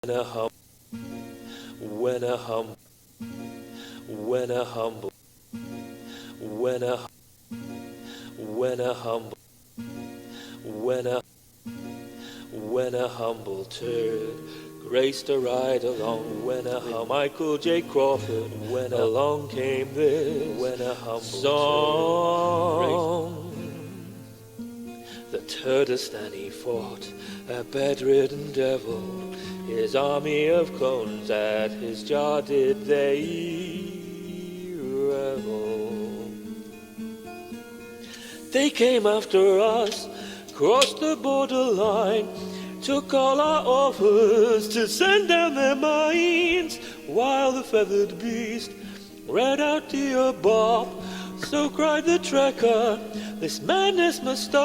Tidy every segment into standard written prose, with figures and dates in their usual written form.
a hum, when a hum, when a humble, when a when a humble, when a humble turd graced a ride along, when a Michael J. Crawford, when along came this, when a humble song. The Turdistan he fought, a bedridden devil, his army of clones at his jaw did they revel. They came after us, crossed the borderline, took all our offers to send down their mines, while the feathered beast read out dear Bob. So cried the trekker, this madness must stop.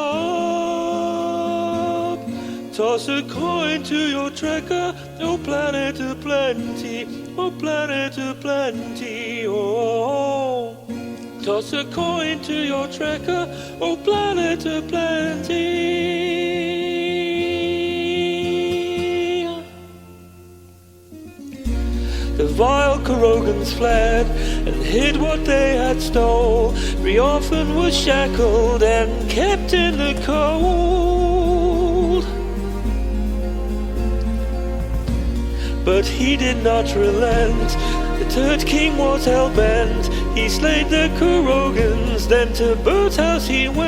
Toss a coin to your trekker, oh planet of plenty, oh planet of plenty, oh. Toss a coin to your trekker, oh planet of plenty. The vile Kurogans fled and hid what they had stole. Riorfan was shackled and kept in the cold. But he did not relent. The Turd King was hell-bent. He slayed the Kurogans, then to Bird's house he went.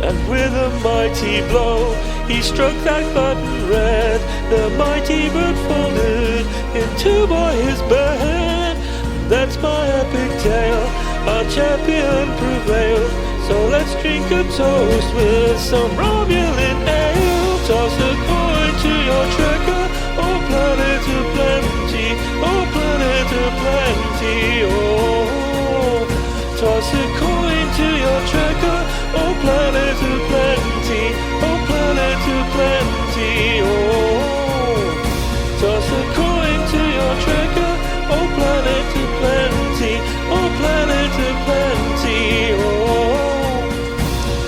And with a mighty blow he struck that button red. The mighty bird folded in two by his bed. That's my epic tale, our champion prevailed. So let's drink a toast with some Romulan ale. Toss a coin to your trekker, oh planet of plenty, oh planet of plenty, oh. Toss a coin to your trekker, oh planet of plenty, oh planet of plenty, oh. Toss a coin to your trekker, oh planet of plenty, oh planet of plenty, oh.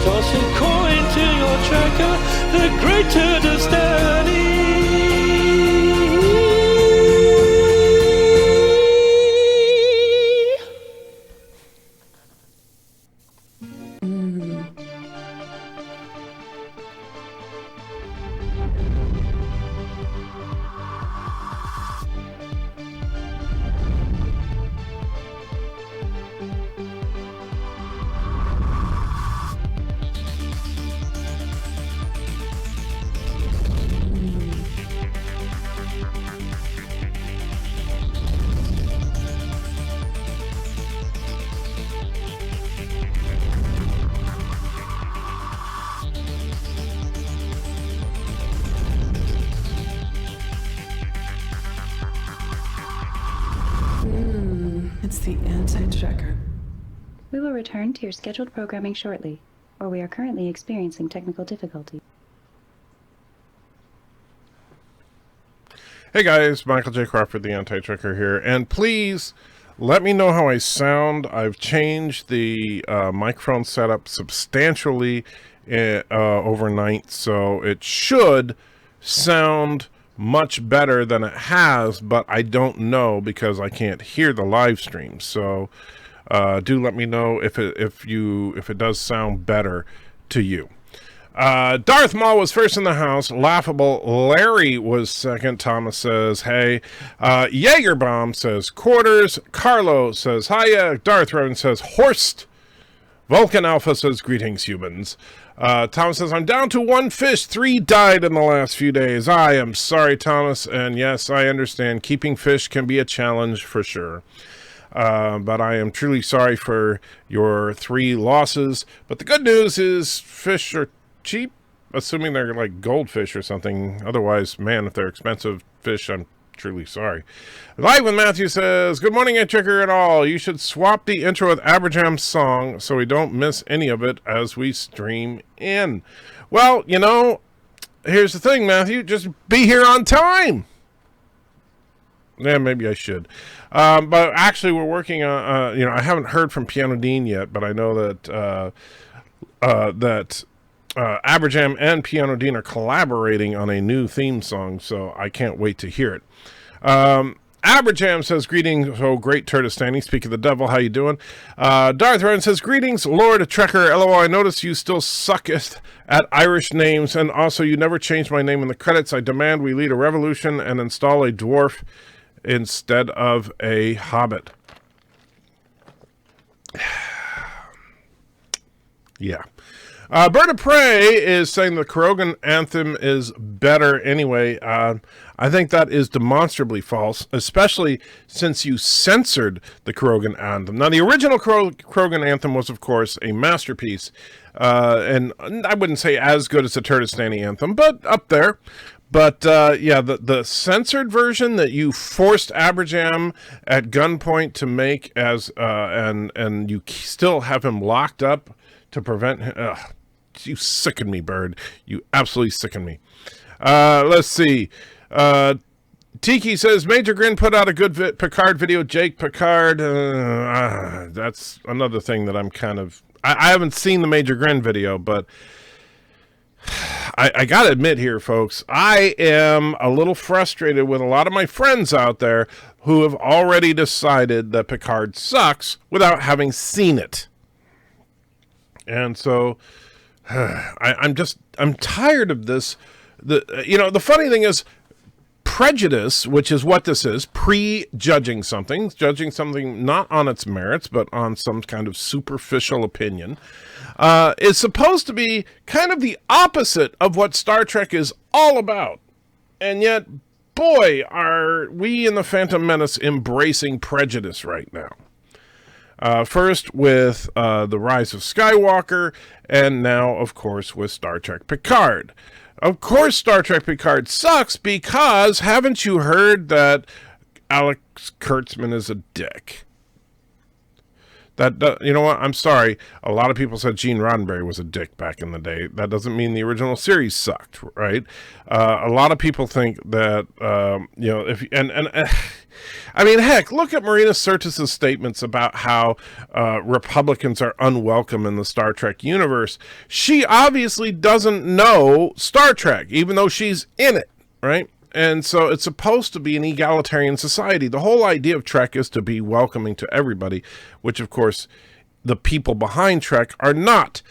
Toss a coin to your trekker, the great Turdistan. It's the anti-checker. We will return to your scheduled programming shortly, or we are currently experiencing technical difficulty. Hey guys, Michael J. Crawford, the Anti-Trucker here, and please let me know how I sound. I've changed the microphone setup substantially overnight, so it should sound much better than it has, but I don't know because I can't hear the live stream. So do let me know if it does sound better to you. Darth Maul was first in the house. Laughable Larry was second. Thomas says, hey. Jaeger Bomb says, quarters. Carlo says, hiya. Darth Rowan says, Horst. Vulcan Alpha says, greetings, humans. Thomas says, I'm down to one fish. 3 died in the last few days. I am sorry, Thomas. And yes, I understand. Keeping fish can be a challenge for sure. But I am truly sorry for your 3 losses. But the good news is fish are cheap, assuming they're like goldfish or something. Otherwise, man, if they're expensive fish, I'm truly sorry. Live with Matthew says, good morning, Checker and all. You should swap the intro with Aberjam's song so we don't miss any of it as we stream in. Well, you know, here's the thing, Matthew. Just be here on time. Yeah, maybe I should. But actually, we're working on, I haven't heard from Piano Dean yet, but I know that Aberjam and Piano Dean are collaborating on a new theme song, so I can't wait to hear it. Aberjam says, greetings, oh great Turtistani, speak of the devil, how you doing? Darth Ryan says, greetings, Lord Trekker, LOL, I notice you still sucketh at Irish names, and also you never changed my name in the credits. I demand we lead a revolution and install a dwarf instead of a hobbit. Yeah. Bird of Prey is saying the Krogan anthem is better anyway. I think that is demonstrably false, especially since you censored the Krogan anthem. Now, the original Krogan anthem was, of course, a masterpiece, and I wouldn't say as good as the Turtistani anthem, but up there. But, yeah, the censored version that you forced Aberjam at gunpoint to make as, and you still have him locked up to prevent him. You sicken me, Bird. You absolutely sicken me. Let's see. Tiki says, Major Grin put out a good Picard video. Jake Picard. That's another thing that I'm kind of... I haven't seen the Major Grin video, but I got to admit here, folks, I am a little frustrated with a lot of my friends out there who have already decided that Picard sucks without having seen it. And so... I'm tired of this. The funny thing is prejudice, which is what this is, judging something not on its merits, but on some kind of superficial opinion, is supposed to be kind of the opposite of what Star Trek is all about. And yet, boy, are we in the Phantom Menace embracing prejudice right now. First with The Rise of Skywalker, and now, of course, with Star Trek Picard. Of course, Star Trek Picard sucks because haven't you heard that Alex Kurtzman is a dick? You know what? I'm sorry. A lot of people said Gene Roddenberry was a dick back in the day. That doesn't mean the original series sucked, right? A lot of people think that, I mean, heck, look at Marina Sirtis' statements about how Republicans are unwelcome in the Star Trek universe. She obviously doesn't know Star Trek, even though she's in it, right? And so it's supposed to be an egalitarian society. The whole idea of Trek is to be welcoming to everybody, which, of course, the people behind Trek are not.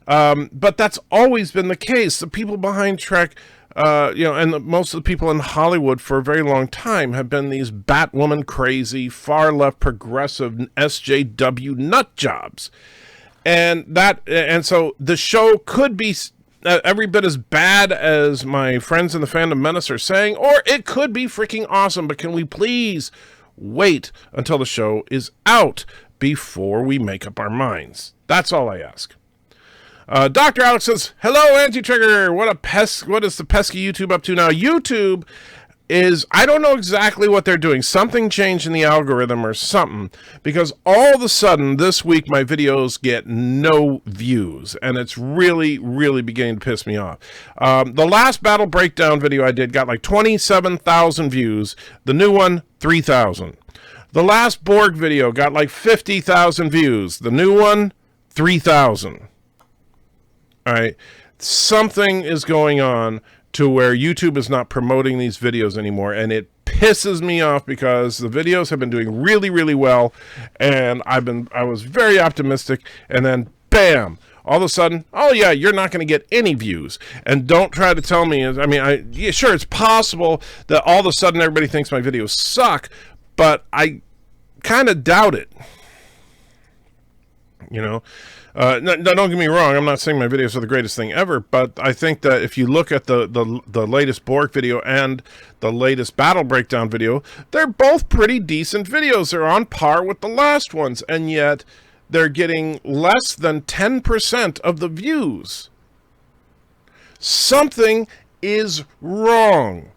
But that's always been the case. The people behind Trek... and most of the people in Hollywood for a very long time have been these Batwoman crazy, far left progressive SJW nut jobs. And so the show could be every bit as bad as my friends in the Phantom Menace are saying, or it could be freaking awesome. But can we please wait until the show is out before we make up our minds? That's all I ask. Dr. Alex says, hello, Anti-Trigger. What is the pesky YouTube up to now? YouTube is, I don't know exactly what they're doing. Something changed in the algorithm or something, because all of a sudden this week my videos get no views, and it's really, really beginning to piss me off. The last Battle Breakdown video I did got like 27,000 views. The new one, 3,000. The last Borg video got like 50,000 views. The new one, 3,000. All right, something is going on to where YouTube is not promoting these videos anymore, and it pisses me off because the videos have been doing really, really well, and I was very optimistic, and then bam, all of a sudden, oh yeah, you're not going to get any views. And don't try to tell me, yeah, sure, it's possible that all of a sudden everybody thinks my videos suck, but I kind of doubt it. You know, no, don't get me wrong. I'm not saying my videos are the greatest thing ever, but I think that if you look at the latest Borg video and the latest Battle Breakdown video, they're both pretty decent videos. They're on par with the last ones, and yet they're getting less than 10% of the views. Something is wrong,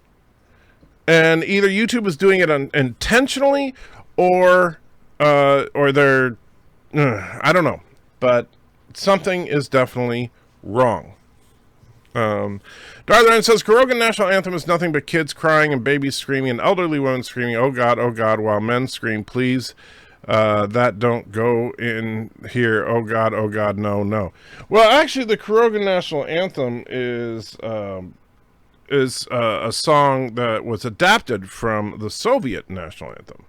and either YouTube is doing it intentionally, or they're I don't know, but something is definitely wrong. Darthan says, Krogan national anthem is nothing but kids crying and babies screaming and elderly women screaming, oh God, while men scream, please That don't go in here. Oh God, no, no. Well, actually, the Kurogan National Anthem is a song that was adapted from the Soviet national anthem.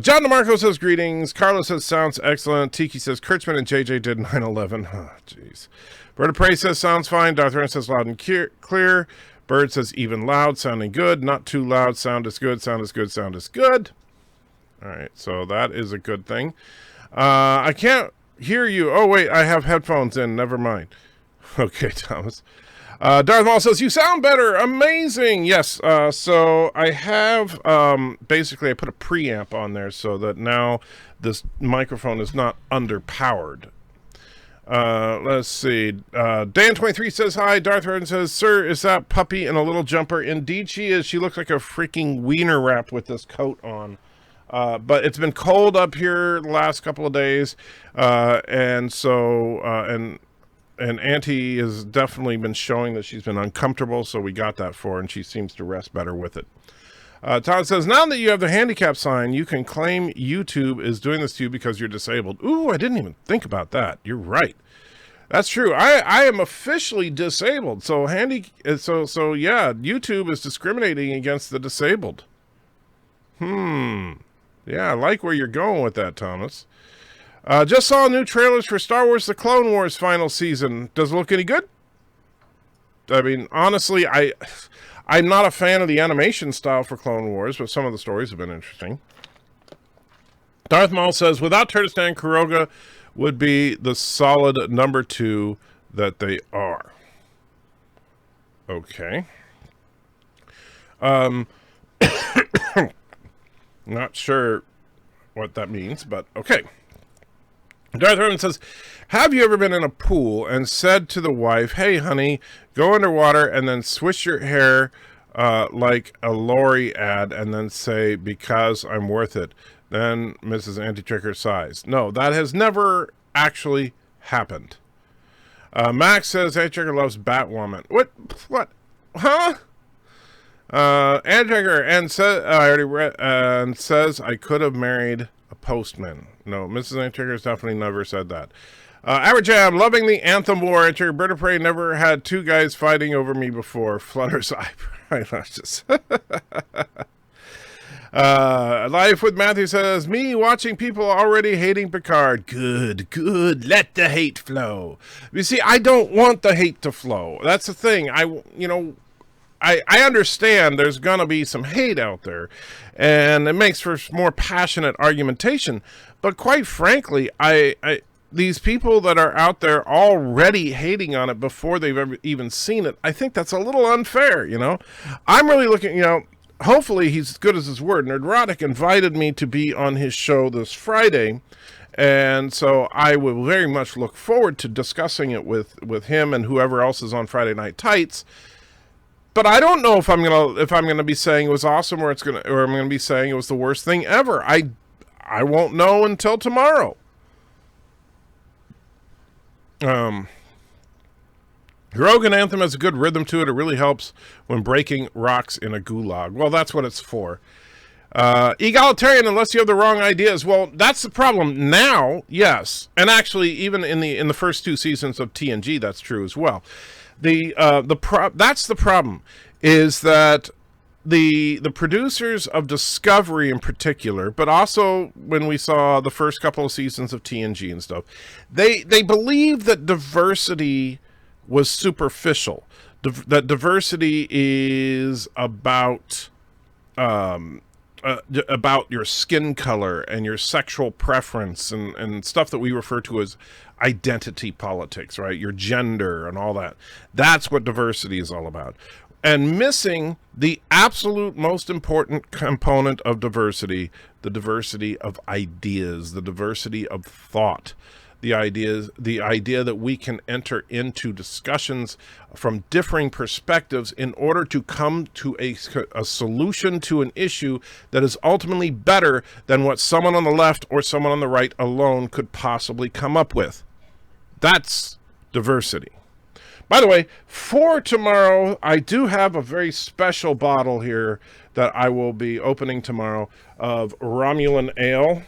John DeMarco says greetings. Carlos says sounds excellent. Tiki says Kurtzman and JJ did 9/11. Oh, jeez. Berta Prey says sounds fine. Darth Aaron says loud and clear. Bird says even loud, sounding good. Not too loud. Sound is good. Sound is good. Sound is good. All right, so that is a good thing. I can't hear you. Oh, wait, I have headphones in. Never mind. Okay, Thomas. Darth Maul says, you sound better. Amazing. Yes, so I have, basically, I put a preamp on there so that now this microphone is not underpowered. Let's see. Dan23 says hi. Darth Vader says, sir, is that puppy in a little jumper? Indeed she is. She looks like a freaking wiener wrapped with this coat on. But it's been cold up here the last couple of days, and so and Auntie has definitely been showing that she's been uncomfortable, so we got that for her, and she seems to rest better with it. Todd says, now that you have the handicap sign, you can claim YouTube is doing this to you because you're disabled. Ooh, I didn't even think about that. You're right. That's true. I am officially disabled, so yeah, YouTube is discriminating against the disabled. Yeah, I like where you're going with that, Thomas. Just saw new trailers for Star Wars The Clone Wars final season. Does it look any good? I mean, honestly, I'm not a fan of the animation style for Clone Wars, but some of the stories have been interesting. Darth Maul says, without Turkestan, Kuroga would be the solid number 2 that they are. Okay. Not sure what that means, but okay. Darth Herman says, have you ever been in a pool and said to the wife, hey, honey, go underwater and then swish your hair like a lorry ad and then say, because I'm worth it. Then Mrs. Anti-Tricker sighs. No, that has never actually happened. Max says, Anti-Tricker loves Batwoman. What? Huh? Anti-Tricker and says, I already read, and says I could have married a postman. No, Mrs. Anti-Tricker has definitely never said that. Averjam, loving the Anthem War. Anti-Tricker, Bird of Prey never had 2 guys fighting over me before. Flutters eyelashes. Life with Matthew says, me watching people already hating Picard. Good. Let the hate flow. You see, I don't want the hate to flow. That's the thing. I understand there's going to be some hate out there, and it makes for more passionate argumentation. But quite frankly, these people that are out there already hating on it before they've ever even seen it, I think that's a little unfair, I'm really looking, hopefully he's as good as his word. Nerdrotic invited me to be on his show this Friday, and so I will very much look forward to discussing it with him and whoever else is on Friday Night Tights. But I don't know if I'm gonna be saying it was awesome or I'm gonna be saying it was the worst thing ever. I won't know until tomorrow. Kurogan Anthem has a good rhythm to it. It really helps when breaking rocks in a gulag. Well, that's what it's for. Egalitarian unless you have the wrong ideas. Well, that's the problem now. Yes, and actually, even in the first 2 seasons of TNG, that's true as well. That's the problem, is that the producers of Discovery in particular, but also when we saw the first couple of seasons of TNG and stuff, they believe that diversity was superficial. That diversity is about your skin color and your sexual preference and stuff that we refer to as identity politics, right? Your gender and all that. That's what diversity is all about. And missing the absolute most important component of diversity, the diversity of ideas, the diversity of thought, the idea that we can enter into discussions from differing perspectives in order to come to a solution to an issue that is ultimately better than what someone on the left or someone on the right alone could possibly come up with. That's diversity. By the way, for tomorrow, I do have a very special bottle here that I will be opening tomorrow of Romulan Ale.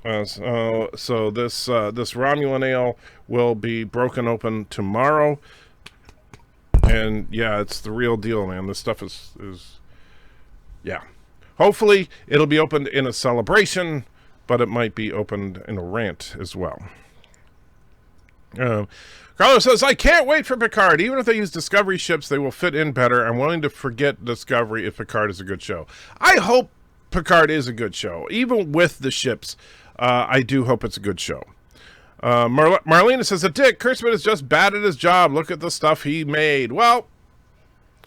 So this Romulan ale will be broken open tomorrow, and yeah, it's the real deal, man. This stuff is yeah. Hopefully, it'll be opened in a celebration, but it might be opened in a rant as well. Carlos says, I can't wait for Picard. Even if they use Discovery ships, they will fit in better. I'm willing to forget Discovery if Picard is a good show. I hope Picard is a good show. Even with the ships, I do hope it's a good show. Marlena says, Dick, Kurtzman is just bad at his job. Look at the stuff he made. Well,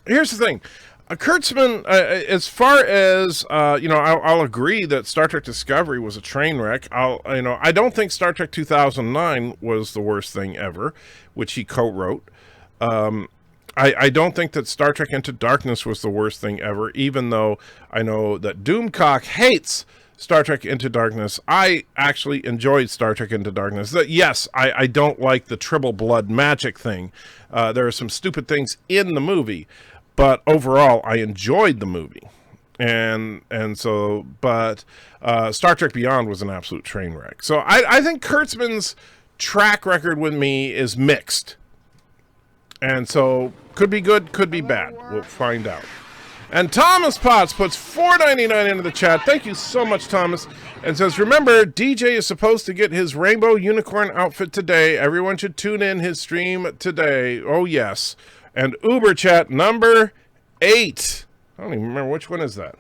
here's the thing. Kurtzman, as far as, I'll agree that Star Trek Discovery was a train wreck. I don't think Star Trek 2009 was the worst thing ever, which he co-wrote. I don't think that Star Trek Into Darkness was the worst thing ever, even though I know that Doomcock hates Star Trek Into Darkness. I actually enjoyed Star Trek Into Darkness. Yes, I don't like the triple blood magic thing. There are some stupid things in the movie, but overall, I enjoyed the movie. But Star Trek Beyond was an absolute train wreck. So I think Kurtzman's track record with me is mixed. And so, could be good, could be bad. We'll find out. And Thomas Potts puts $4.99 into the chat. Thank you so much, Thomas. And says, remember, DJ is supposed to get his rainbow unicorn outfit today. Everyone should tune in his stream today. Oh, yes. And Uber chat number 8. I don't even remember which one is that.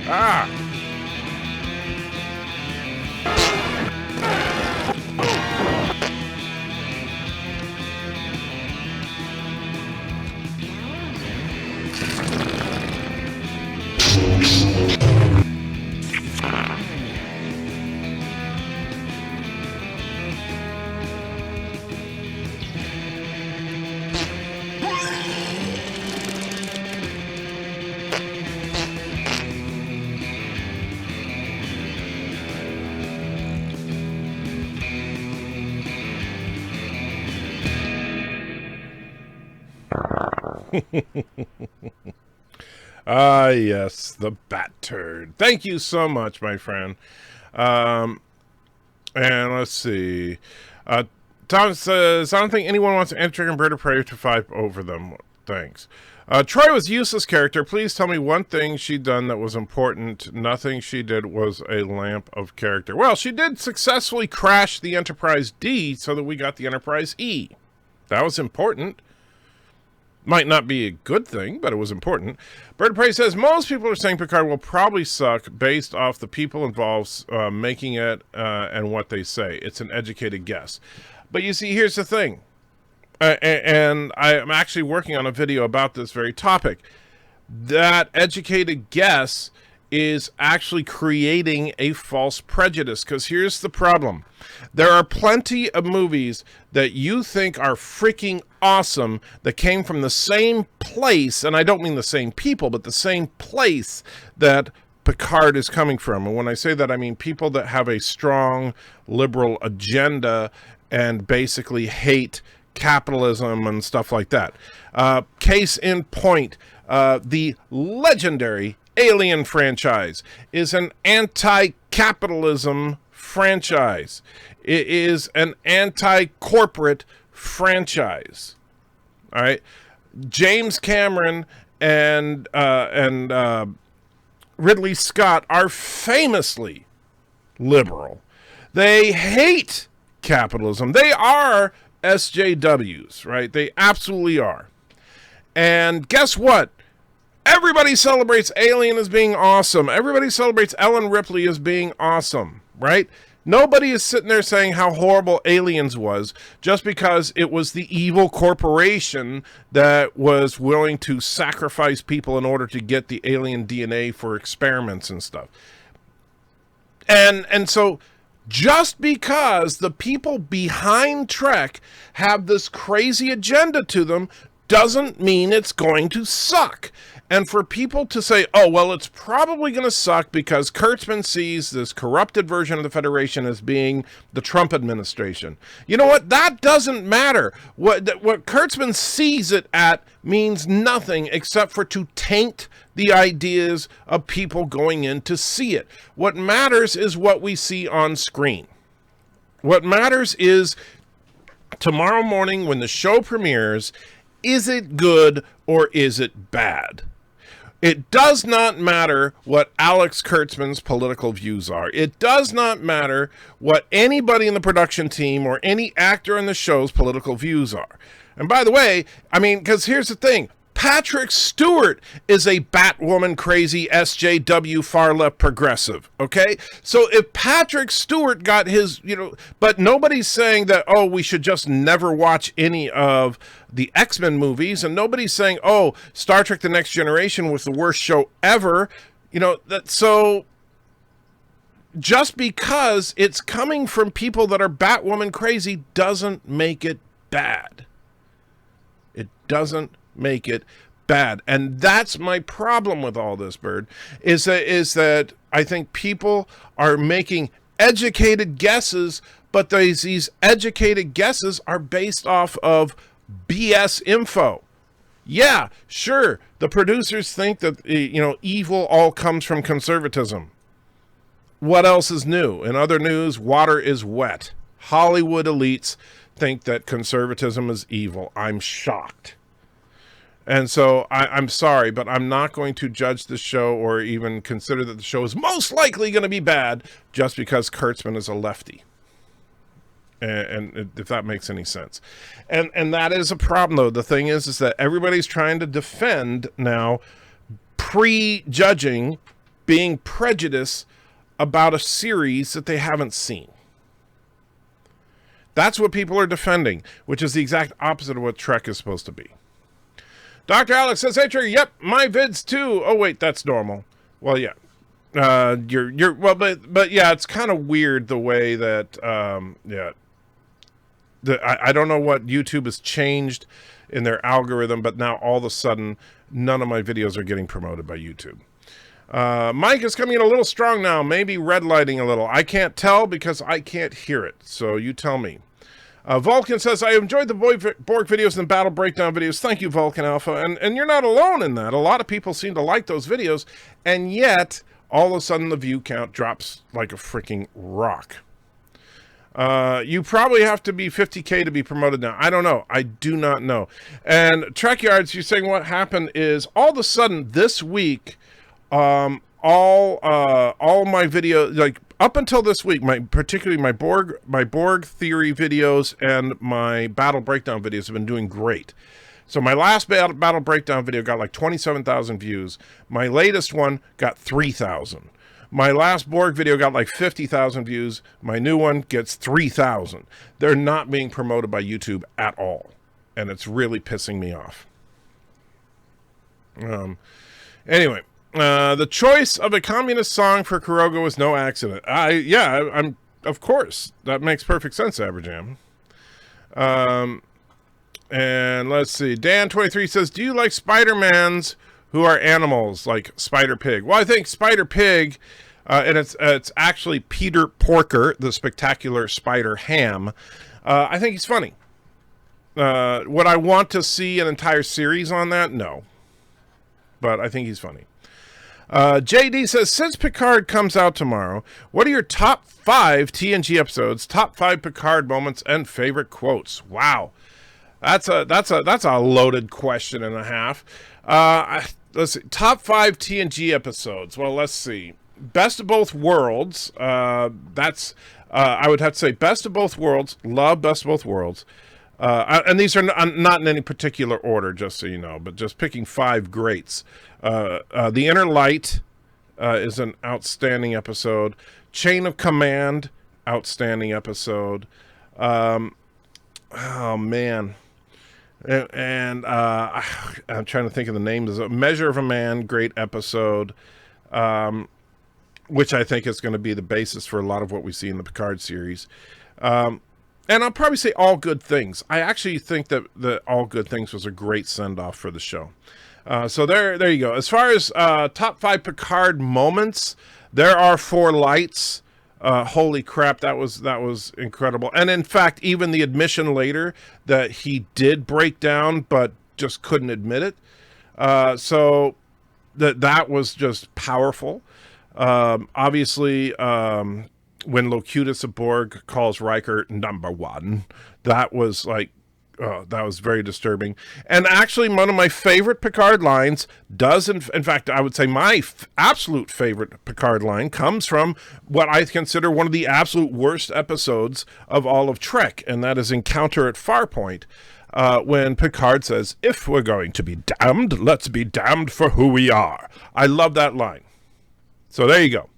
Ah. Ah, yes, the bat turd. Thank you so much, my friend. And let's see. Tom says, I don't think anyone wants to enter and Bird of Prey to fight over them. Thanks. Troy was a useless character. Please tell me one thing she'd done that was important. Nothing she did was a lamp of character. Well, she did successfully crash the Enterprise D so that we got the Enterprise E. That was important. Might not be a good thing, but it was important. Bird of Prey says, most people are saying Picard will probably suck based off the people involved making it and what they say. It's an educated guess. But you see, here's the thing. And I'm actually working on a video about this very topic. That educated guess is actually creating a false prejudice, because here's the problem. There are plenty of movies that you think are freaking awesome that came from the same place, and I don't mean the same people, but the same place that Picard is coming from. And when I say that, I mean people that have a strong liberal agenda and basically hate capitalism and stuff like that. Case in point, the legendary Alien franchise is an anti-capitalism franchise. It is an anti-corporate franchise. All right, James Cameron and Ridley Scott are famously liberal. They hate capitalism. They are SJWs, right? They absolutely are. And guess what? Everybody celebrates Alien as being awesome. Everybody celebrates Ellen Ripley as being awesome, right? Nobody is sitting there saying how horrible Aliens was just because it was the evil corporation that was willing to sacrifice people in order to get the alien DNA for experiments and stuff. And so just because the people behind Trek have this crazy agenda to them doesn't mean it's going to suck. And for people to say, oh, well, it's probably going to suck because Kurtzman sees this corrupted version of the Federation as being the Trump administration. You know what? That doesn't matter. What Kurtzman sees it at means nothing except for to taint the ideas of people going in to see it. What matters is what we see on screen. What matters is tomorrow morning when the show premieres, is it good or is it bad? It does not matter what Alex Kurtzman's political views are. It does not matter what anybody in the production team or any actor in the show's political views are. And by the way, I mean, because here's the thing. Patrick Stewart is a Batwoman crazy SJW far left progressive. Okay. So if Patrick Stewart got his, but nobody's saying that, oh, we should just never watch any of the X-Men movies. And nobody's saying, oh, Star Trek The Next Generation was the worst show ever. So just because it's coming from people that are Batwoman crazy doesn't make it bad. It doesn't make it bad. And that's my problem with all this, Bird, is that I think people are making educated guesses, but these educated guesses are based off of BS info. Yeah, sure, the producers think that evil all comes from conservatism. What else is new? In other news, water is wet. Hollywood elites think that conservatism is evil. I'm shocked. And so I'm sorry, but I'm not going to judge the show or even consider that the show is most likely going to be bad just because Kurtzman is a lefty. And if that makes any sense. And that is a problem, though. The thing is that everybody's trying to defend now prejudging, being prejudiced about a series that they haven't seen. That's what people are defending, which is the exact opposite of what Trek is supposed to be. Dr. Alex says, hey, Trigger, yep, my vids too. Oh, wait, that's normal. Well, yeah. But yeah, it's kind of weird the way that, I don't know what YouTube has changed in their algorithm, but now all of a sudden, none of my videos are getting promoted by YouTube. Mike is coming in a little strong now, maybe red lighting a little. I can't tell because I can't hear it, so you tell me. Vulcan says, I enjoyed the Borg videos and Battle Breakdown videos. Thank you, Vulcan Alpha. And you're not alone in that. A lot of people seem to like those videos, and yet, all of a sudden, the view count drops like a freaking rock. You probably have to be 50K to be promoted now. I don't know. I do not know. And Trekyards, you're saying what happened is, all of a sudden, this week, all my video, like, up until this week, particularly my Borg theory videos and my Battle Breakdown videos have been doing great. So my last Battle Breakdown video got like 27,000 views. My latest one got 3,000. My last Borg video got like 50,000 views. My new one gets 3,000. They're not being promoted by YouTube at all. And it's really pissing me off. Anyway. The choice of a communist song for Kuroga was no accident. I'm of course. That makes perfect sense, Aberjam. And let's see. Dan23 says, do you like Spider-Mans who are animals, like Spider-Pig? Well, I think Spider-Pig, and it's actually Peter Porker, the spectacular Spider-Ham. I think he's funny. Would I want to see an entire series on that? No. But I think he's funny. JD says, since Picard comes out tomorrow, what are your top 5 TNG episodes, top 5 Picard moments, and favorite quotes? Wow. That's a loaded question and a half. Let's see. Top 5 TNG episodes. Well, let's see. Best of Both Worlds. I would have to say Best of Both Worlds. Love Best of Both Worlds. And these are not in any particular order, just so you know, but just picking 5 greats. The Inner Light is an outstanding episode. Chain of Command, outstanding episode. Oh, man. And I'm trying to think of the names. Measure of a Man, great episode, which I think is going to be the basis for a lot of what we see in the Picard series. And I'll probably say All Good Things. I actually think that All Good Things was a great send-off for the show. So there you go. As far as top 5 Picard moments, there are 4 lights. Holy crap, that was incredible. And in fact, even the admission later that he did break down, but just couldn't admit it. So that was just powerful. Obviously, when Locutus of Borg calls Riker number one, that was like, that was very disturbing. And actually, one of my favorite Picard lines does, in fact, I would say my absolute favorite Picard line comes from what I consider one of the absolute worst episodes of all of Trek, and that is Encounter at Farpoint, when Picard says, "If we're going to be damned, let's be damned for who we are." I love that line. So there you go.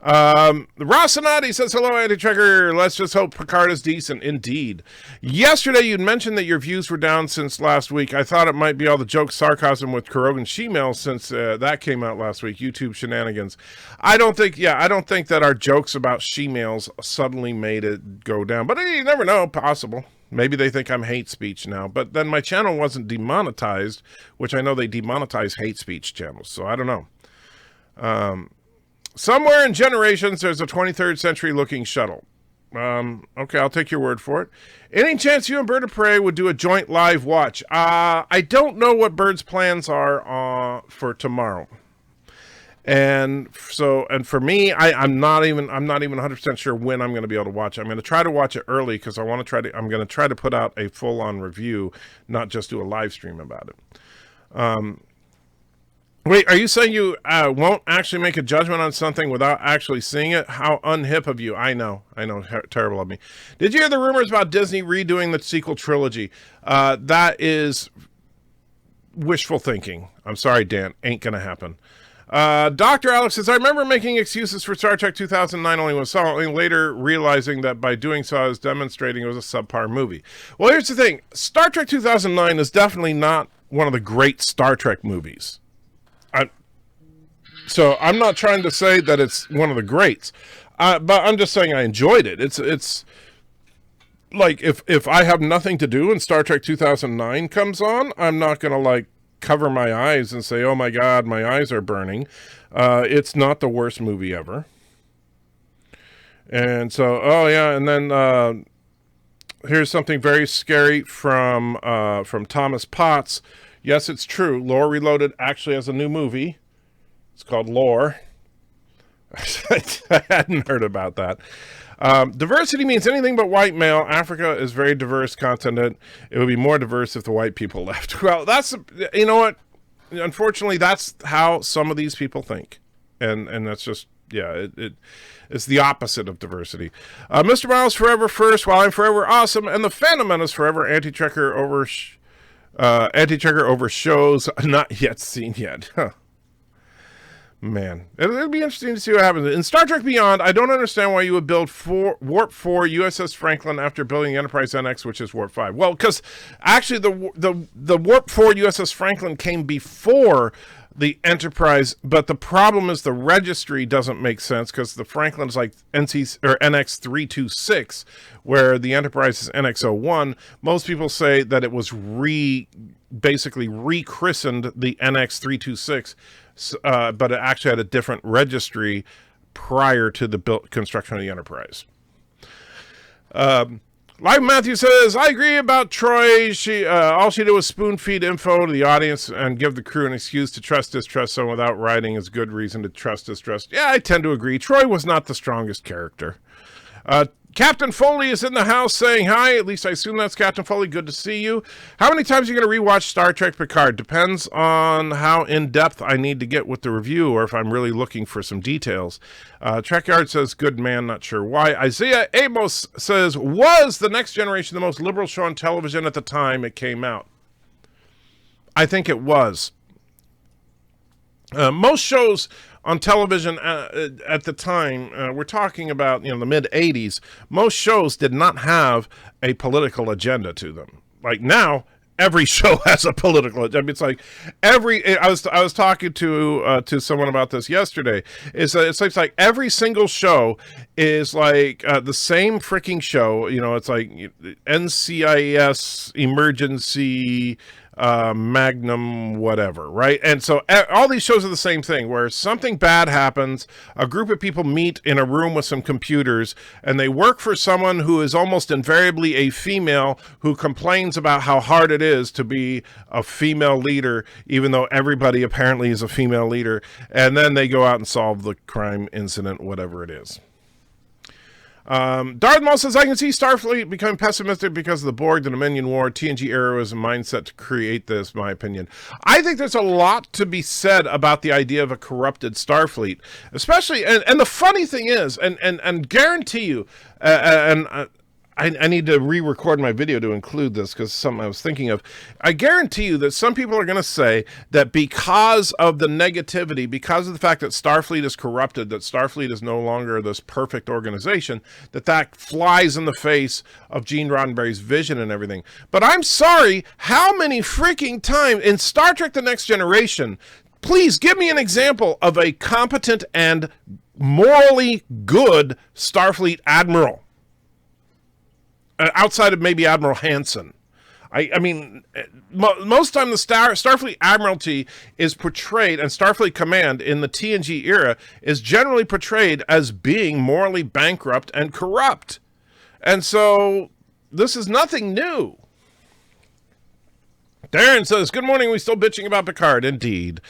Rossonati says, hello, Anti-Checker. Let's just hope Picard is decent. Indeed. Yesterday, you'd mentioned that your views were down since last week. I thought it might be all the joke sarcasm with Kurogan she-mail since that came out last week. YouTube shenanigans. I don't think that our jokes about she-mails suddenly made it go down. But you never know. Possible. Maybe they think I'm hate speech now. But then my channel wasn't demonetized, which I know they demonetize hate speech channels. So I don't know. Somewhere in Generations, there's a 23rd century looking shuttle. Okay, I'll take your word for it. Any chance you and Bird of Prey would do a joint live watch? I don't know what Bird's plans are for tomorrow. And for me, I'm not even 100% sure when I'm going to be able to watch it. I'm going to try to watch it early because I'm going to try to put out a full-on review, not just do a live stream about it. Wait, are you saying you won't actually make a judgment on something without actually seeing it? How unhip of you. I know, terrible of me. Did you hear the rumors about Disney redoing the sequel trilogy? That is wishful thinking. I'm sorry, Dan. Ain't gonna happen. Dr. Alex says, I remember making excuses for Star Trek 2009 only when saw it, later realizing that by doing so I was demonstrating it was a subpar movie. Well, here's the thing. Star Trek 2009 is definitely not one of the great Star Trek movies. So I'm not trying to say that it's one of the greats, but I'm just saying I enjoyed it. It's like if I have nothing to do and Star Trek 2009 comes on, I'm not going to like cover my eyes and say, oh my God, my eyes are burning. It's not the worst movie ever. And so, oh yeah. And then here's something very scary from Thomas Potts. Yes, it's true. Lore Reloaded actually has a new movie. It's called Lore. I hadn't heard about that. Diversity means anything but white male. Africa is very diverse continent. It would be more diverse if the white people left. Well, you know what? Unfortunately, that's how some of these people think. And that's just, yeah, it's the opposite of diversity. Mr. Miles forever first, while I'm forever awesome, and the Phantom Menace forever anti-checker over shows not yet seen yet. Huh. Man, it'll be interesting to see what happens. In Star Trek Beyond, I don't understand why you would build Warp 4 USS Franklin after building the Enterprise NX, which is Warp 5. Well, because actually the Warp 4 USS Franklin came before the Enterprise, but the problem is the registry doesn't make sense because the Franklin is like NX 326, where the Enterprise is NX01. Most people say that it was basically rechristened the NX 326. But it actually had a different registry prior to the construction of the Enterprise. Like Matthew says, I agree about Troy. All she did was spoon feed info to the audience and give the crew an excuse to distrust someone without writing is good reason to distrust. Yeah, I tend to agree. Troy was not the strongest character. Captain Foley is in the house saying hi. At least I assume that's Captain Foley. Good to see you. How many times are you going to rewatch Star Trek Picard? Depends on how in-depth I need to get with the review or if I'm really looking for some details. Trekyard says, good man, not sure why. Isaiah Amos says, was The Next Generation the most liberal show on television at the time it came out? I think it was. Most shows on television at the time, we're talking about the mid 80s, most shows did not have a political agenda to them. Like now, every show has a political agenda. It's like I was talking to someone about this yesterday. It's like every single show is like the same freaking show. It's like NCIS emergency Magnum whatever, right? And so all these shows are the same thing, where something bad happens, a group of people meet in a room with some computers, and they work for someone who is almost invariably a female who complains about how hard it is to be a female leader, even though everybody apparently is a female leader, and then they go out and solve the crime incident, whatever it is. Darth Maul says, I can see Starfleet becoming pessimistic because of the Borg, the Dominion War. TNG era was a mindset to create this, my opinion. I think there's a lot to be said about the idea of a corrupted Starfleet, especially, and the funny thing is, and guarantee you, I need to re-record my video to include this because it's something I was thinking of. I guarantee you that some people are going to say that because of the negativity, because of the fact that Starfleet is corrupted, that Starfleet is no longer this perfect organization, that flies in the face of Gene Roddenberry's vision and everything. But I'm sorry, how many freaking times in Star Trek The Next Generation, please give me an example of a competent and morally good Starfleet admiral. Outside of maybe Admiral Hansen. I mean, most time the Starfleet Admiralty is portrayed, and Starfleet Command in the TNG era is generally portrayed as being morally bankrupt and corrupt. And so this is nothing new. Darren says, good morning, we still bitching about Picard. Indeed.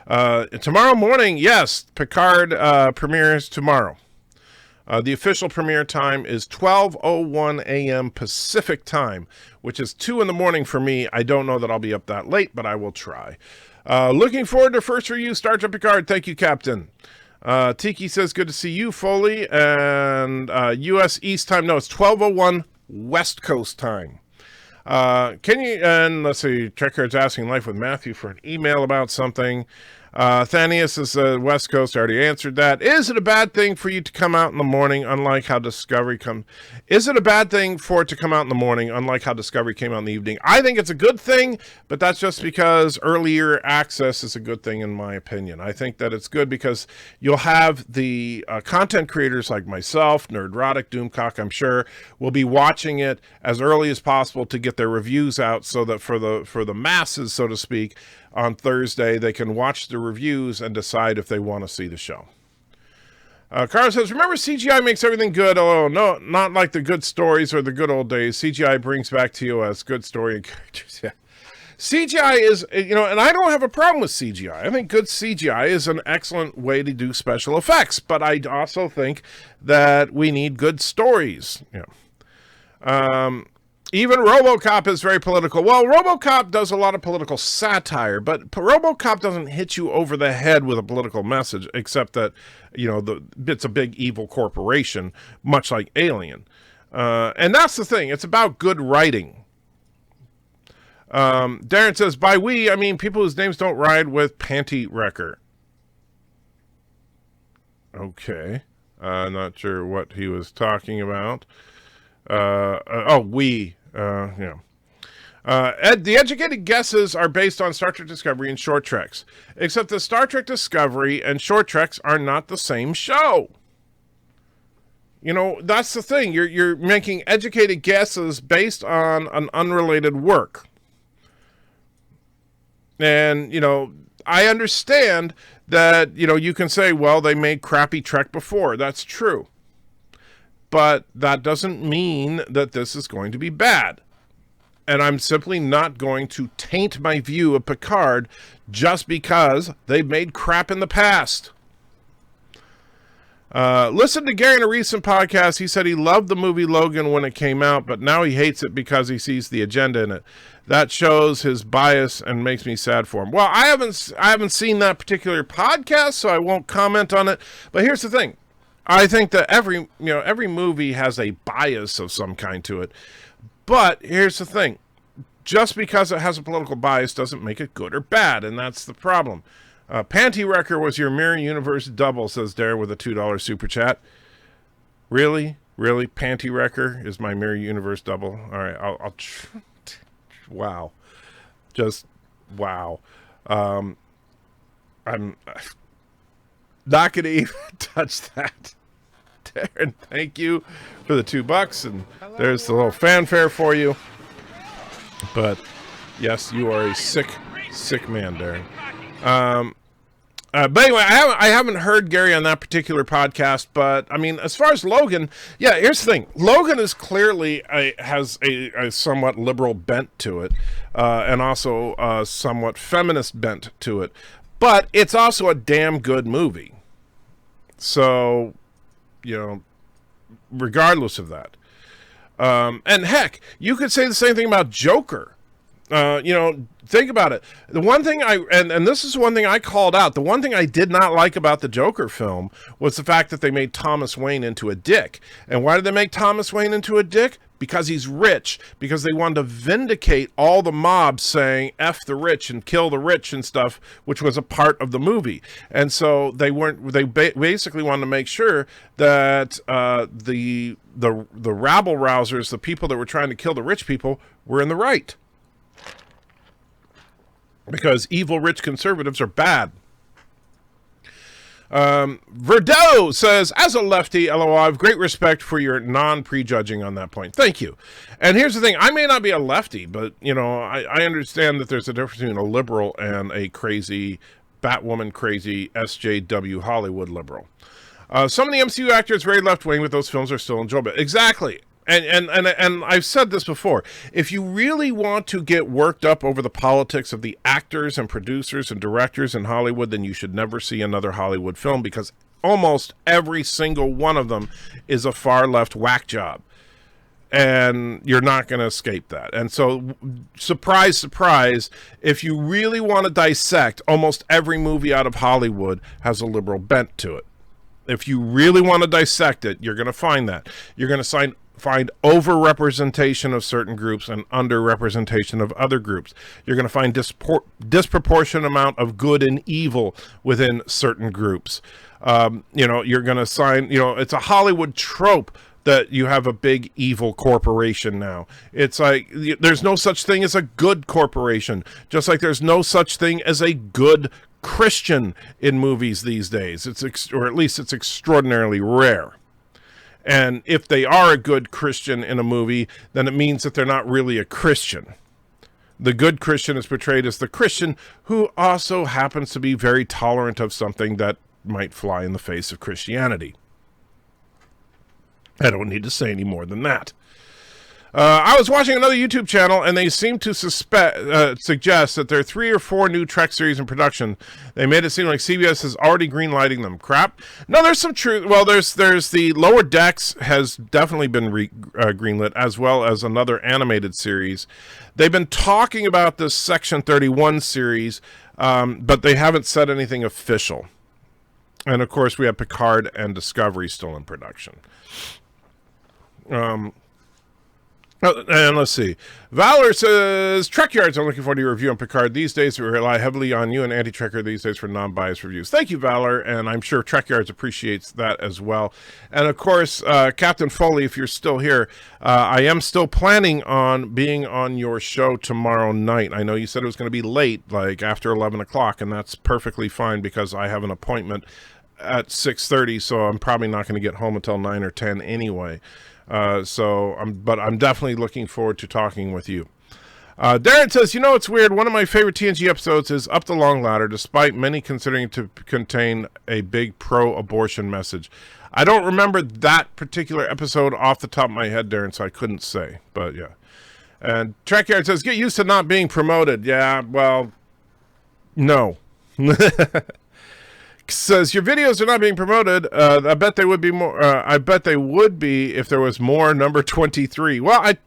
Tomorrow morning, yes, Picard premieres tomorrow. The official premiere time is 12:01 a.m. Pacific time, which is 2 in the morning for me. I don't know that I'll be up that late, but I will try. Looking forward to first review, Star Trek Picard. Thank you, Captain. Tiki says, good to see you, Foley. And U.S. East time, no, it's 12:01 West Coast time. Can you, and let's see, Trekkard's asking Life with Matthew for an email about something. Thanius is West Coast. I already answered that. Is it a bad thing for you to come out in the morning, unlike how Discovery come? Is it a bad thing for it to come out in the morning, unlike how Discovery came out in the evening? I think it's a good thing, but that's just because earlier access is a good thing in my opinion. I think that it's good because you'll have the content creators like myself, Nerdrotic, Doomcock, I'm sure, will be watching it as early as possible to get their reviews out so that for the masses, so to speak, on Thursday, they can watch the reviews and decide if they want to see the show. Carl says, remember CGI makes everything good. Oh, no, not like the good stories or the good old days. CGI brings back to you as good story and characters. Yeah. CGI is, and I don't have a problem with CGI. I think good CGI is an excellent way to do special effects, but I also think that we need good stories. Even RoboCop is very political. Well, RoboCop does a lot of political satire, but RoboCop doesn't hit you over the head with a political message, except that, it's a big evil corporation, much like Alien. And that's the thing. It's about good writing. Darren says, by we, I mean people whose names don't ride with Panty Wrecker. Okay. Not sure what he was talking about. We. The educated guesses are based on Star Trek Discovery and Short Treks, except that Star Trek Discovery and Short Treks are not the same show. That's the thing. You're making educated guesses based on an unrelated work. And, I understand that, you can say, well, they made crappy Trek before. That's true. But that doesn't mean that this is going to be bad. And I'm simply not going to taint my view of Picard just because they've made crap in the past. Listen to Gary in a recent podcast. He said he loved the movie Logan when it came out, but now he hates it because he sees the agenda in it. That shows his bias and makes me sad for him. Well, I haven't seen that particular podcast, so I won't comment on it. But here's the thing. I think that every movie has a bias of some kind to it. But here's the thing. Just because it has a political bias doesn't make it good or bad, and that's the problem. Panty Wrecker was your Mirror Universe double, says Darren with a $2 super chat. Really? Really? Panty Wrecker is my Mirror Universe double? All right, I'll wow. Just wow. I'm not going to even touch that. Darren, thank you for the $2, and there's the little fanfare for you. But Yes, you are a sick man, Darren. But anyway, I haven't heard Gary on that particular podcast, but I mean, as far as Logan, yeah, here's the thing. Logan is clearly has a somewhat liberal bent to it, and also a somewhat feminist bent to it, but it's also a damn good movie. So, you know, regardless of that. And heck, you could say the same thing about Joker. You know, think about it. The one thing and this is one thing I called out. The one thing I did not like about the Joker film was the fact that they made Thomas Wayne into a dick. And why did they make Thomas Wayne into a dick? Because he's rich. Because they wanted to vindicate all the mobs saying F the rich and kill the rich and stuff, which was a part of the movie. And so they basically wanted to make sure that the rabble rousers, the people that were trying to kill the rich people, were in the right. Because evil rich conservatives are bad. Verdeau says, as a lefty, LOL, I have great respect for your non-prejudging on that point. Thank you. And here's the thing. I may not be a lefty, but, you know, I understand that there's a difference between a liberal and a crazy, Batwoman crazy SJW Hollywood liberal. Some of the MCU actors very left-wing, but those films are still enjoyable. Exactly. And I've said this before. If you really want to get worked up over the politics of the actors and producers and directors in Hollywood, then you should never see another Hollywood film, because almost every single one of them is a far left whack job. And you're not going to escape that. And so, surprise, surprise, if you really want to dissect, almost every movie out of Hollywood has a liberal bent to it. If you really want to dissect it, you're going to find that. You're going to find over-representation of certain groups and under-representation of other groups. You're going to find disproportionate amount of good and evil within certain groups. You know, you're going to it's a Hollywood trope that you have a big evil corporation now. It's like, there's no such thing as a good corporation, just like there's no such thing as a good Christian in movies these days. Or at least it's extraordinarily rare. And if they are a good Christian in a movie, then it means that they're not really a Christian. The good Christian is portrayed as the Christian who also happens to be very tolerant of something that might fly in the face of Christianity. I don't need to say any more than that. I was watching another YouTube channel, and they seem to suggest that there are 3 or 4 new Trek series in production. They made it seem like CBS is already greenlighting them. Crap. No, there's some truth. Well, there's the Lower Decks has definitely been greenlit, as well as another animated series. They've been talking about this Section 31 series, but they haven't said anything official. And, of course, we have Picard and Discovery still in production. And let's see. Valor says, Trek Yards, I'm looking forward to your review on Picard. These days, we rely heavily on you and Anti-Trekker these days for non-biased reviews. Thank you, Valor, and I'm sure Trek Yards appreciates that as well. And, of course, Captain Foley, if you're still here, I am still planning on being on your show tomorrow night. I know you said it was going to be late, like after 11 o'clock, and that's perfectly fine because I have an appointment at 6:30, so I'm probably not going to get home until 9 or 10 anyway. But I'm definitely looking forward to talking with you. Darren says, you know, it's weird. One of my favorite TNG episodes is Up the Long Ladder, despite many considering it to contain a big pro-abortion message. I don't remember that particular episode off the top of my head, Darren, so I couldn't say, but yeah. And Trekyard says, get used to not being promoted. Yeah, well, no. Says your videos are not being promoted. I bet they would be more. I bet they would be if there was more number 23. Well, I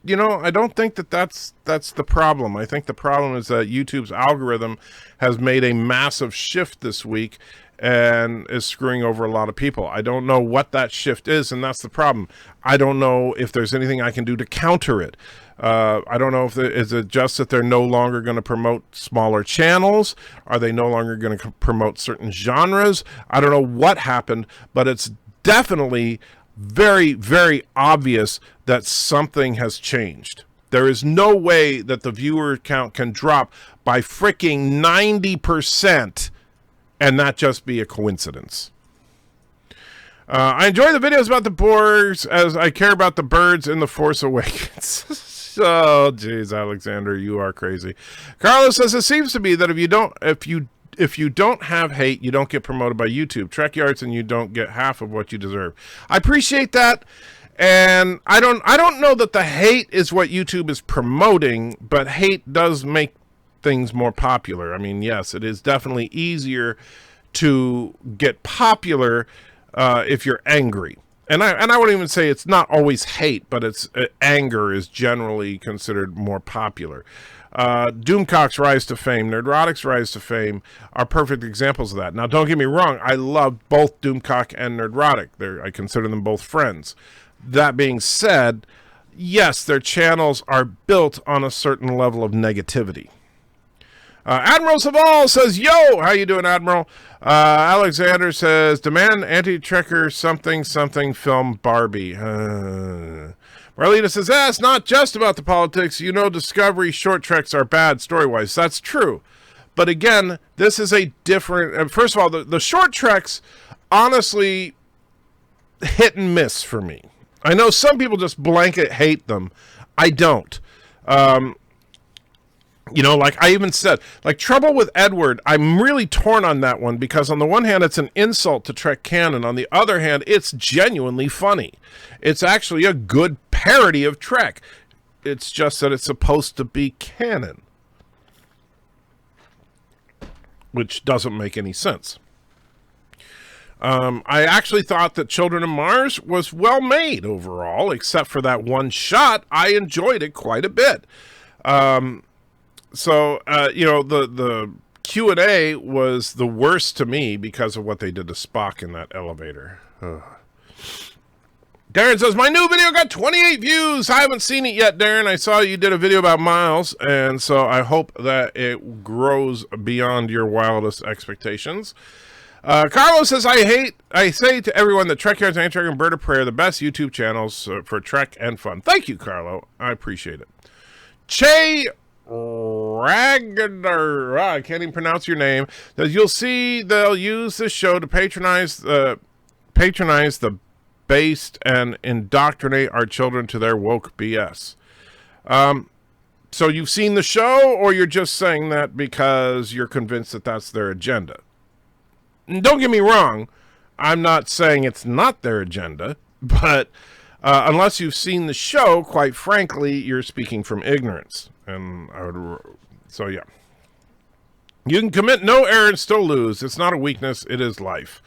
don't think that's the problem. I think the problem is that YouTube's algorithm has made a massive shift this week and is screwing over a lot of people. I don't know what that shift is, and that's the problem. I don't know if there's anything I can do to counter it. I don't know if is it just that they're no longer going to promote smaller channels? Are they no longer going to promote certain genres? I don't know what happened, but it's definitely very, very obvious that something has changed. There is no way that the viewer count can drop by freaking 90% and not just be a coincidence. I enjoy the videos about the Borgs as I care about the birds in The Force Awakens. Oh, geez, Alexander, you are crazy. Carlos says it seems to be that if you don't have hate, you don't get promoted by YouTube, Trek Yards, and you don't get half of what you deserve. I appreciate that, and I don't know that the hate is what YouTube is promoting, but hate does make things more popular. I mean, yes, it is definitely easier to get popular if you're angry. And I wouldn't even say it's not always hate, but it's anger is generally considered more popular. Doomcock's rise to fame, Nerdrotic's rise to fame are perfect examples of that. Now, don't get me wrong, I love both Doomcock and Nerdrotic. I consider them both friends. That being said, yes, their channels are built on a certain level of negativity. Admiral Saval says, yo, how you doing, Admiral? Alexander says, demand anti-Trekker something film Barbie. Marlena says, it's not just about the politics. You know, Discovery short treks are bad story-wise. That's true. But again, this is a different... First of all, the short treks, honestly, hit and miss for me. I know some people just blanket hate them. I don't. You know, like I even said, like Trouble with Edward, I'm really torn on that one because on the one hand, it's an insult to Trek canon. On the other hand, it's genuinely funny. It's actually a good parody of Trek. It's just that it's supposed to be canon, which doesn't make any sense. I actually thought that Children of Mars was well made overall, except for that one shot. I enjoyed it quite a bit. So, you know, the Q&A was the worst to me because of what they did to Spock in that elevator. Ugh. Darren says, my new video got 28 views. I haven't seen it yet, Darren. I saw you did a video about Miles, and so I hope that it grows beyond your wildest expectations. Carlos says, I say to everyone that Trek Yards, Anti-Trek, and Bird of Prey are the best YouTube channels for Trek and fun. Thank you, Carlo. I appreciate it. Che Ragnar, I can't even pronounce your name. You'll see they'll use this show to patronize the based and indoctrinate our children to their woke BS. So you've seen the show, or you're just saying that because you're convinced that that's their agenda? And don't get me wrong, I'm not saying it's not their agenda, but unless you've seen the show, quite frankly, you're speaking from ignorance. And so yeah. You can commit no error and still lose. It's not a weakness, it is life.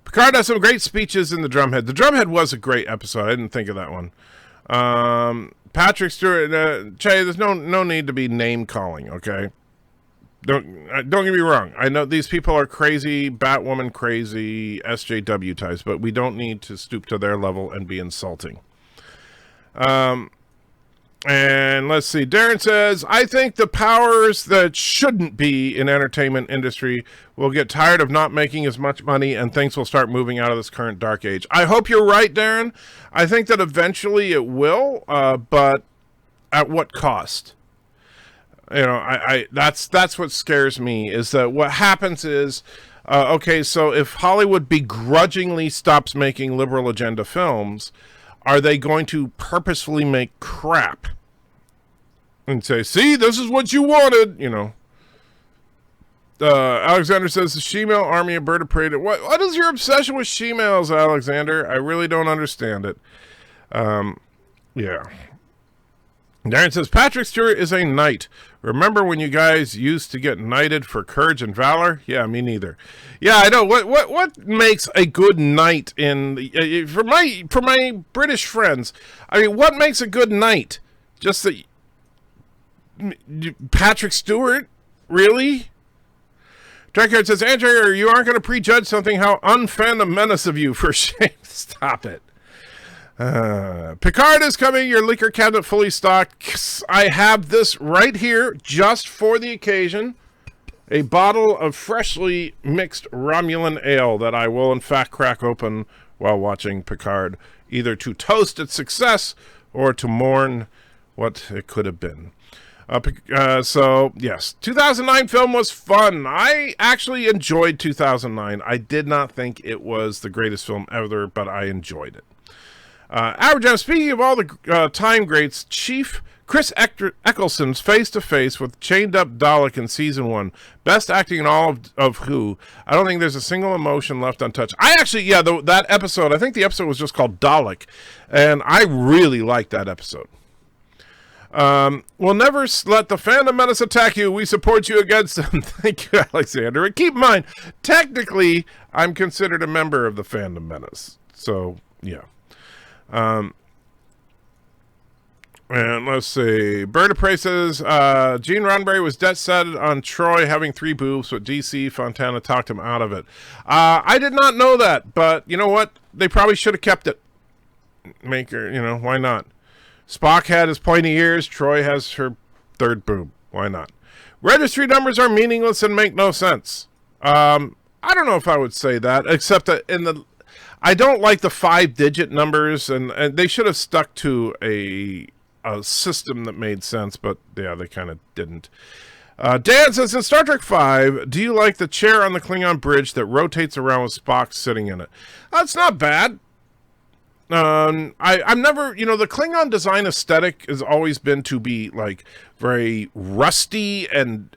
Picard has some great speeches in the Drumhead. The Drumhead was a great episode. I didn't think of that one. Patrick Stewart, Che, there's no need to be name calling, okay? Don't get me wrong. I know these people are crazy, Batwoman crazy, SJW types, but we don't need to stoop to their level and be insulting. And let's see. Darren says, I think the powers that shouldn't be in entertainment industry will get tired of not making as much money and things will start moving out of this current dark age. I hope you're right, Darren. I think that eventually it will, but at what cost? You know, that's what scares me, is that what happens is, okay, so if Hollywood begrudgingly stops making liberal agenda films, are they going to purposefully make crap and say, see, this is what you wanted, you know? Alexander says, the She-Male Army of Bird of Prey. What is your obsession with she-males, Alexander? I really don't understand it. Yeah. Darren says, Patrick Stewart is a knight. Remember when you guys used to get knighted for courage and valor? Yeah, me neither. Yeah, I know. What makes a good knight for my British friends? I mean, what makes a good knight? Just that Patrick Stewart? Really? Dreckhard says, Andrew, you aren't going to prejudge something. How unfan a menace of you, for shame. Stop it. Picard is coming. Your liquor cabinet fully stocked. I have this right here just for the occasion. A bottle of freshly mixed Romulan ale that I will in fact crack open while watching Picard, either to toast its success or to mourn what it could have been. So yes, 2009 film was fun. I actually enjoyed 2009. I did not think it was the greatest film ever, but I enjoyed it. Average, speaking of all the time greats, Chief Chris Eccleston's face-to-face with chained-up Dalek in Season 1. Best acting in all of Who. I don't think there's a single emotion left untouched. I actually, that episode, I think the episode was just called Dalek, and I really liked that episode. We'll never let the Phantom Menace attack you. We support you against them. Thank you, Alexander. And keep in mind, technically, I'm considered a member of the Phantom Menace. So, yeah. And let's see. Bird of Prey says, Gene Roddenberry was dead set on Troy having 3 boobs, but DC Fontana talked him out of it. I did not know that, but you know what? They probably should have kept it. Make her, why not? Spock had his pointy ears. Troy has her 3rd boob. Why not? Registry numbers are meaningless and make no sense. I don't know if I would say that, except that I don't like the 5-digit numbers, and they should have stuck to a system that made sense, but yeah, they kind of didn't. Dan says, in Star Trek V, do you like the chair on the Klingon bridge that rotates around with Spock sitting in it? That's not bad. I'm never, the Klingon design aesthetic has always been to be like very rusty and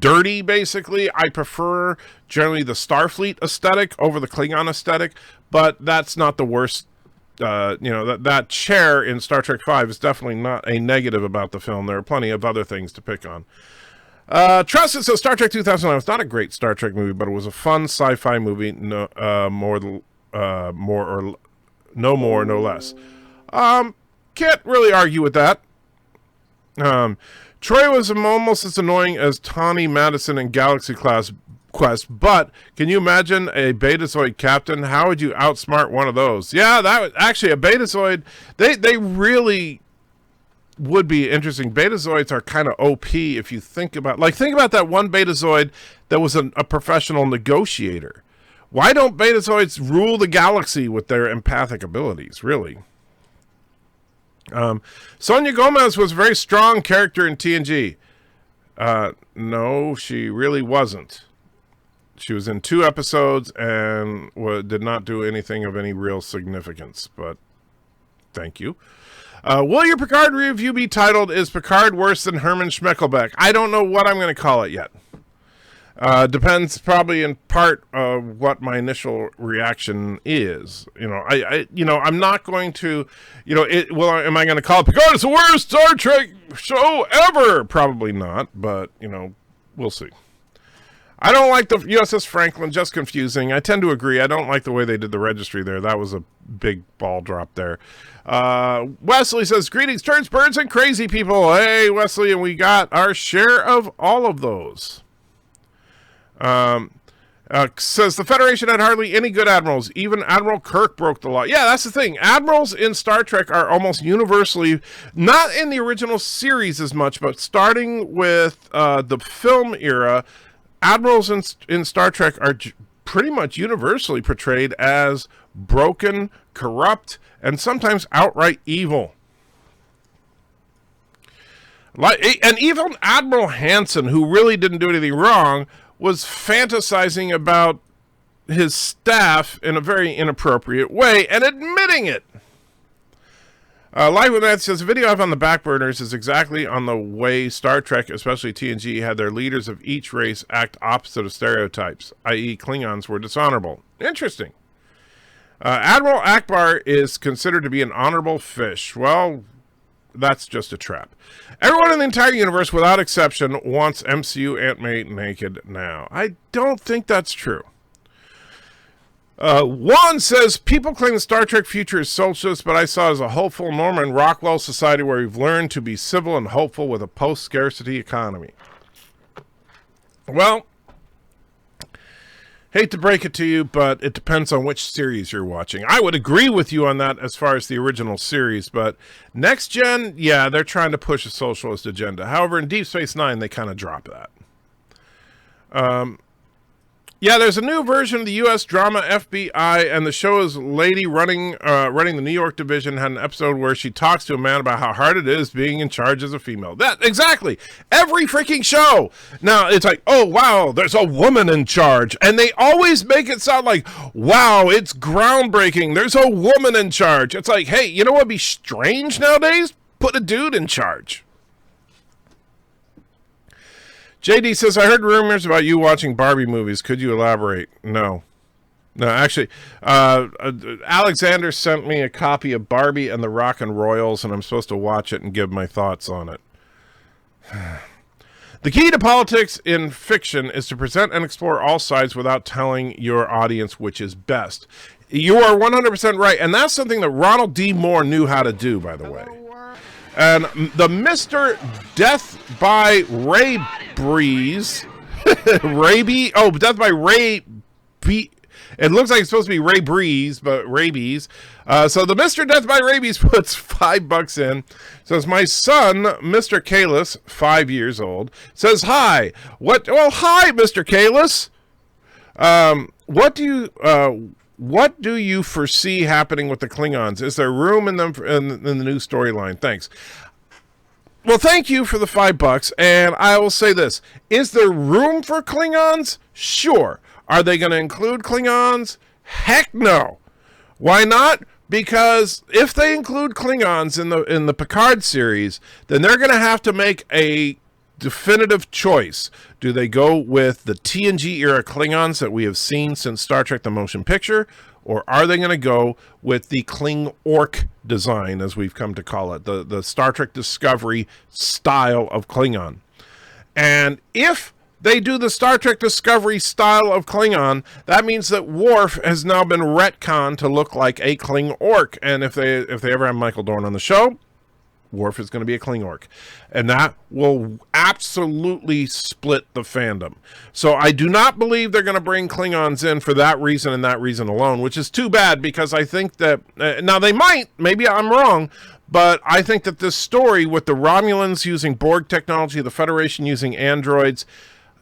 dirty, basically. I prefer generally the Starfleet aesthetic over the Klingon aesthetic, but that's not the worst. That chair in Star Trek V is definitely not a negative about the film. There are plenty of other things to pick on. Trusted says Star Trek 2009 was not a great Star Trek movie, but it was a fun sci-fi movie. No more, no less. Can't really argue with that. Troy was almost as annoying as Tawny Madison in Galaxy Class Quest, but can you imagine a Betazoid captain? How would you outsmart one of those? Yeah, that was actually a Betazoid. They really would be interesting. Betazoids are kind of OP if you think about that one Betazoid that was a professional negotiator. Why don't Betazoids rule the galaxy with their empathic abilities, really? Sonia Gomez was a very strong character in TNG. No, she really wasn't. She was in 2 episodes and did not do anything of any real significance, but thank you. Will your Picard review be titled, Is Picard Worse Than Herman Schmeckelbeck? I don't know what I'm going to call it yet. Depends probably in part of what my initial reaction is. I'm not going to, am I going to call it Picard is the worst Star Trek show ever? Probably not, but, we'll see. I don't like the USS Franklin, just confusing. I tend to agree. I don't like the way they did the registry there. That was a big ball drop there. Wesley says, greetings, turds, birds, and crazy people. Hey, Wesley, and we got our share of all of those. Says, the Federation had hardly any good admirals. Even Admiral Kirk broke the law. Yeah, that's the thing. Admirals in Star Trek are almost universally, not in the original series as much, but starting with the film era, admirals in Star Trek are pretty much universally portrayed as broken, corrupt, and sometimes outright evil. And even Admiral Hansen, who really didn't do anything wrong, was fantasizing about his staff in a very inappropriate way and admitting it. Live with Matt says, the video I have on the back burners is exactly on the way Star Trek, especially TNG, had their leaders of each race act opposite of stereotypes, i.e. Klingons were dishonorable. Interesting. Admiral Akbar is considered to be an honorable fish. Well, that's just a trap. Everyone in the entire universe, without exception, wants MCU Aunt May naked now. I don't think that's true. Juan says, people claim the Star Trek future is socialist, but I saw it as a hopeful Norman Rockwell society where we've learned to be civil and hopeful with a post-scarcity economy. Well, hate to break it to you, but it depends on which series you're watching. I would agree with you on that as far as the original series, but Next Gen, yeah, they're trying to push a socialist agenda. However, in Deep Space Nine, they kind of drop that. Yeah, there's a new version of the U.S. drama FBI, and the show is lady running the New York division had an episode where she talks to a man about how hard it is being in charge as a female. That exactly every freaking show. Now it's like, oh wow, there's a woman in charge, and they always make it sound like, wow, it's groundbreaking. There's a woman in charge. It's like, hey, you know what'd be strange nowadays? Put a dude in charge. JD says, I heard rumors about you watching Barbie movies. Could you elaborate? No, actually, Alexander sent me a copy of Barbie and the Rock and Royals, and I'm supposed to watch it and give my thoughts on it. The key to politics in fiction is to present and explore all sides without telling your audience which is best. You are 100% right, and that's something that Ronald D. Moore knew how to do, by the way. And the Mr. Death by Ray Breeze, Death by Ray B. It looks like it's supposed to be Ray Breeze, but Rabies. So the Mr. Death by Rabies puts $5 in. Says, my son, Mr. Kalis, 5 years old, says, hi. Hi, Mr. Kalis. What do you foresee happening with the Klingons? Is there room in them in the new storyline? Thanks. Well, thank you for the $5, and I will say this. Is there room for Klingons? Sure. Are they going to include Klingons? Heck no. Why not? Because if they include Klingons in the Picard series, then they're going to have to make a definitive choice. Do they go with the TNG era Klingons that we have seen since Star Trek the Motion Picture, or are they going to go with the Kling-Orc design, as we've come to call it, the Star Trek Discovery style of Klingon? And if they do the Star Trek Discovery style of Klingon, that means that Worf has now been retconned to look like a Kling-Orc. And if they ever have Michael Dorn on the show, Worf is going to be a Kling-Orc. And that will absolutely split the fandom. So I do not believe they're going to bring Klingons in for that reason and that reason alone, which is too bad, because I think that, now they might, maybe I'm wrong, but I think that this story with the Romulans using Borg technology, the Federation using androids,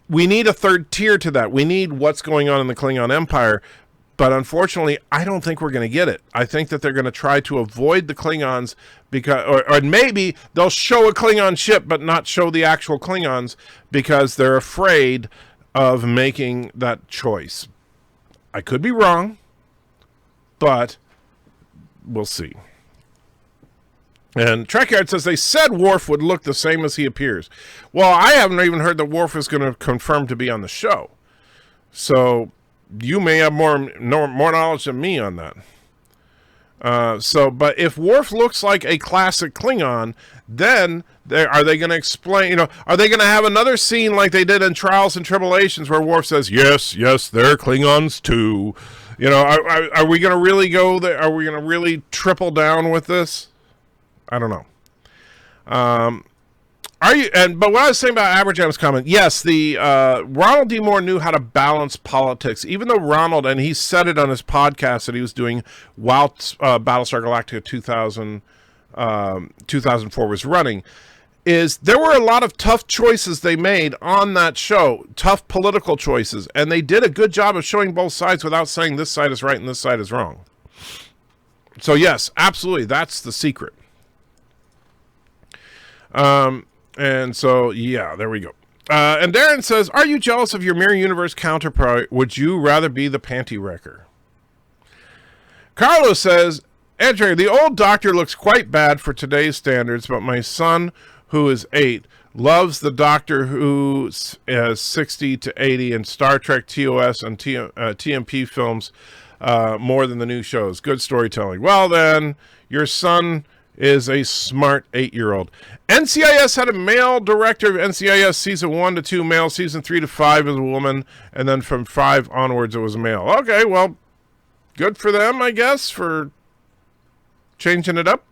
we need a third tier to that. We need what's going on in the Klingon Empire. But unfortunately, I don't think we're going to get it. I think that they're going to try to avoid the Klingons, because, or maybe they'll show a Klingon ship but not show the actual Klingons, because they're afraid of making that choice. I could be wrong, but we'll see. And Trekyard says, they said Worf would look the same as he appears. Well, I haven't even heard that Worf is going to confirm to be on the show. So you may have more knowledge than me on that. But if Worf looks like a classic Klingon, then are they going to explain, are they going to have another scene like they did in Trials and Tribulations where Worf says, yes, they're Klingons too. Are we going to really go there? Are we going to really triple down with this? I don't know. But what I was saying about Aberjam's comment, yes, the Ronald D. Moore knew how to balance politics, even though Ronald, and he said it on his podcast that he was doing while Battlestar Galactica 2004 was running, is there were a lot of tough choices they made on that show, tough political choices, and they did a good job of showing both sides without saying this side is right and this side is wrong. So yes, absolutely, that's the secret. And so, yeah, there we go. And Darren says, are you jealous of your Mirror Universe counterpart? Would you rather be the panty wrecker? Carlos says, Andrew, the old Doctor looks quite bad for today's standards, but my son, who is 8, loves the Doctor who is 60 to 80 in Star Trek, TOS, and TMP films more than the new shows. Good storytelling. Well, then, your son is a smart 8-year-old. NCIS had a male director of NCIS season 1 to 2 male, season 3 to 5 is a woman, and then from 5 onwards it was a male. Okay, well, good for them, I guess, for changing it up.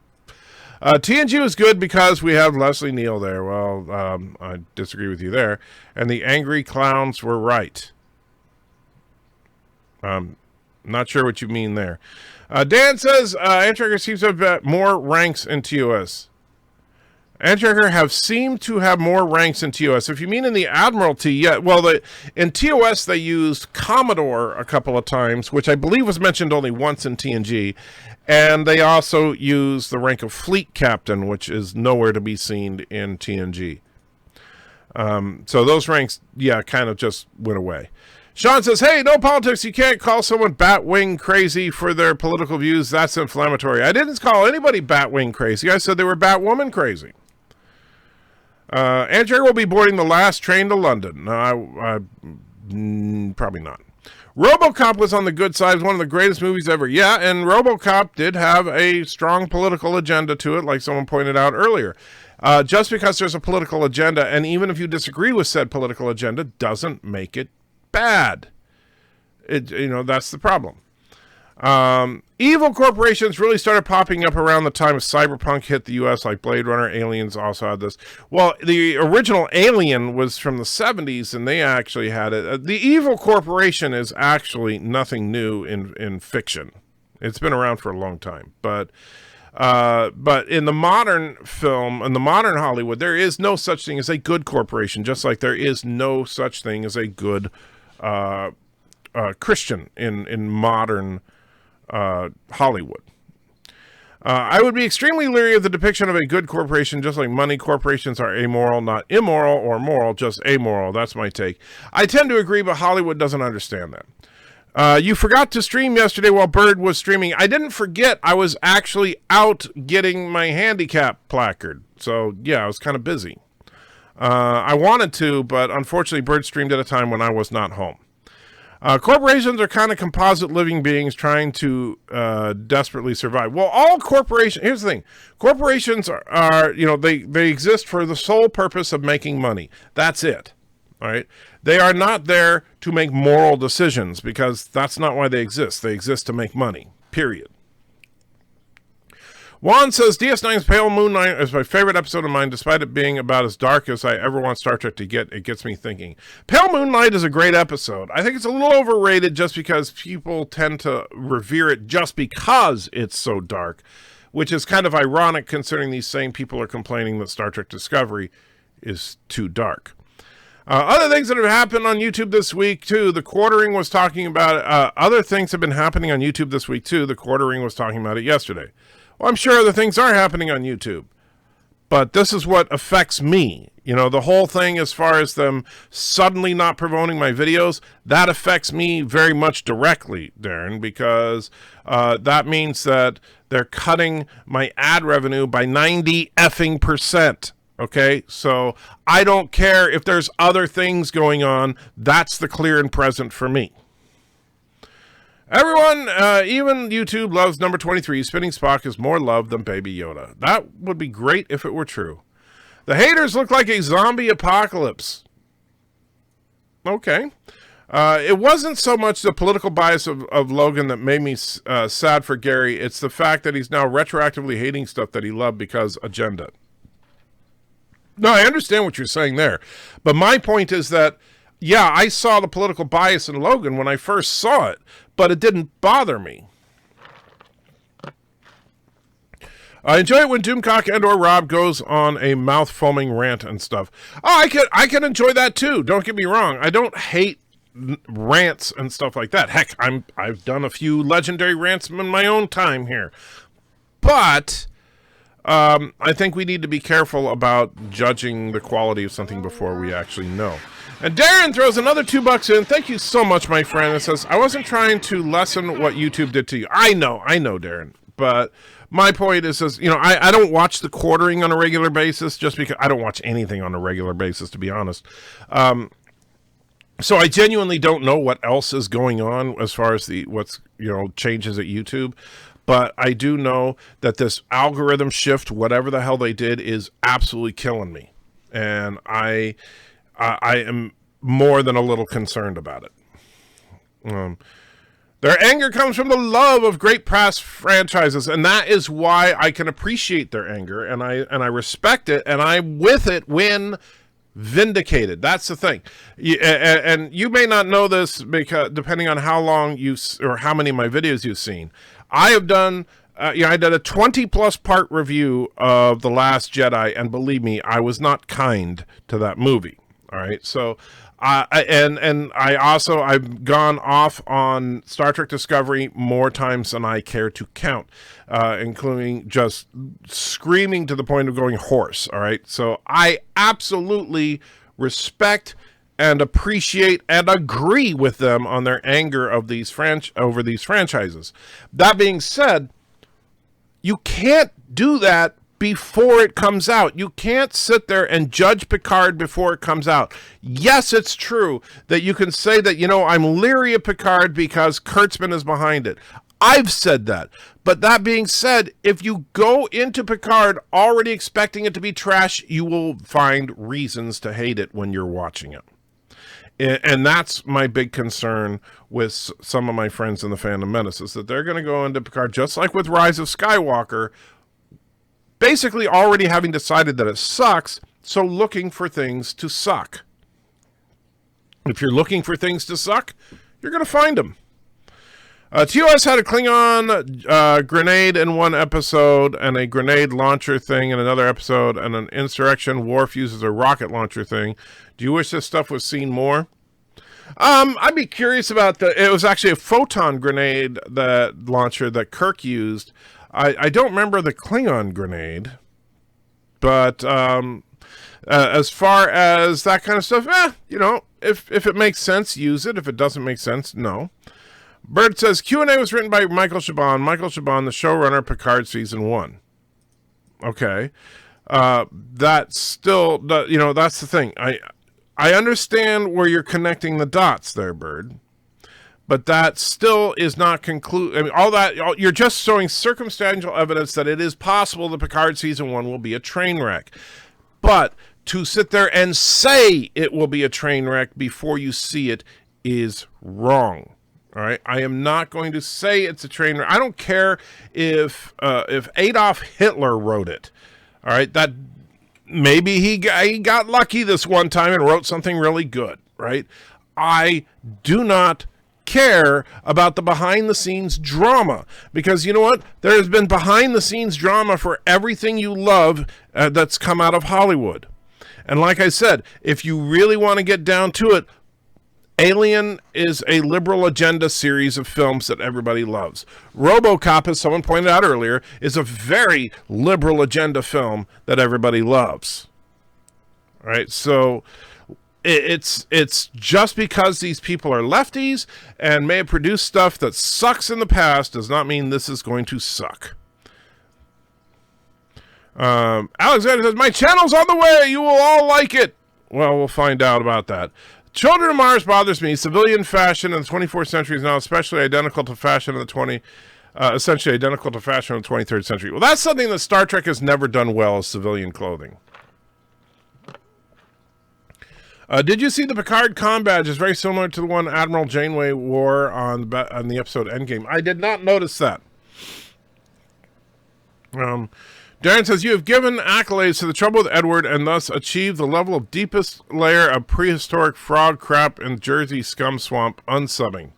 TNG was good because we have Leslie Neal there. Well, I disagree with you there. And the angry clowns were right. Not sure what you mean there. Dan says, Antrager seems to have more ranks in TOS. Anti-Tracker have seemed to have more ranks in TOS. If you mean in the Admiralty, yeah. Well, in TOS they used Commodore a couple of times, which I believe was mentioned only once in TNG. And they also use the rank of Fleet Captain, which is nowhere to be seen in TNG. So those ranks, yeah, kind of just went away. Sean says, hey, no politics. You can't call someone Batwing crazy for their political views. That's inflammatory. I didn't call anybody Batwing crazy. I said they were Batwoman crazy. Andrew will be boarding the last train to London. No, probably not. RoboCop was on the good side. It was one of the greatest movies ever. Yeah, and RoboCop did have a strong political agenda to it, like someone pointed out earlier. Just because there's a political agenda, and even if you disagree with said political agenda, doesn't make it bad. That's the problem. Evil corporations really started popping up around the time of Cyberpunk hit the U.S., like Blade Runner. Aliens also had this. Well, the original Alien was from the 70s, and they actually had it. The evil corporation is actually nothing new in fiction. It's been around for a long time. But in the modern film, in the modern Hollywood, there is no such thing as a good corporation, just like there is no such thing as a good Christian in modern Hollywood. I would be extremely leery of the depiction of a good corporation, just like money corporations are amoral, not immoral or moral, just amoral. That's my take. I tend to agree, but Hollywood doesn't understand that. You forgot to stream yesterday while Bird was streaming. I didn't forget. I was actually out getting my handicap placard. So, yeah, I was kind of busy. I wanted to, but unfortunately Bird streamed at a time when I was not home. Corporations are kind of composite living beings trying to desperately survive. Well, all corporations, here's the thing. Corporations are they exist for the sole purpose of making money. That's it. All right. They are not there to make moral decisions, because that's not why they exist. They exist to make money, period. Juan says, DS9's Pale Moon Night is my favorite episode of mine, despite it being about as dark as I ever want Star Trek to get. It gets me thinking. Pale Moon Night is a great episode. I think it's a little overrated just because people tend to revere it just because it's so dark, which is kind of ironic considering these same people are complaining that Star Trek Discovery is too dark. Other things that have happened on YouTube this week, too. The Quartering was talking about it. Other things have been happening on YouTube this week, too. The Quartering was talking about it yesterday. Well, I'm sure other things are happening on YouTube, but this is what affects me. The whole thing as far as them suddenly not promoting my videos, that affects me very much directly, Darren, because that means that they're cutting my ad revenue by 90% Okay, so I don't care if there's other things going on. That's the clear and present for me. Everyone, even YouTube, loves number 23. Spinning Spock is more loved than Baby Yoda. That would be great if it were true. The haters look like a zombie apocalypse. Okay. It wasn't so much the political bias of Logan that made me sad for Gary. It's the fact that he's now retroactively hating stuff that he loved because agenda. No, I understand what you're saying there. But my point is that, yeah, I saw the political bias in Logan when I first saw it, but it didn't bother me. I enjoy it when Doomcock and or Rob goes on a mouth-foaming rant and stuff. Oh, I can enjoy that too. Don't get me wrong. I don't hate rants and stuff like that. Heck, I've done a few legendary rants in my own time here. But I think we need to be careful about judging the quality of something before we actually know. And Darren throws another $2 in. Thank you so much, my friend. It says, I wasn't trying to lessen what YouTube did to you. I know, Darren. But my point is, I don't watch the Quartering on a regular basis just because I don't watch anything on a regular basis, to be honest. So I genuinely don't know what else is going on as far as what's changes at YouTube. But I do know that this algorithm shift, whatever the hell they did, is absolutely killing me. And I am more than a little concerned about it. Their anger comes from the love of great past franchises, and that is why I can appreciate their anger, and I respect it, and I'm with it when vindicated. That's the thing. And you may not know this because depending on how long or how many of my videos you've seen, I have done I did a 20-plus part review of The Last Jedi, and believe me, I was not kind to that movie. All right, so I've gone off on Star Trek Discovery more times than I care to count, including just screaming to the point of going hoarse. All right, so I absolutely respect and appreciate and agree with them on their anger of these over these franchises. That being said, you can't do that before it comes out. You can't sit there and judge Picard before it comes out. Yes, it's true that you can say that, I'm leery of Picard because Kurtzman is behind it. I've said that. But that being said, if you go into Picard already expecting it to be trash, you will find reasons to hate it when you're watching it. And that's my big concern with some of my friends in the Phantom Menace, is that they're going to go into Picard, just like with Rise of Skywalker, basically already having decided that it sucks, so looking for things to suck. If you're looking for things to suck, you're going to find them. TOS had a Klingon grenade in one episode, and a grenade launcher thing in another episode, and an insurrection. Worf uses a rocket launcher thing. Do you wish this stuff was seen more? I'd be curious about it was actually a photon grenade, that launcher that Kirk used. I don't remember the Klingon grenade, but as far as that kind of stuff, if it makes sense, use it. If it doesn't make sense, no. Bird says, Q&A was written by Michael Chabon. Michael Chabon, the showrunner, Picard Season 1. Okay. That's still, that's the thing. I understand where you're connecting the dots there, Bird. But that still is not conclude. I mean, you're just showing circumstantial evidence that it is possible that Picard Season 1 will be a train wreck. But to sit there and say it will be a train wreck before you see it is wrong. All right, I am not going to say it's a train wreck. I don't care if Adolf Hitler wrote it. All right, that maybe he got lucky this one time and wrote something really good. Right, I do not care about the behind-the-scenes drama, because you know what? There has been behind-the-scenes drama for everything you love that's come out of Hollywood. And like I said, if you really want to get down to it, Alien is a liberal agenda series of films that everybody loves. RoboCop, as someone pointed out earlier, is a very liberal agenda film that everybody loves. All right, so it's just because these people are lefties and may have produced stuff that sucks in the past does not mean this is going to suck. Alexander says, my channel's on the way. You will all like it. Well, we'll find out about that. Children of Mars bothers me. Civilian fashion in the 24th century is now especially identical to fashion in the essentially identical to fashion in the 23rd century. Well, that's something that Star Trek has never done well, is civilian clothing. Did you see the Picard comm badge is very similar to the one Admiral Janeway wore on the episode Endgame? I did not notice that. Darren says, you have given accolades to the Trouble with Edward and thus achieved the level of deepest layer of prehistoric frog crap in Jersey scum swamp unsubbing.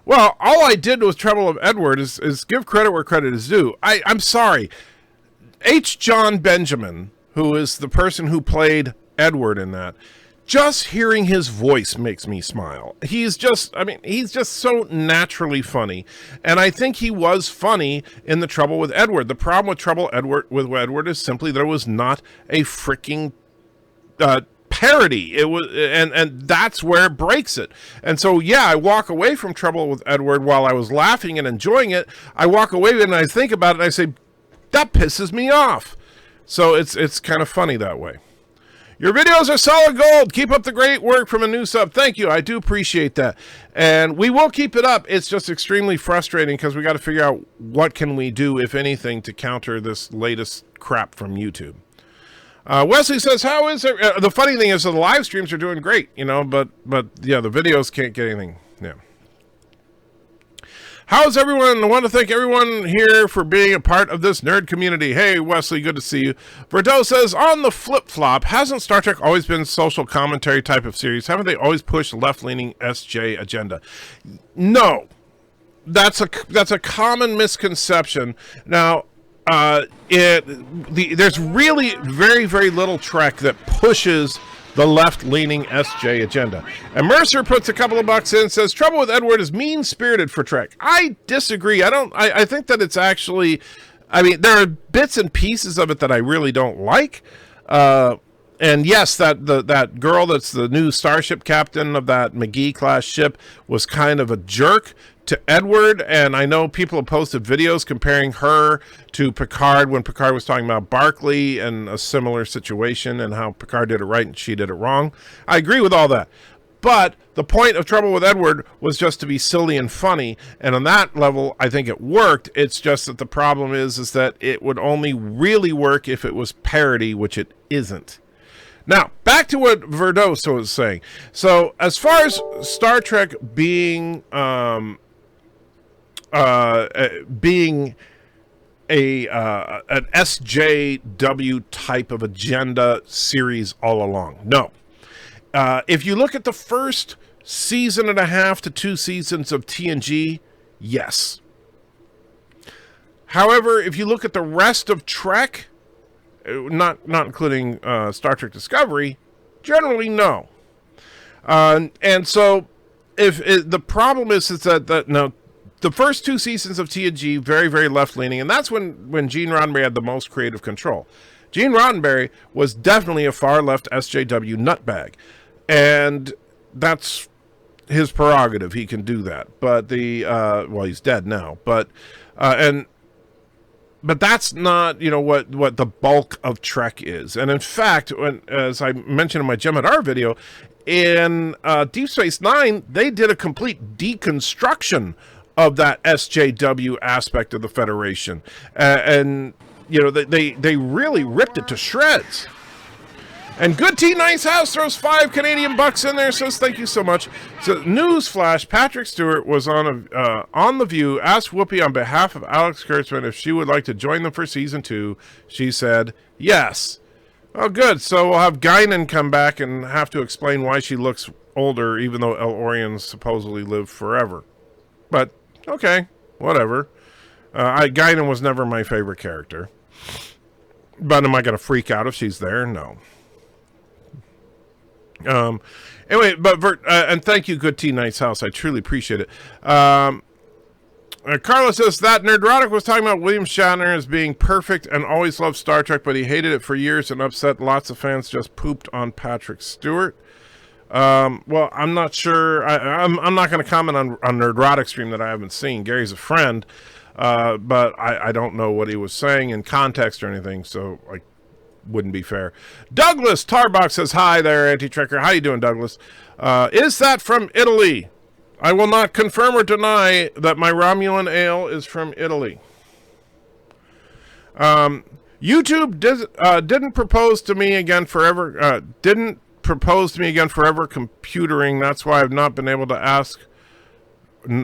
Well, all I did with Trouble with Edward is give credit where credit is due. I'm sorry. H. John Benjamin, who is the person who played Edward in that, just hearing his voice makes me smile. He's just so naturally funny. And I think he was funny in The Trouble with Edward. The problem with Trouble with Edward is simply there was not a freaking parody. It was, and that's where it breaks it. And so, yeah, I walk away from Trouble with Edward while I was laughing and enjoying it. I walk away and I think about it and I say, that pisses me off. So it's kind of funny that way. Your videos are solid gold. Keep up the great work from a new sub. Thank you. I do appreciate that. And we will keep it up. It's just extremely frustrating because we got to figure out what can we do, if anything, to counter this latest crap from YouTube. Wesley says, how is it? The funny thing is the live streams are doing great, but yeah, the videos can't get anything. Yeah. How's everyone? I want to thank everyone here for being a part of this nerd community. Hey, Wesley, good to see you. Verdeaux says, on the flip-flop, hasn't Star Trek always been social commentary type of series? Haven't they always pushed left-leaning SJ agenda? No. that's a common misconception. Now, there's really very, very little Trek that pushes the left-leaning SJ agenda. And Mercer puts a couple of bucks in and says, trouble with Edward is mean-spirited for Trek. I disagree. I think that it's actually, I mean, there are bits and pieces of it that I really don't like. And yes, that girl that's the new starship captain of that McGee-class ship was kind of a jerk to Edward, and I know people have posted videos comparing her to Picard when Picard was talking about Barclay and a similar situation and how Picard did it right and she did it wrong. I agree with all that. But the point of Trouble with Edward was just to be silly and funny, and on that level, I think it worked. It's just that the problem is that it would only really work if it was parody, which it isn't. Now, back to what Verdoso was saying. So, as far as Star Trek being an SJW type of agenda series all along, no. If you look at the first season and a half to 2 seasons of TNG, yes. However, if you look at the rest of Trek, not including Star Trek Discovery, generally no. And so, the problem is that now the first 2 seasons of TNG very, very left leaning, and that's when Gene Roddenberry had the most creative control. Gene Roddenberry was definitely a far left SJW nutbag, and that's his prerogative. He can do that. But well, he's dead now. But that's not, what the bulk of Trek is. And in fact, as I mentioned in my Jem'Hadar video, in Deep Space Nine, they did a complete deconstruction of that SJW aspect of the Federation. And, they really ripped it to shreds. And Good T Nice House throws $5 Canadian in there, says thank you so much. So newsflash, Patrick Stewart was on The View, asked Whoopi on behalf of Alex Kurtzman if she would like to join them for season 2. She said yes. Oh, good. So we'll have Guinan come back and have to explain why she looks older, even though El-Orians supposedly live forever. But, okay, whatever. Guinan was never my favorite character. But am I going to freak out if she's there? No. Anyway, but and thank you, Good T Nice House. I truly appreciate it. Carla says that Nerdrotic was talking about William Shatner as being perfect and always loved Star Trek, but he hated it for years and upset lots of fans. Just pooped on Patrick Stewart. Well, I'm not sure. I'm not going to comment on Nerdrotic stream that I haven't seen. Gary's a friend, but I don't know what he was saying in context or anything. So wouldn't be fair. Douglas Tarbox says, hi there, Anti-Trekker. How you doing, Douglas? Is that from Italy? I will not confirm or deny that my Romulan ale is from Italy. YouTube didn't propose to me again forever. Didn't propose to me again forever computering. That's why I've not been able to ask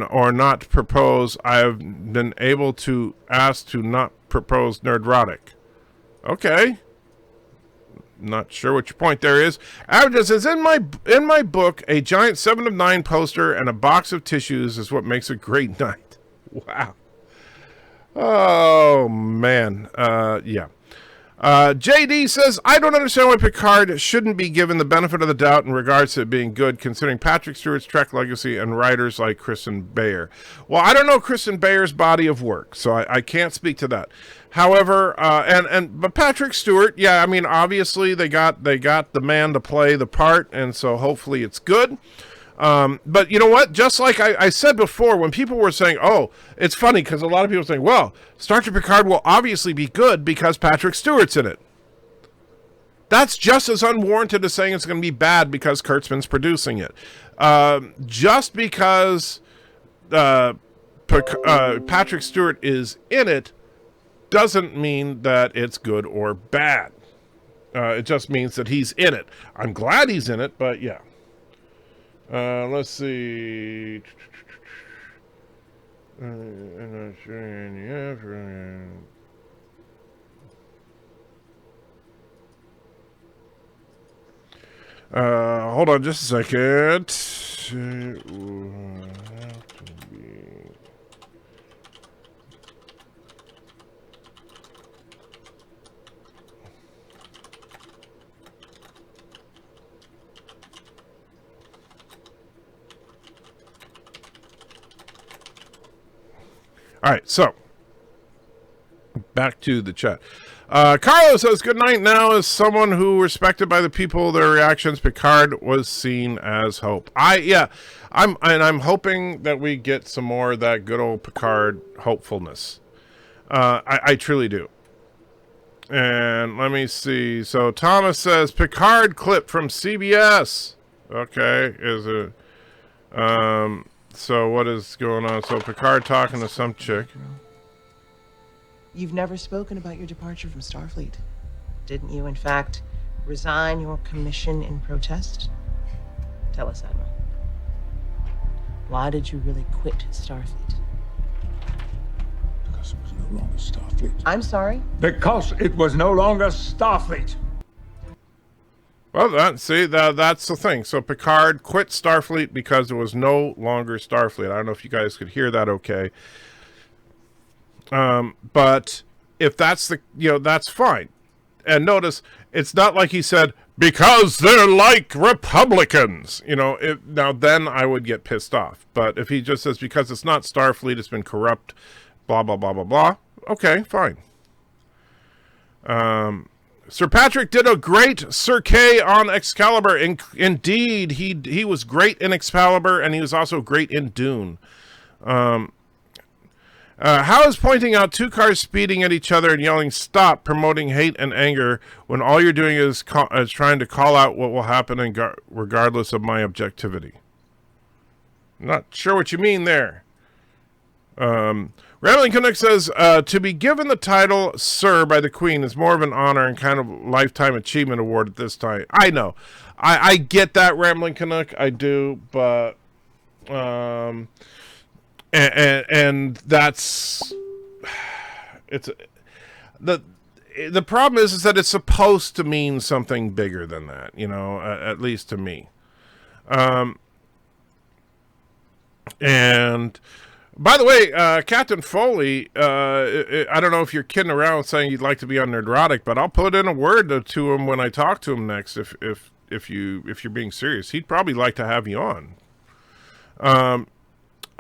or not propose. I've been able to ask to not propose Nerdrotic. Okay. Not sure what your point there is. Averages says, in my book, a giant 7 of 9 poster and a box of tissues is what makes a great night. Wow. Oh, man. Yeah. JD says, I don't understand why Picard shouldn't be given the benefit of the doubt in regards to it being good, considering Patrick Stewart's Trek legacy and writers like Kristen Bayer. Well, I don't know Kristen Bayer's body of work, so I can't speak to that. However, but Patrick Stewart, yeah, I mean, obviously they got the man to play the part, and so hopefully it's good. But you know what? Just like I said before, when people were saying, oh, it's funny because a lot of people are saying, well, Star Trek Picard will obviously be good because Patrick Stewart's in it. That's just as unwarranted as saying it's going to be bad because Kurtzman's producing it. Just because Patrick Stewart is in it doesn't mean that it's good or bad. It just means that he's in it. I'm glad he's in it, but yeah. Let's see. I'm not sure any effort. Hold on just a second. All right, so back to the chat. Carlos says, good night. Now, as someone who respected by the people, their reactions, Picard was seen as hope. I'm hoping that we get some more of that good old Picard hopefulness. I truly do. And let me see. So Thomas says, Picard clip from CBS. Okay, is it? So what is going on? So Picard talking to some chick. You've never spoken about your departure from Starfleet. Didn't you, in fact, resign your commission in protest? Tell us, Admiral. Why did you really quit Starfleet? Because it was no longer Starfleet. I'm sorry? Because it was no longer Starfleet. Well, that's the thing. So Picard quit Starfleet because it was no longer Starfleet. I don't know if you guys could hear that okay. But if that's that's fine. And notice, it's not like he said, because they're like Republicans. Now then I would get pissed off. But if he just says, because it's not Starfleet, it's been corrupt, blah, blah, blah, blah, blah. Okay, fine. Sir Patrick did a great Sir Kay on Excalibur. Indeed, he was great in Excalibur, and he was also great in Dune. How is pointing out two cars speeding at each other and yelling stop promoting hate and anger when all you're doing is trying to call out what will happen regardless of my objectivity? Not sure what you mean there. Rambling Canuck says, to be given the title Sir by the Queen is more of an honor and kind of lifetime achievement award at this time. I know. I get that, Rambling Canuck. I do, but... And that's the problem is that it's supposed to mean something bigger than that, at least to me. And by the way, Captain Foley, I don't know if you're kidding around saying you'd like to be on Nerdrotic, but I'll put in a word to him when I talk to him next. If you're being serious, he'd probably like to have you on.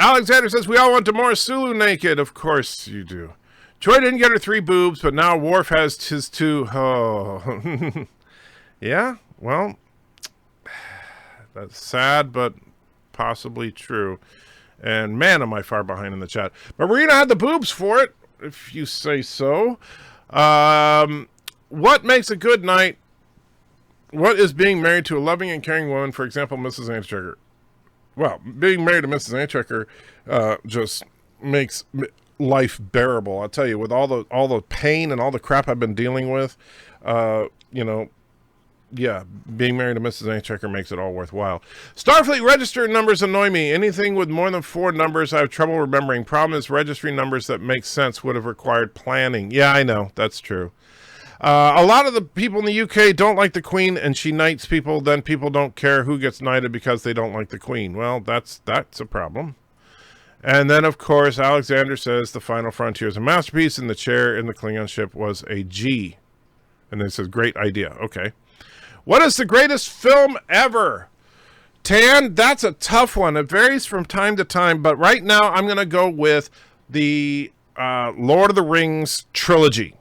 Alexander says, we all want Demora Sulu naked. Of course you do. Troy didn't get her 3 boobs, but now Worf has his 2. Oh. Yeah, well, that's sad, but possibly true. And man, am I far behind in the chat. But Marina had the boobs for it, if you say so. What makes a good night? What is being married to a loving and caring woman, for example, Mrs. Anstrecker? Well, being married to Mrs. Anstrecker just makes life bearable. I'll tell you, with all the pain and all the crap I've been dealing with, yeah, being married to Mrs. Anstrecker makes it all worthwhile. Starfleet register numbers annoy me. Anything with more than 4 numbers, I have trouble remembering. Problem is, registry numbers that make sense would have required planning. Yeah, I know. That's true. A lot of the people in the UK don't like the Queen, and she knights people. Then people don't care who gets knighted because they don't like the Queen. Well, that's a problem. And then, of course, Alexander says the Final Frontier is a masterpiece, and the chair in the Klingon ship was a G. And then it says, great idea. Okay. What is the greatest film ever? Tan, that's a tough one. It varies from time to time, but right now I'm going to go with the Lord of the Rings trilogy.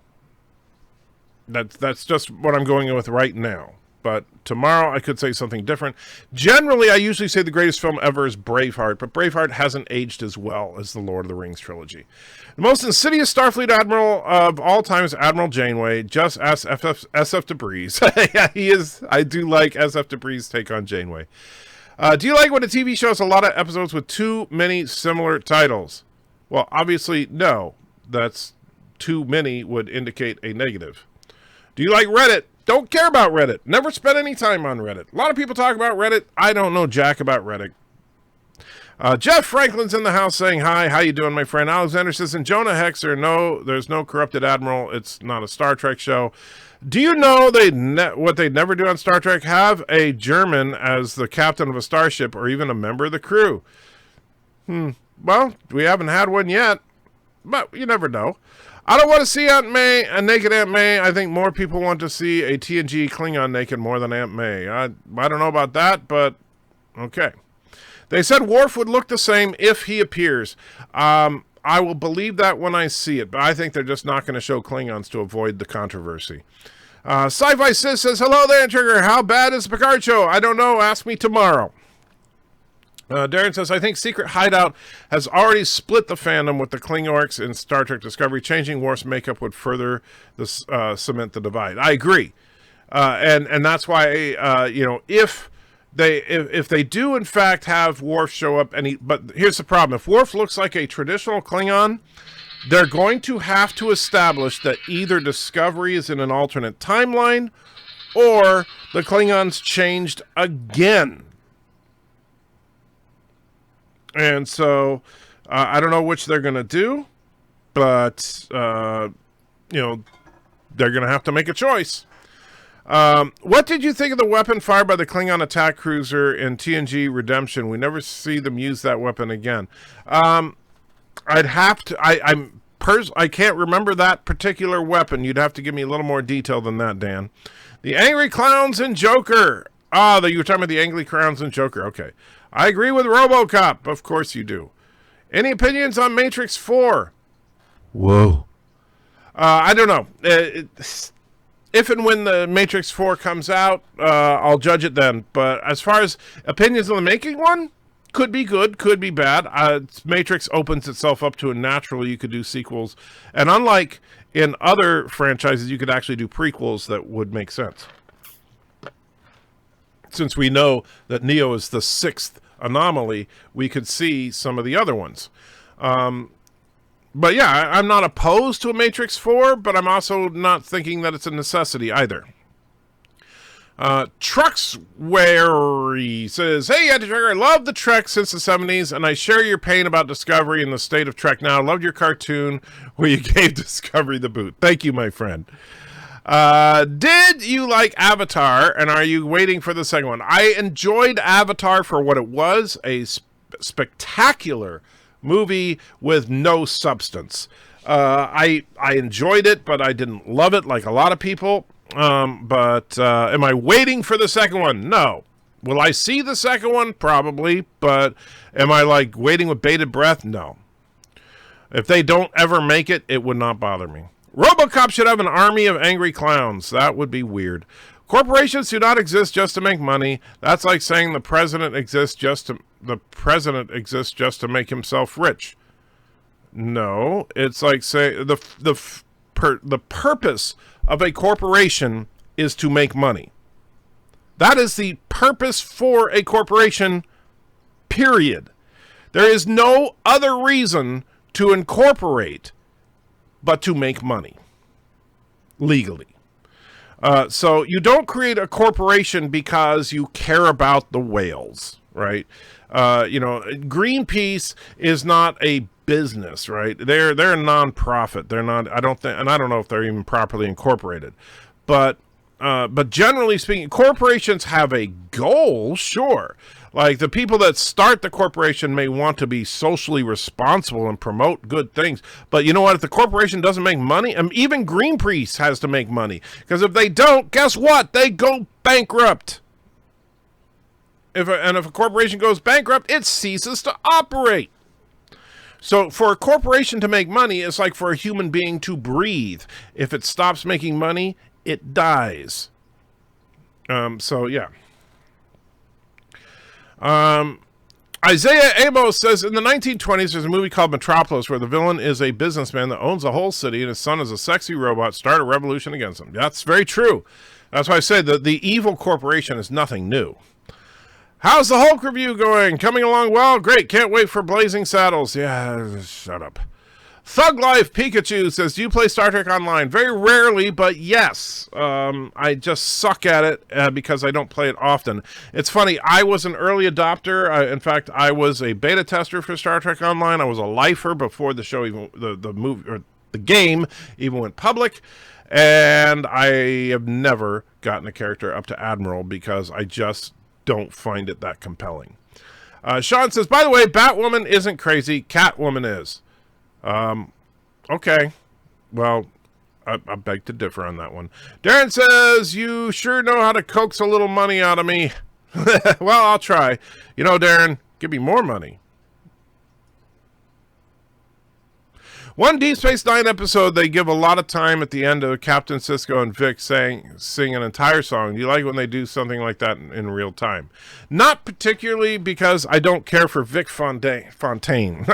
That's just what I'm going with right now. But tomorrow I could say something different. Generally, I usually say the greatest film ever is Braveheart, but Braveheart hasn't aged as well as the Lord of the Rings trilogy. The most insidious Starfleet admiral of all time is Admiral Janeway. Just ask SF Debris. Yeah, he is. I do like SF Debris' take on Janeway. Do you like when a TV show has a lot of episodes with too many similar titles? Well, obviously, no. That's too many would indicate a negative. Do you like Reddit? Don't care about Reddit. Never spent any time on Reddit. A lot of people talk about Reddit. I don't know jack about Reddit. Jeff Franklin's in the house saying hi. How you doing, my friend? Alexander says, in Jonah Hex, there's no corrupted admiral. It's not a Star Trek show. Do you know what they'd never do on Star Trek? Have a German as the captain of a starship or even a member of the crew. Well, we haven't had one yet, but you never know. I don't want to see Aunt May, a naked Aunt May. I think more people want to see a TNG Klingon naked more than Aunt May. I don't know about that, I They said Worf would look the same if he appears. I'll I will believe that when I see it, but I think they're just not going to show Klingons to avoid the controversy. Sci-Fi Sis says, hello there, Trigger. How bad is the Picard show? I don't know. Ask me tomorrow. Darren says, I think Secret Hideout has already split the fandom with the Klingorks in Star Trek Discovery. Changing Worf's makeup would further cement the divide. I agree. And that's why, if they do in fact have Worf show up, but here's the problem. If Worf looks like a traditional Klingon, they're going to have to establish that either Discovery is in an alternate timeline or the Klingons changed again. And so I don't know which they're going to do, but, they're going to have to make a choice. What did you think of the weapon fired by the Klingon attack cruiser in TNG Redemption? We never see them use that weapon again. I'd have to. I can't remember that particular weapon. You'd have to give me a little more detail than that, Dan. The Angry Clowns and Joker. You were talking about the Angry Clowns and Joker. Okay, I agree with RoboCop. Of course you do. Any opinions on Matrix 4? Whoa. I don't know. If and when the Matrix 4 comes out, I'll judge it then. But as far as opinions on the making one, could be good, could be bad. Matrix opens itself up to a naturally you could do sequels. And unlike in other franchises, you could actually do prequels that would make sense. Since we know that Neo is the 6th anomaly, we could see some of the other ones. But yeah, I'm not opposed to a Matrix 4, but I'm also not thinking that it's a necessity either. Truckswary says, hey, Anti-Trigger, I love the Trek since the 70s, and I share your pain about Discovery and the state of Trek now. I loved your cartoon where you gave Discovery the boot. Thank you, my friend. Did you like Avatar, and are you waiting for the second one? I enjoyed Avatar for what it was, a spectacular movie with no substance. I enjoyed it, but I didn't love it like a lot of people. But am I waiting for the second one? No. Will I see the second one? Probably. But am I like waiting with bated breath? No. If they don't ever make it, it would not bother me. RoboCop should have an army of angry clowns. That would be weird. Corporations do not exist just to make money. That's like saying the president exists just to make himself rich. No, it's like say the purpose of a corporation is to make money. That is the purpose for a corporation, period. There is no other reason to incorporate but to make money legally. So you don't create a corporation because you care about the whales, right? Greenpeace is not a business, right? They're a non-profit. They're not. I don't know if they're even properly incorporated, but generally speaking, corporations have a goal, sure. Like the people that start the corporation may want to be socially responsible and promote good things. But you know what? If the corporation doesn't make money, even Greenpeace has to make money. Because if they don't, guess what? They go bankrupt. If a corporation goes bankrupt, it ceases to operate. So for a corporation to make money, it's like for a human being to breathe. If it stops making money, it dies. So yeah. Isaiah Amos says, in the 1920s, there's a movie called Metropolis where the villain is a businessman that owns a whole city and his son is a sexy robot, start a revolution against him. That's very true. That's why I say that the evil corporation is nothing new. How's the Hulk review going? Coming along well? Great. Can't wait for Blazing Saddles. Yeah, shut up. Thug Life Pikachu says, do you play Star Trek Online? Very rarely, but yes. I just suck at it because I don't play it often. It's funny, I was an early adopter. In fact, I was a beta tester for Star Trek Online. I was a lifer before the show, even the movie or the game even went public. And I have never gotten a character up to Admiral because I just don't find it that compelling. Sean says, by the way, Batwoman isn't crazy. Catwoman is. Okay. Well, I beg to differ on that one. Darren says, you sure know how to coax a little money out of me. Well, I'll try. You know, Darren, give me more money. One Deep Space Nine episode, they give a lot of time at the end of Captain Sisko and Vic sing an entire song. Do you like when they do something like that in real time? Not particularly, because I don't care for Vic Fontaine.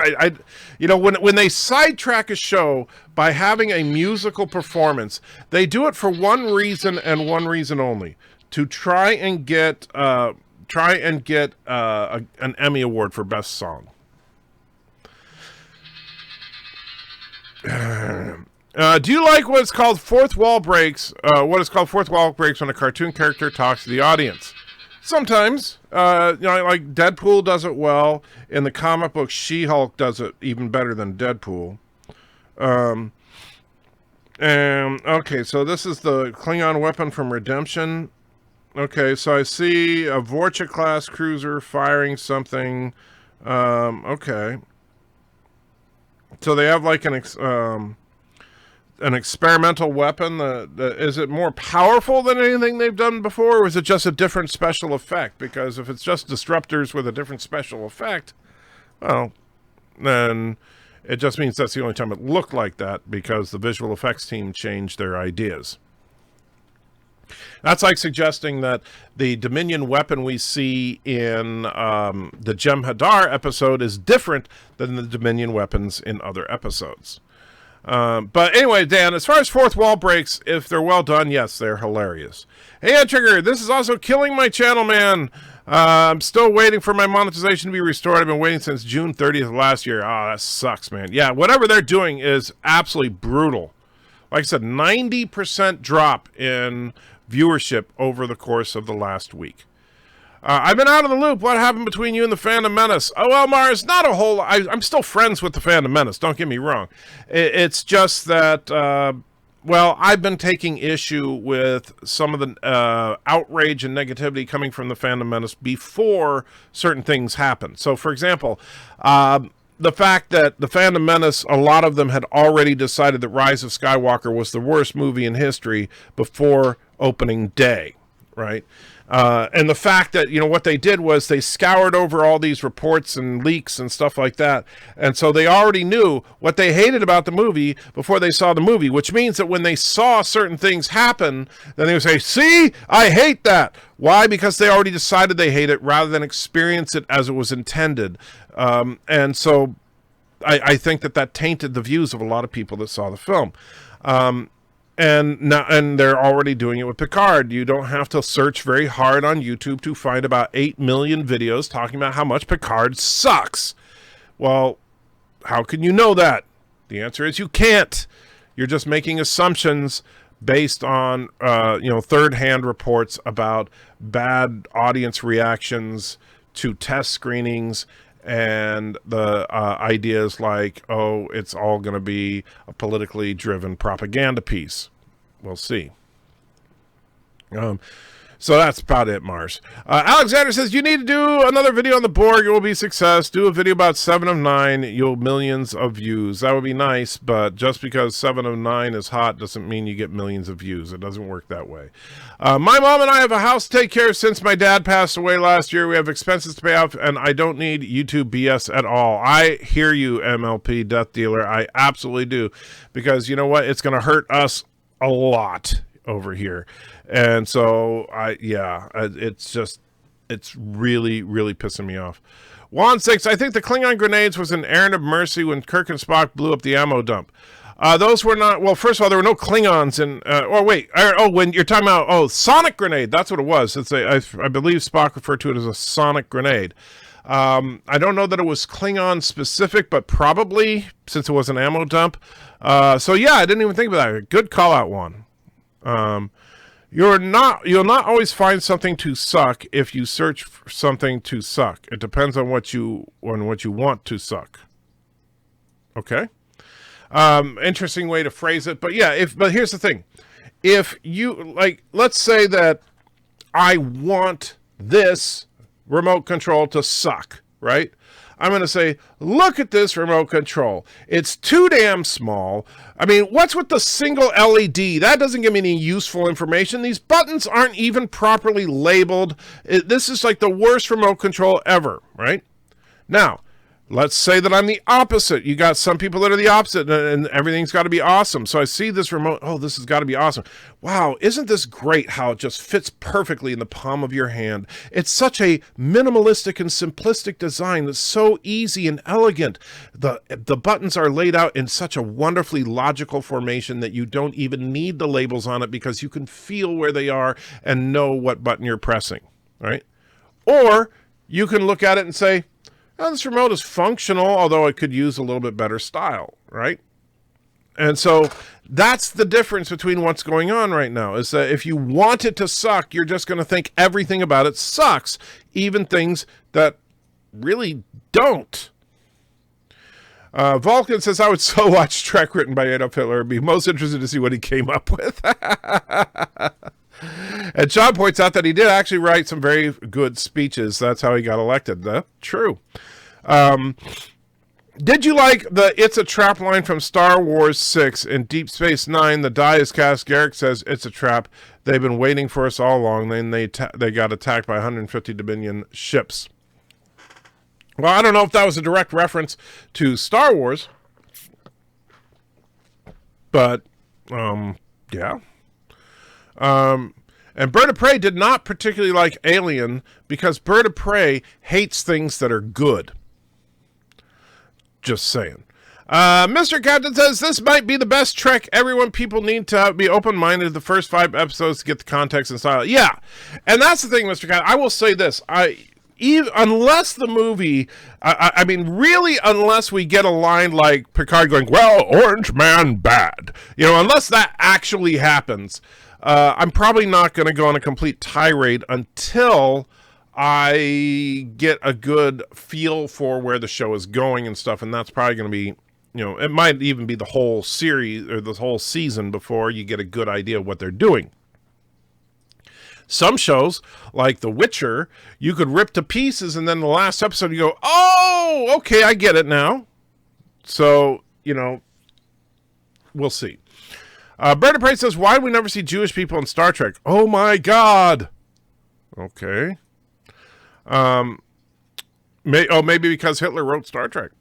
You know, when they sidetrack a show by having a musical performance, they do it for one reason and one reason only: to try and get an Emmy Award for Best Song. Do you like what's called fourth wall breaks? What is called fourth wall breaks when a cartoon character talks to the audience? Sometimes, you know, like Deadpool does it well. In the comic book, She-Hulk does it even better than Deadpool. Okay, so this is the Klingon weapon from Redemption. Okay, so I see a Vorcha-class cruiser firing something. Okay. So they have like an experimental weapon. Is it more powerful than anything they've done before, or is it just a different special effect? Because if it's just disruptors with a different special effect, well, then it just means that's the only time it looked like that, because the visual effects team changed their ideas. That's like suggesting that the Dominion weapon we see in the Jem'Hadar episode is different than the Dominion weapons in other episodes. But anyway, Dan, as far as fourth wall breaks, if they're well done, yes, they're hilarious. Hey, Trigger, this is also killing my channel, man. I'm still waiting for my monetization to be restored. I've been waiting since June 30th of last year. Oh, that sucks, man. Yeah, whatever they're doing is absolutely brutal. Like I said, 90% drop in viewership over the course of the last week. I've been out of the loop. What happened between you and the Phantom Menace? Oh, well, Mars, not a whole lot. I'm still friends with the Phantom Menace. Don't get me wrong. It's just that, well, I've been taking issue with some of the outrage and negativity coming from the Phantom Menace before certain things happen. So, for example, the fact that the Phantom Menace, a lot of them had already decided that Rise of Skywalker was the worst movie in history before opening day, right? And the fact that, you know, what they did was they scoured over all these reports and leaks and stuff like that. And so they already knew what they hated about the movie before they saw the movie, which means that when they saw certain things happen, then they would say, see, I hate that. Why? Because they already decided they hate it rather than experience it as it was intended. And so I think that tainted the views of a lot of people that saw the film. And they're already doing it with Picard. You don't have to search very hard on YouTube to find about 8 million videos talking about how much Picard sucks. Well, how can you know that? The answer is you can't. You're just making assumptions based on third-hand reports about bad audience reactions to test screenings, and the ideas like, oh, it's all going to be a politically driven propaganda piece. We'll see. So that's about it, Mars. Alexander says, you need to do another video on the Borg. It will be a success. Do a video about 7 of 9. You'll millions of views. That would be nice, but just because 7 of 9 is hot doesn't mean you get millions of views. It doesn't work that way. My mom and I have a house to take care of since my dad passed away last year. We have expenses to pay off, and I don't need YouTube BS at all. I hear you, MLP Death Dealer. I absolutely do, because you know what? It's going to hurt us a lot over here. And so it's really, really pissing me off. Juan 6, I think the Klingon grenades was an errand of mercy when Kirk and Spock blew up the ammo dump. Those were not, well, first of all, there were no Klingons in, when you're talking about, sonic grenade, that's what it was. I believe Spock referred to it as a sonic grenade. I don't know that it was Klingon specific, but probably, since it was an ammo dump. So yeah, I didn't even think about that. Good call out, Juan. You'll not always find something to suck if you search for something to suck. It depends on what you want to suck. Okay? Interesting way to phrase it, but yeah, but here's the thing. If you, let's say that I want this remote control to suck, right? I'm going to say, look at this remote control. It's too damn small. I mean, what's with the single LED? That doesn't give me any useful information. These buttons aren't even properly labeled. This is like the worst remote control ever, right? Now, Let's say that I'm the opposite. You got some people that are the opposite, and everything's got to be awesome. So I see this remote. Oh, this has got to be awesome. Wow, isn't this great how it just fits perfectly in the palm of your hand? It's such a minimalistic and simplistic design that's so easy and elegant. The buttons are laid out in such a wonderfully logical formation that you don't even need the labels on it because you can feel where they are and know what button you're pressing, right? Or you can look at it and say, oh, this remote is functional, although it could use a little bit better style, right? And so that's the difference between what's going on right now, is that if you want it to suck, you're just going to think everything about it sucks, even things that really don't. Vulcan says, I would so watch Trek written by Adolf Hitler. I'd be most interested to see what he came up with. And John points out that he did actually write some very good speeches. That's how he got elected. That's true. Did you like the "It's a Trap" line from Star Wars 6 in Deep Space Nine? The die is cast. Garrick says it's a trap. They've been waiting for us all along. Then they got attacked by 150 Dominion ships. Well, I don't know if that was a direct reference to Star Wars, but yeah. And Bird of Prey did not particularly like Alien because Bird of Prey hates things that are good. Just saying. Mr. Captain says, this might be the best Trek. People need to be open-minded the first 5 episodes to get the context and style. Yeah, and that's the thing, Mr. Captain. I will say this. Unless the movie, I mean, really, unless we get a line like Picard going, well, Orange Man bad. You know, unless that actually happens, I'm probably not going to go on a complete tirade until I get a good feel for where the show is going and stuff. And that's probably going to be, you know, it might even be the whole series or the whole season before you get a good idea of what they're doing. Some shows, like The Witcher, you could rip to pieces and then the last episode you go, oh, okay, I get it now. So, you know, we'll see. Bird of Prey says, why do we never see Jewish people in Star Trek? Oh my God. Okay. Maybe because Hitler wrote Star Trek.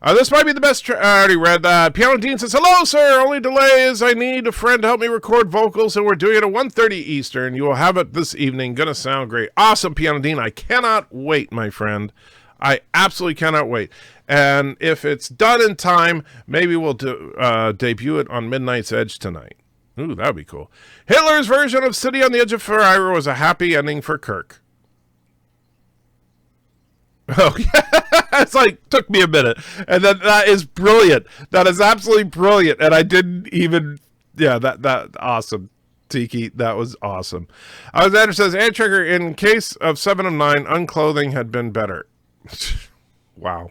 This might be the best. I already read that. Piano Dean says, hello, sir. Only delay is I need a friend to help me record vocals, and we're doing it at 1:30 Eastern. You will have it this evening. Gonna sound great. Awesome, Piano Dean. I cannot wait, my friend. I absolutely cannot wait. And if it's done in time, maybe we'll debut it on Midnight's Edge tonight. Ooh, that would be cool. Hitler's version of City on the Edge of Fire was a happy ending for Kirk. Oh, yeah. It's like, took me a minute. And then that is brilliant. That is absolutely brilliant. And I didn't even, that awesome. Tiki, that was awesome. Alexander says, Trigger, in case of 7 of 9, unclothing had been better. Wow.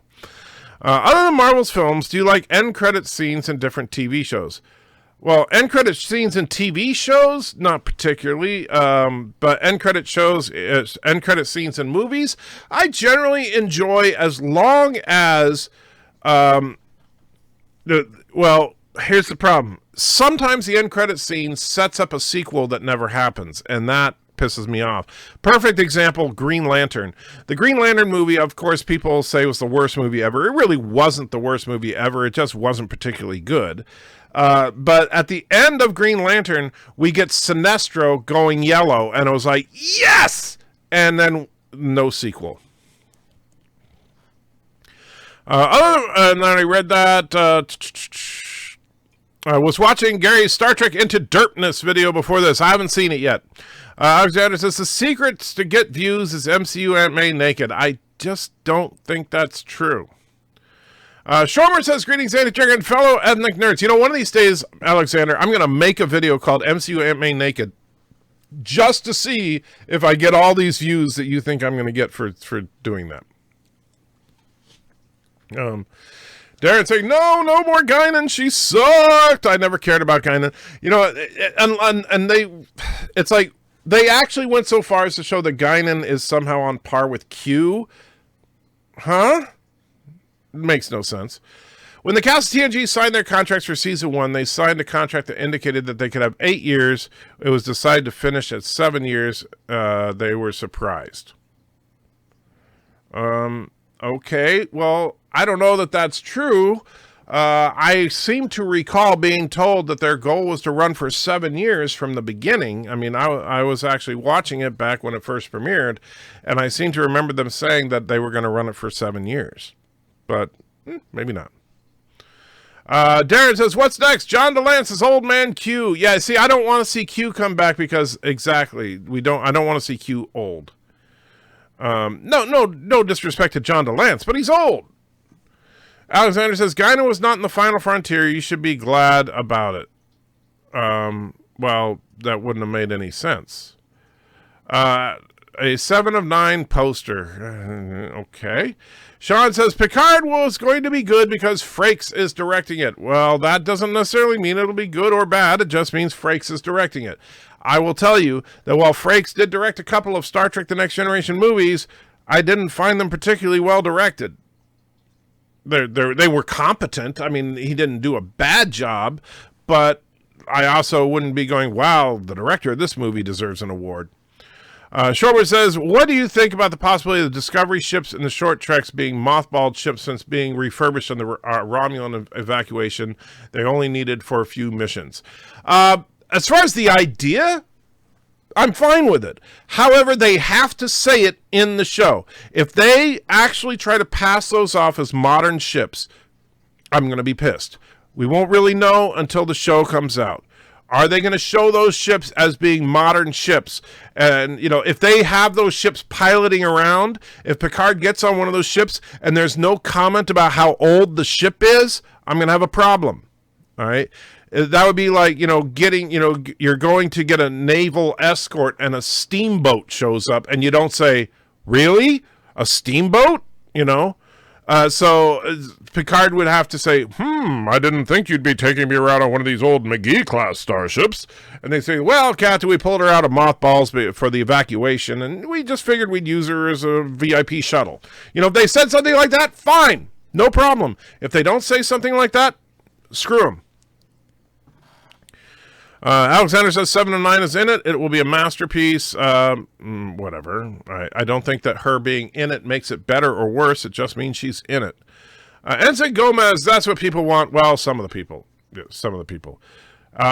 Other than Marvel's films, do you like end credit scenes in different TV shows? Well, end credit scenes in TV shows, not particularly, but end credit scenes in movies, I generally enjoy as long as, well, here's the problem. Sometimes the end credit scene sets up a sequel that never happens, and that pisses me off. Perfect example, Green Lantern. The Green Lantern movie, of course, people say was the worst movie ever. It really wasn't the worst movie ever. It just wasn't particularly good. But at the end of Green Lantern, we get Sinestro going yellow, and I was like, yes! And then no sequel. And then I read that. I was watching Gary's Star Trek Into Derpness video before this. I haven't seen it yet. Alexander says, the secret to get views is MCU Aunt May naked. I just don't think that's true. Shormer says, greetings, Anti-Trigger and fellow ethnic nerds. You know, one of these days, Alexander, I'm going to make a video called MCU Aunt May Naked just to see if I get all these views that you think I'm going to get for doing that. Darren saying, no more Guinan. She sucked. I never cared about Guinan. You know, and it's like, they actually went so far as to show that Guinan is somehow on par with Q. Huh? Makes no sense. When the cast of TNG signed their contracts for season 1, they signed a contract that indicated that they could have 8 years. It was decided to finish at 7 years. They were surprised. Okay, well, I don't know that that's true. I seem to recall being told that their goal was to run for 7 years from the beginning. I mean, I was actually watching it back when it first premiered, and I seem to remember them saying that they were going to run it for 7 years. But maybe not. Darren says, what's next? John DeLance's Old Man Q. Yeah, see, I don't want to see Q come back because exactly, I don't want to see Q old. No disrespect to John DeLance, but he's old. Alexander says, Guinan was not in the final frontier. You should be glad about it. Well, that wouldn't have made any sense. A 7 of 9 poster. Okay. Sean says, Picard was going to be good because Frakes is directing it. Well, that doesn't necessarily mean it'll be good or bad. It just means Frakes is directing it. I will tell you that while Frakes did direct a couple of Star Trek The Next Generation movies, I didn't find them particularly well directed. They were competent. I mean, he didn't do a bad job, but I also wouldn't be going, wow, the director of this movie deserves an award. Shorbert says, what do you think about the possibility of the Discovery ships in the short treks being mothballed ships since being refurbished on the Romulan evacuation they only needed for a few missions? As far as the idea, I'm fine with it. However, they have to say it in the show. If they actually try to pass those off as modern ships, I'm going to be pissed. We won't really know until the show comes out. Are they going to show those ships as being modern ships? And, you know, if they have those ships piloting around, if Picard gets on one of those ships and there's no comment about how old the ship is, I'm going to have a problem. All right? That would be like, you know, getting, you know, you're going to get a naval escort and a steamboat shows up and you don't say, really? A steamboat? You know? So Picard would have to say, I didn't think you'd be taking me around on one of these old McGee-class starships. And they say, well, Captain, we pulled her out of mothballs for the evacuation, and we just figured we'd use her as a VIP shuttle. You know, if they said something like that, fine, no problem. If they don't say something like that, screw them. Alexander says 7 of 9 is in it. It will be a masterpiece. Whatever. I don't think that her being in it makes it better or worse. It just means she's in it. Ensign Gomez, that's what people want. Well, some of the people. Yeah, some of the people.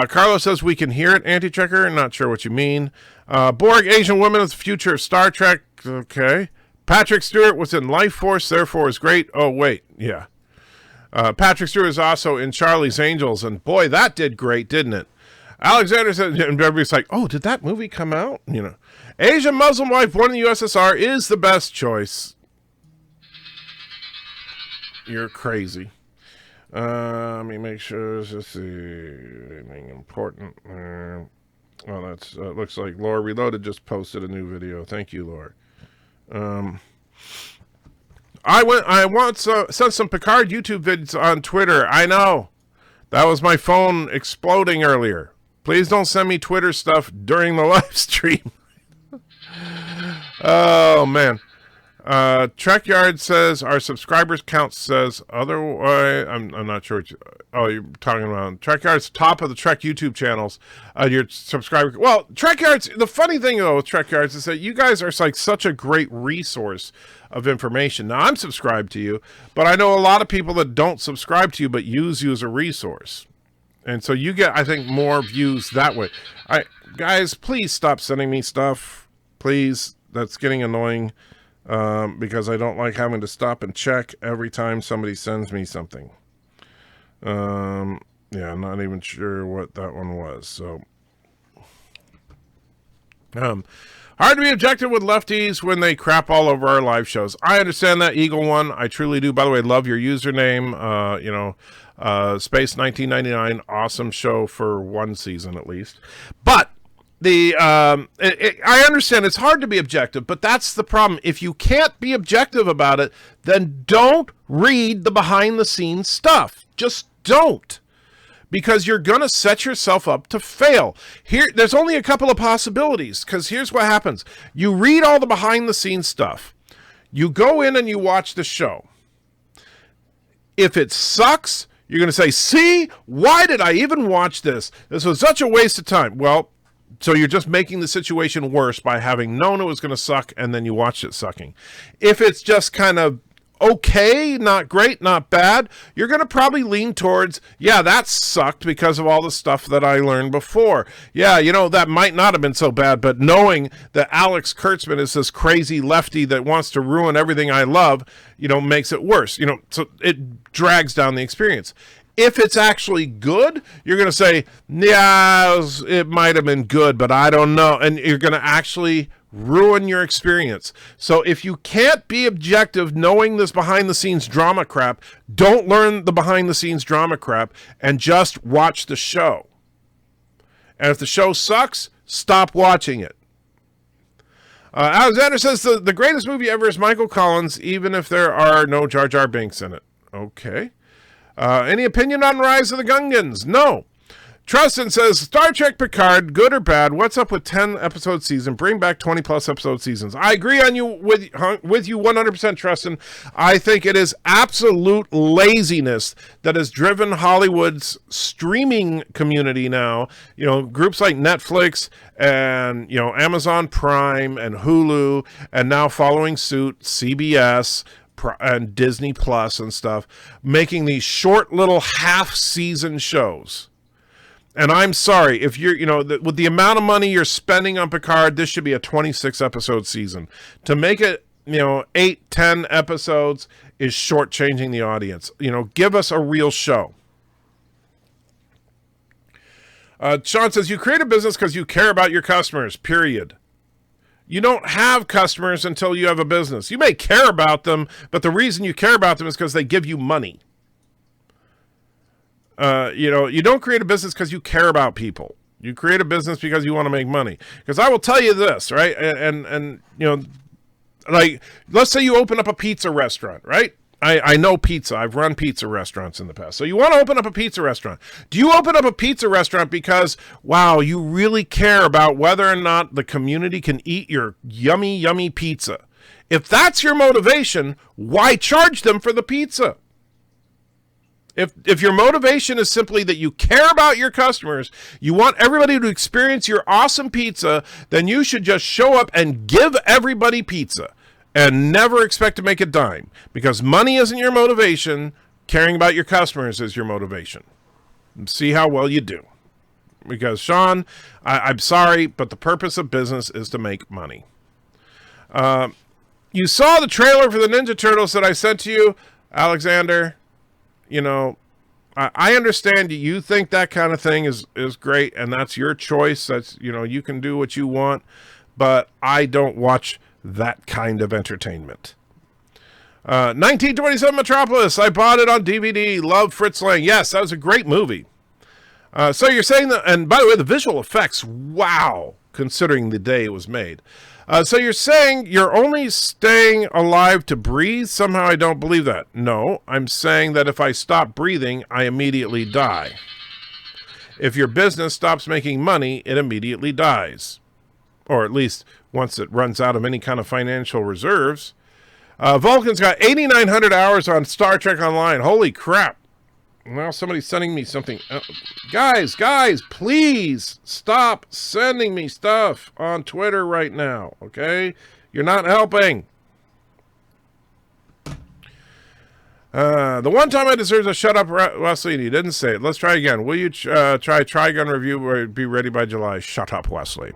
Carlos says we can hear it, Anti-Checker. Not sure what you mean. Borg, Asian woman is the future of Star Trek. Okay. Patrick Stewart was in Life Force, therefore is great. Oh, wait. Yeah. Patrick Stewart is also in Charlie's Angels, and boy, that did great, didn't it? Alexander said, and everybody's like, oh, did that movie come out? You know, Asian Muslim wife born in the USSR is the best choice. You're crazy. Let me make sure. Let's see anything important. Oh, that's looks like Laura Reloaded just posted a new video. Thank you, Laura. I once sent some Picard YouTube vids on Twitter. I know that was my phone exploding earlier. Please don't send me Twitter stuff during the live stream. Oh, man. Trekyard says, our subscribers count says, otherwise, I'm not sure what you're talking about. Trekyard's top of the Trek YouTube channels. Your subscriber, well, Trekyard's, the funny thing, though, with Trekyards is that you guys are like such a great resource of information. Now, I'm subscribed to you, but I know a lot of people that don't subscribe to you, but use you as a resource. And so you get, I think, more views that way. Guys, please stop sending me stuff. Please. That's getting annoying because I don't like having to stop and check every time somebody sends me something. Yeah, I'm not even sure what that one was. So, hard to be objective with lefties when they crap all over our live shows. I understand that, Eagle One. I truly do. By the way, love your username. You know, Space 1999, awesome show for one season at least. But I understand it's hard to be objective, but that's the problem. If you can't be objective about it, then don't read the behind the scenes stuff. Just don't. Because you're going to set yourself up to fail. There's only a couple of possibilities, because here's what happens. You read all the behind the scenes stuff. You go in and you watch the show. If it sucks, you're going to say, see, why did I even watch this? This was such a waste of time. Well, so you're just making the situation worse by having known it was going to suck and then you watched it sucking. If it's just kind of okay, not great, not bad, you're going to probably lean towards, yeah, that sucked because of all the stuff that I learned before. Yeah, you know, that might not have been so bad, but knowing that Alex Kurtzman is this crazy lefty that wants to ruin everything I love, you know, makes it worse. You know, so it drags down the experience. If it's actually good, you're going to say, yeah, it might have been good, but I don't know. And you're going to actually ruin your experience. So if you can't be objective knowing this behind the scenes drama crap, don't learn the behind the scenes drama crap and just watch the show. And if the show sucks, stop watching it. Alexander says the greatest movie ever is Michael Collins, even if there are no Jar Jar Binks in it. Okay. Any opinion on Rise of the Gungans? No. Trustin says, Star Trek Picard, good or bad? What's up with 10-episode season? Bring back 20-plus episode seasons. I agree on you with you 100%, Trustin. I think it is absolute laziness that has driven Hollywood's streaming community now. You know, groups like Netflix and, you know, Amazon Prime and Hulu, and now following suit, CBS and Disney Plus and stuff, making these short little half-season shows. And I'm sorry, if you're, you know, with the amount of money you're spending on Picard, this should be a 26-episode season. To make it, you know, 8, 10 episodes is shortchanging the audience. You know, give us a real show. Sean says, you create a business because you care about your customers, period. You don't have customers until you have a business. You may care about them, but the reason you care about them is because they give you money. You know, you don't create a business because you care about people. You create a business because you want to make money. Because I will tell you this, right? And you know, like, let's say you open up a pizza restaurant, right? I know pizza. I've run pizza restaurants in the past. So you want to open up a pizza restaurant. Do you open up a pizza restaurant because, wow, you really care about whether or not the community can eat your yummy, yummy pizza? If that's your motivation, why charge them for the pizza? If your motivation is simply that you care about your customers, you want everybody to experience your awesome pizza, then you should just show up and give everybody pizza and never expect to make a dime, because money isn't your motivation. Caring about your customers is your motivation. And see how well you do. Because, Sean, I'm sorry, but the purpose of business is to make money. You saw the trailer for the Ninja Turtles that I sent to you, Alexander. You know, I understand you think that kind of thing is great, and that's your choice. That's, you know, you can do what you want, but I don't watch that kind of entertainment. 1927 Metropolis, I bought it on DVD. Love Fritz Lang. Yes, that was a great movie. So you're saying that, and by the way, the visual effects, wow, considering the day it was made. So you're saying you're only staying alive to breathe? Somehow I don't believe that. No, I'm saying that if I stop breathing, I immediately die. If your business stops making money, it immediately dies. Or at least once it runs out of any kind of financial reserves. Vulcan's got 8,900 hours on Star Trek Online. Holy crap. Now somebody's sending me something. Guys, please stop sending me stuff on Twitter right now, okay? You're not helping. The one time I deserve a shut up, Wesley, and he didn't say it. Let's try again. Will you try Trigun review or be ready by July? Shut up, Wesley.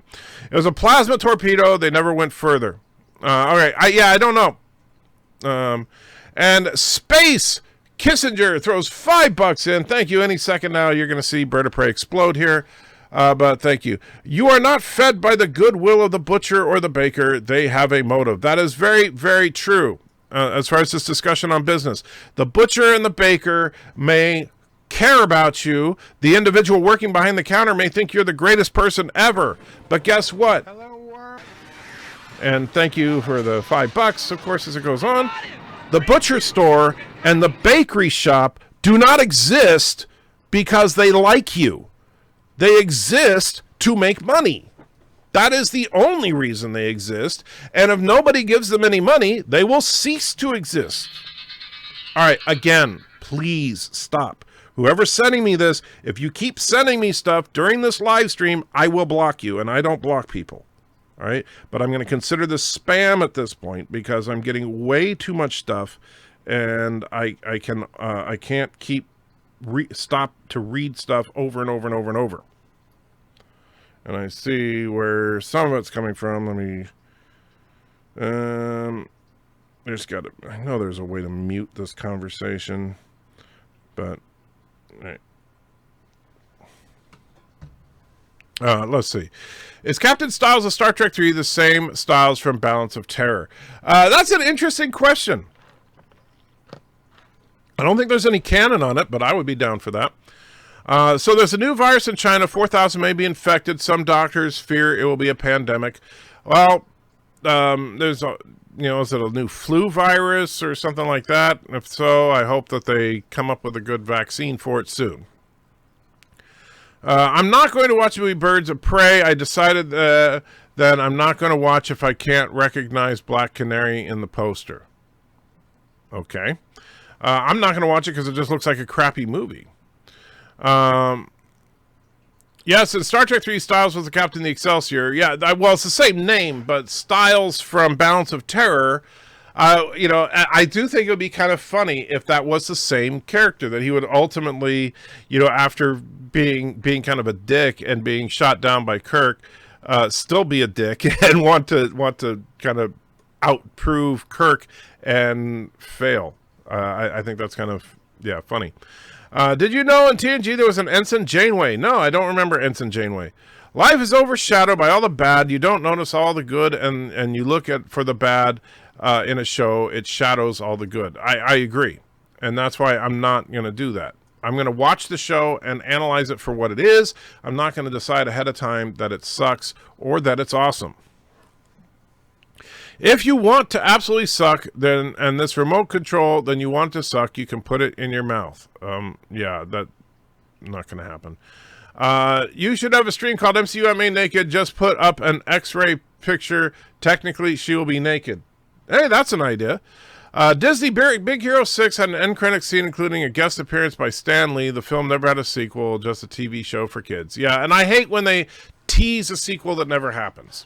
It was a plasma torpedo. They never went further. All right. I don't know. And Space Kissinger throws $5 in. Thank you. Any second now, you're going to see Bird of Prey explode here. But thank you. You are not fed by the goodwill of the butcher or the baker. They have a motive. That is very, very true. As far as this discussion on business, the butcher and the baker may care about you. The individual working behind the counter may think you're the greatest person ever. But guess what? Hello, world. And thank you for the $5, of course, as it goes on. The butcher store and the bakery shop do not exist because they like you. They exist to make money. That is the only reason they exist. And if nobody gives them any money, they will cease to exist. All right, again, please stop. Whoever's sending me this, if you keep sending me stuff during this live stream, I will block you, and I don't block people. All right, but I'm going to consider this spam at this point because I'm getting way too much stuff, and I can't keep stop to read stuff over and over and over and over. And I see where some of it's coming from. Let me. I know there's a way to mute this conversation, but. Let's see. Is Captain Styles of Star Trek 3 the same Styles from Balance of Terror? That's an interesting question. I don't think there's any canon on it, but I would be down for that. So there's a new virus in China. 4,000 may be infected. Some doctors fear it will be a pandemic. Well, there's a, is it a new flu virus or something like that? If so, I hope that they come up with a good vaccine for it soon. I'm not going to watch the movie Birds of Prey. I decided that I'm not going to watch if I can't recognize Black Canary in the poster. Okay. I'm not going to watch it because it just looks like a crappy movie. Yes, in Star Trek 3, Styles was the captain of the Excelsior. Yeah, well, it's the same name, but Styles from Balance of Terror... I do think it would be kind of funny if that was the same character, that he would ultimately, after being kind of a dick and being shot down by Kirk, still be a dick and want to kind of outprove Kirk and fail. I think that's kind of, funny. Did you know in TNG there was an Ensign Janeway? No, I don't remember Ensign Janeway. Life is overshadowed by all the bad. You don't notice all the good, and you look for the bad. In a show, it shadows all the good. I agree. And that's why I'm not going to do that. I'm going to watch the show and analyze it for what it is. I'm not going to decide ahead of time that it sucks or that it's awesome. If you want to absolutely suck, and this remote control, then you want to suck, you can put it in your mouth. That's not going to happen. You should have a stream called MCUMA Naked. Just put up an X-ray picture. Technically, she will be naked. Hey, that's an idea. Disney Big Hero 6 had an end credit scene including a guest appearance by Stan Lee. The film never had a sequel, just a TV show for kids. Yeah, and I hate when they tease a sequel that never happens.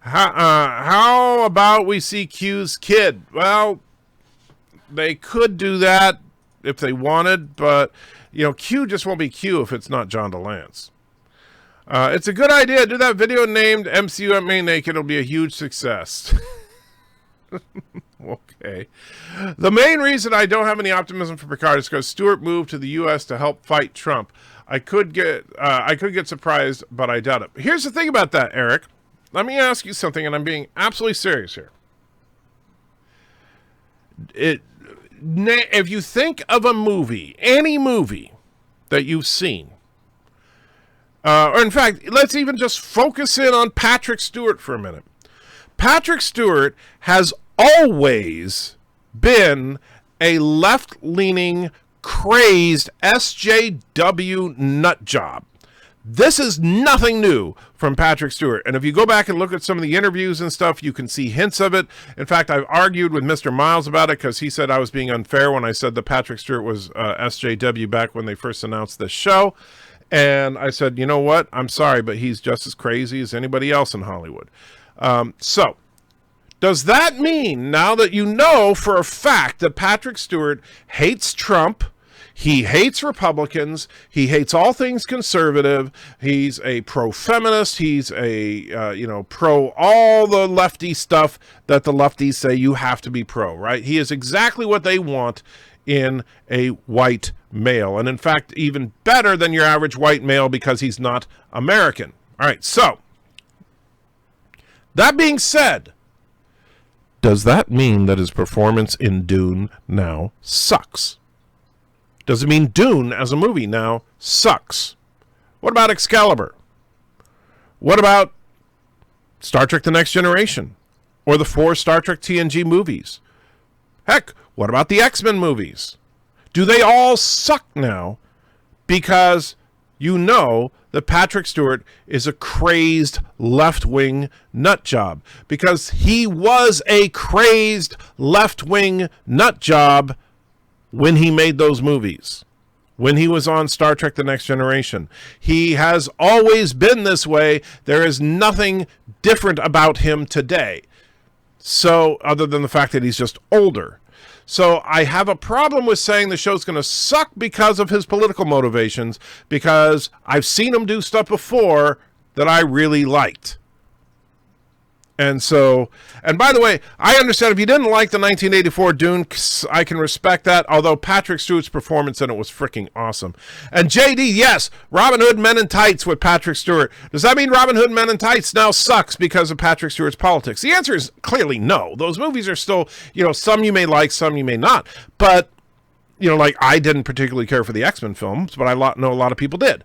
How about we see Q's kid? Well, they could do that if they wanted, but, Q just won't be Q if it's not John DeLance. It's a good idea. Do that video named MCU Naked. It'll be a huge success. Okay. The main reason I don't have any optimism for Picard is because Stewart moved to the U.S. to help fight Trump. I could get surprised, but I doubt it. Here's the thing about that, Eric. Let me ask you something, and I'm being absolutely serious here. If you think of a movie, any movie that you've seen, or in fact, let's even just focus in on Patrick Stewart for a minute. Patrick Stewart has always been a left-leaning, crazed SJW nut job. This is nothing new from Patrick Stewart. And if you go back and look at some of the interviews and stuff, you can see hints of it. In fact, I've argued with Mr. Miles about it because he said I was being unfair when I said that Patrick Stewart was SJW back when they first announced this show. And I said, you know what? I'm sorry, but he's just as crazy as anybody else in Hollywood. So, does that mean, now that you know for a fact that Patrick Stewart hates Trump, he hates Republicans, he hates all things conservative, he's a pro-feminist, he's a, pro all the lefty stuff that the lefties say you have to be pro, right? He is exactly what they want in a white male. And in fact, even better than your average white male because he's not American. All right, so, that being said, does that mean that his performance in Dune now sucks? Does it mean Dune as a movie now sucks? What about Excalibur? What about Star Trek The Next Generation? Or the 4 Star Trek TNG movies? Heck, what about the X-Men movies? Do they all suck now because you know that Patrick Stewart is a crazed left-wing nut job? Because he was a crazed left-wing nut job when he made those movies, when he was on Star Trek The Next Generation. He has always been this way. There is nothing different about him today. So, other than the fact that he's just older. So I have a problem with saying the show's going to suck because of his political motivations, because I've seen him do stuff before that I really liked. And so, and by the way, I understand if you didn't like the 1984 Dune, I can respect that, although Patrick Stewart's performance in it was freaking awesome. And JD, yes, Robin Hood Men in Tights with Patrick Stewart. Does that mean Robin Hood Men in Tights now sucks because of Patrick Stewart's politics? The answer is clearly no. Those movies are still, some you may like, some you may not. But, like I didn't particularly care for the X-Men films, but I know a lot of people did.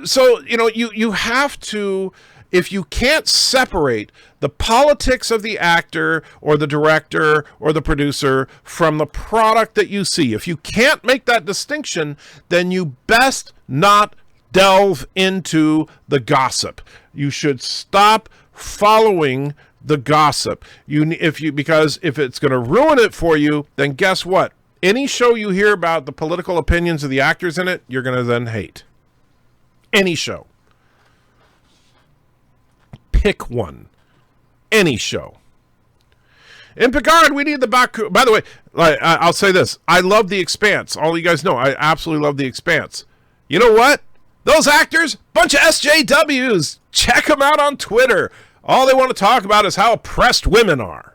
So, you have to... If you can't separate the politics of the actor or the director or the producer from the product that you see, if you can't make that distinction, then you best not delve into the gossip. You should stop following the gossip. Because if it's going to ruin it for you, then guess what? Any show you hear about the political opinions of the actors in it, you're going to then hate. Any show. Pick one. Any show. In Picard, we need the Baku. By the way, I'll say this. I love The Expanse. All you guys know, I absolutely love The Expanse. You know what? Those actors, bunch of SJWs. Check them out on Twitter. All they want to talk about is how oppressed women are.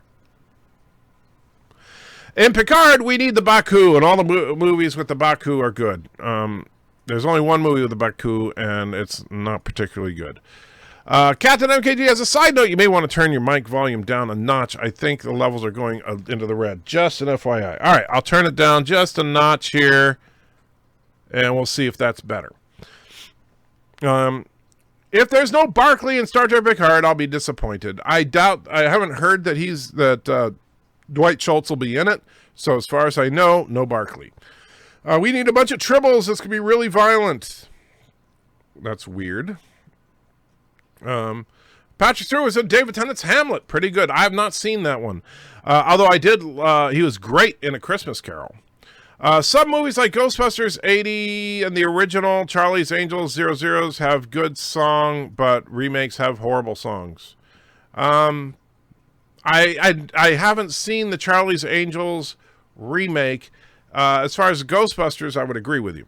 In Picard, we need the Baku, and all the movies with the Baku are good. There's only one movie with the Baku, and it's not particularly good. Captain MKG has a side note. You may want to turn your mic volume down a notch. I think the levels are going into the red. Just an FYI. All right, I'll turn it down just a notch here, and we'll see if that's better. If there's no Barclay in Star Trek Picard, I'll be disappointed. I haven't heard that Dwight Schultz will be in it. So as far as I know, no Barclay. We need a bunch of tribbles. This could be really violent. That's weird. Patrick Stewart was in David Tennant's Hamlet. Pretty good. I have not seen that one. Although I did, he was great in A Christmas Carol. Some movies like Ghostbusters 80 and the original Charlie's Angels 00s have good song, but remakes have horrible songs. I haven't seen the Charlie's Angels remake. As far as Ghostbusters, I would agree with you.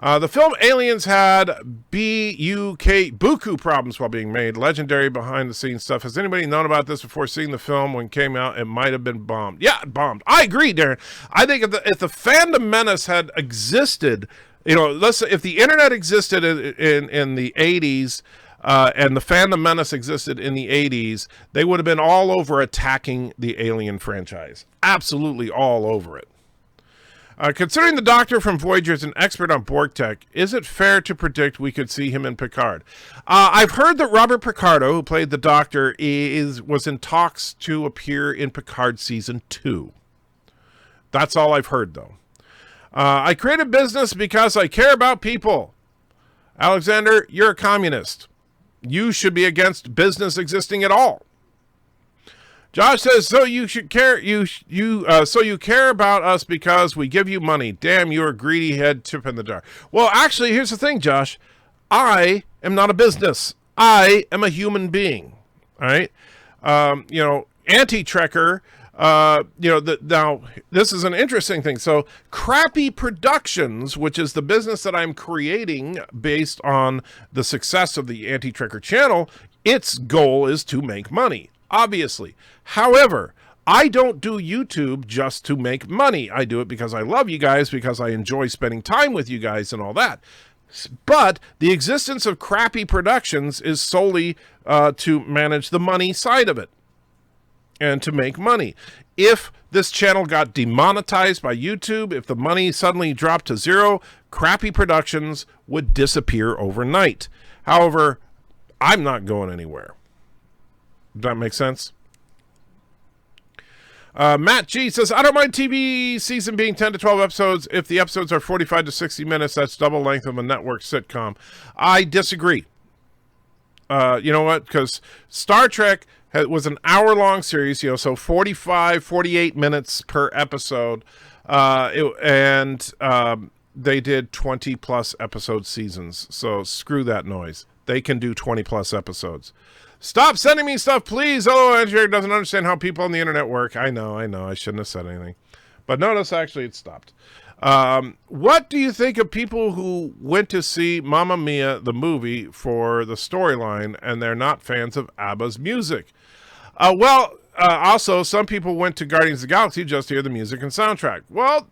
The film Aliens had buku problems while being made. Legendary behind-the-scenes stuff. Has anybody known about this before seeing the film? When it came out, it might have been bombed. Yeah, it bombed. I agree, Darren. I think if the fandom menace had existed, let's say if the internet existed in the 80s and the fandom menace existed in the 80s, they would have been all over attacking the Alien franchise. Absolutely all over it. Considering the Doctor from Voyager is an expert on Borg tech, is it fair to predict we could see him in Picard? I've heard that Robert Picardo, who played the Doctor, was in talks to appear in Picard Season 2. That's all I've heard, though. I created a business because I care about people. Alexander, you're a communist. You should be against business existing at all. Josh says, so you should care. So you care about us because we give you money. Damn, you're a greedy head tip in the jar. Well, actually, here's the thing, Josh. I am not a business. I am a human being. All right. Anti-Trekker. Now this is an interesting thing. So, Crappy Productions, which is the business that I'm creating based on the success of the Anti-Trekker channel, its goal is to make money. Obviously. However, I don't do YouTube just to make money. I do it because I love you guys, because I enjoy spending time with you guys and all that. But the existence of Crappy Productions is solely to manage the money side of it and to make money. If this channel got demonetized by YouTube, if the money suddenly dropped to zero, Crappy Productions would disappear overnight. However, I'm not going anywhere. Does that make sense? Matt G says, I don't mind TV season being 10 to 12 episodes. If the episodes are 45 to 60 minutes, that's double length of a network sitcom. I disagree. You know what? Because Star Trek was an hour-long series, so 45, 48 minutes per episode. They did 20-plus episode seasons. So screw that noise. They can do 20-plus episodes. Stop sending me stuff, please. Oh, Engineer doesn't understand how people on the internet work. I know. I shouldn't have said anything. But notice, actually, it stopped. What do you think of people who went to see Mamma Mia, the movie, for the storyline, and they're not fans of ABBA's music? Also, some people went to Guardians of the Galaxy just to hear the music and soundtrack. Well,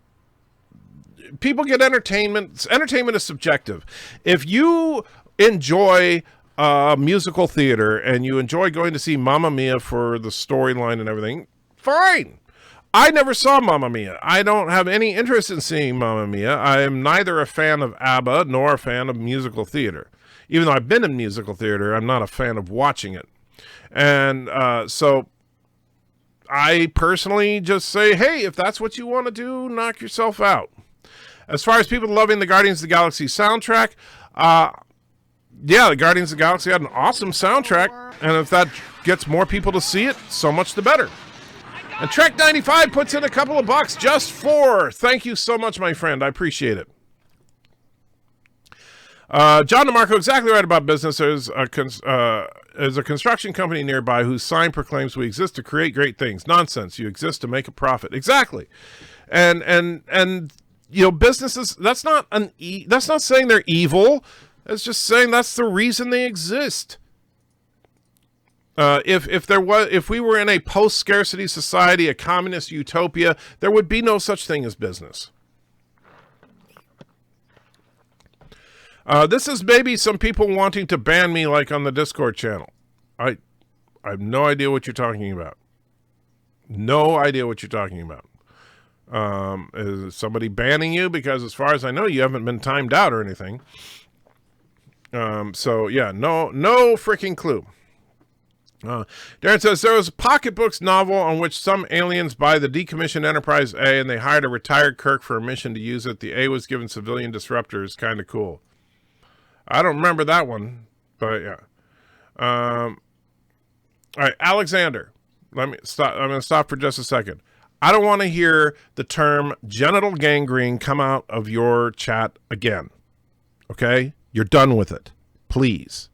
people get entertainment. Entertainment is subjective. If you enjoy musical theater and you enjoy going to see Mamma Mia for the storyline and everything, fine. I never saw Mamma Mia. I don't have any interest in seeing Mamma Mia. I am neither a fan of ABBA nor a fan of musical theater. Even though I've been in musical theater, I'm not a fan of watching it. And so I personally just say, hey, if that's what you want to do, knock yourself out. As far as people loving the Guardians of the Galaxy soundtrack, yeah, the Guardians of the Galaxy had an awesome soundtrack, and if that gets more people to see it, so much the better. And Trek95 puts in a couple of bucks just for. Thank you so much, my friend. I appreciate it. John DeMarco, exactly right about business. There's a construction company nearby whose sign proclaims we exist to create great things. Nonsense. You exist to make a profit. Exactly. And you know, businesses, that's not saying they're evil. It's just saying that's the reason they exist. If we were in a post-scarcity society, a communist utopia, there would be no such thing as business. This is maybe some people wanting to ban me, like on the Discord channel. I have no idea what you're talking about. No idea what you're talking about. Is somebody banning you? Because as far as I know, you haven't been timed out or anything. So yeah, no freaking clue. Darren says there was a pocketbooks novel on which some aliens buy the decommissioned Enterprise A and they hired a retired Kirk for a mission to use it. The A was given civilian disruptors. Kind of cool. I don't remember that one, but yeah. All right, Alexander. Let me stop. I'm going to stop for just a second. I don't want to hear the term genital gangrene come out of your chat again. Okay? You're done with it. Please.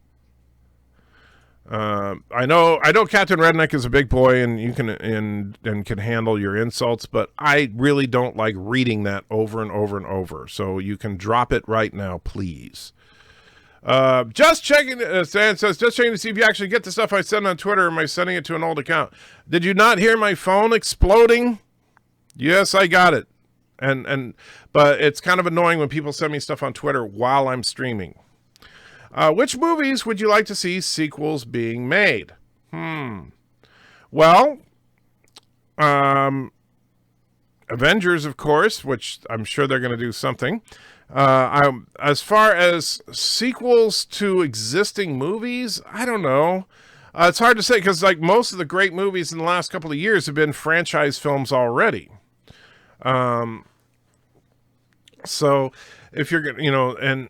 I know Captain Redneck is a big boy and you can and can handle your insults, but I really don't like reading that over and over and over. So you can drop it right now, please. Just checking, Stan says, just checking to see if you actually get the stuff I send on Twitter, or am I sending it to an old account? Did you not hear my phone exploding? Yes, I got it. But it's kind of annoying when people send me stuff on Twitter while I'm streaming. Which movies would you like to see sequels being made? Well, Avengers, of course, which I'm sure they're going to do something. As far as sequels to existing movies, I don't know. It's hard to say because like most of the great movies in the last couple of years have been franchise films already. So if you're going to, you know, and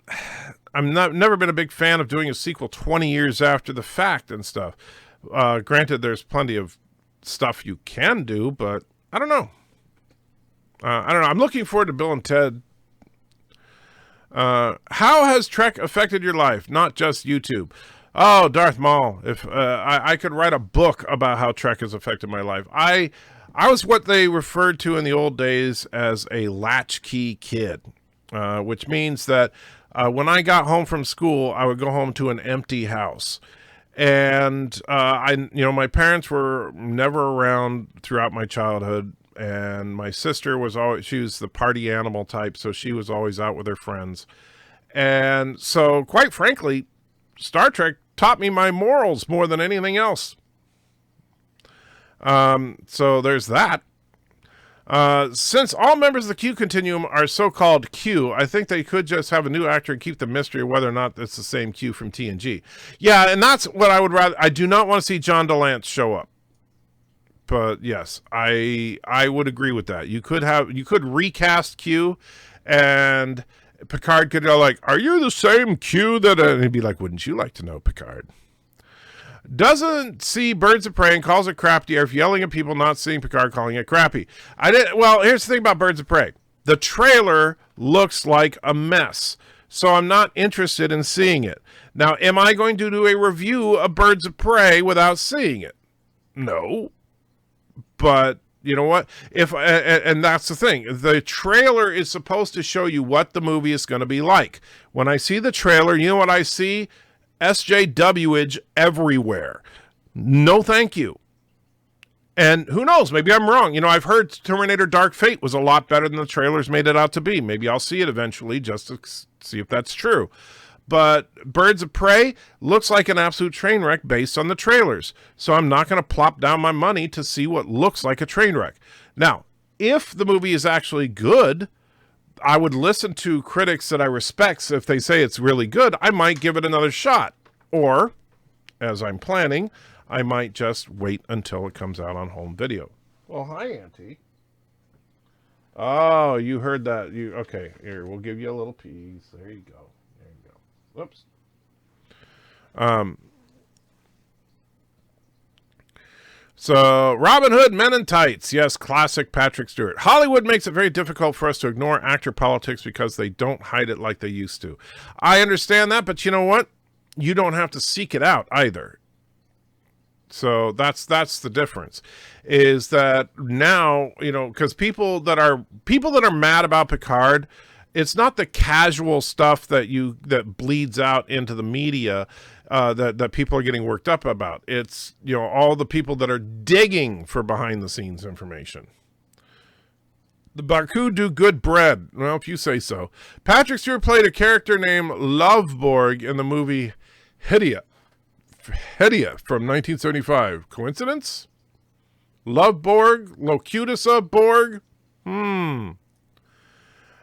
I'm never been a big fan of doing a sequel 20 years after the fact and stuff. Granted, there's plenty of stuff you can do, but I don't know. I don't know. I'm looking forward to Bill and Ted. How has Trek affected your life? Not just YouTube. Oh, Darth Maul. If I could write a book about how Trek has affected my life. I was what they referred to in the old days as a latchkey kid, which means that when I got home from school, I would go home to an empty house. And my parents were never around throughout my childhood. And my sister was she was the party animal type, so she was always out with her friends. And so, quite frankly, Star Trek taught me my morals more than anything else. So there's that. Since all members of the Q Continuum are so-called Q, I think they could just have a new actor and keep the mystery of whether or not it's the same Q from TNG. Yeah, and that's what I would rather. I do not want to see John DeLance show up. But yes, I would agree with that. You could recast Q, and Picard could go like, "Are you the same Q that?" And he'd be like, "Wouldn't you like to know, Picard?" Doesn't see Birds of Prey and calls it crappy if yelling at people not seeing Picard calling it crappy. Well, here's the thing about Birds of Prey. The trailer looks like a mess. so I'm not interested in seeing it. Now, am I going to do a review of Birds of Prey without seeing it? No. But you know what? And that's the thing. The trailer is supposed to show you what the movie is going to be like. When I see the trailer, you know what I see? SJWage everywhere. No, thank you. And who knows? Maybe I'm wrong. You know, I've heard Terminator Dark Fate was a lot better than the trailers made it out to be. Maybe I'll see it eventually just to see if that's true. But Birds of Prey looks like an absolute train wreck based on the trailers. So I'm not going to plop down my money to see what looks like a train wreck. Now, if the movie is actually good, I would listen to critics that I respect. So if they say it's really good, I might give it another shot. Or, as I'm planning, I might just wait until it comes out on home video. Well, hi, Auntie. Oh, you heard that. Okay, here, we'll give you a little piece. There you go. There you go. Whoops. So, Robin Hood, Men in Tights. Yes, classic Patrick Stewart. Hollywood makes it very difficult for us to ignore actor politics because they don't hide it like they used to. I understand that, but you know what? You don't have to seek it out either. So that's the difference, is that now, you know, because people that are mad about Picard, it's not the casual stuff that bleeds out into the media that people are getting worked up about. It's, you know, all the people that are digging for behind the scenes information. The Baku do good bread. Well, if you say so. Patrick Stewart played a character named Loveborg in the movie Hydia from 1975. Coincidence? Loveborg? Locutusa Borg?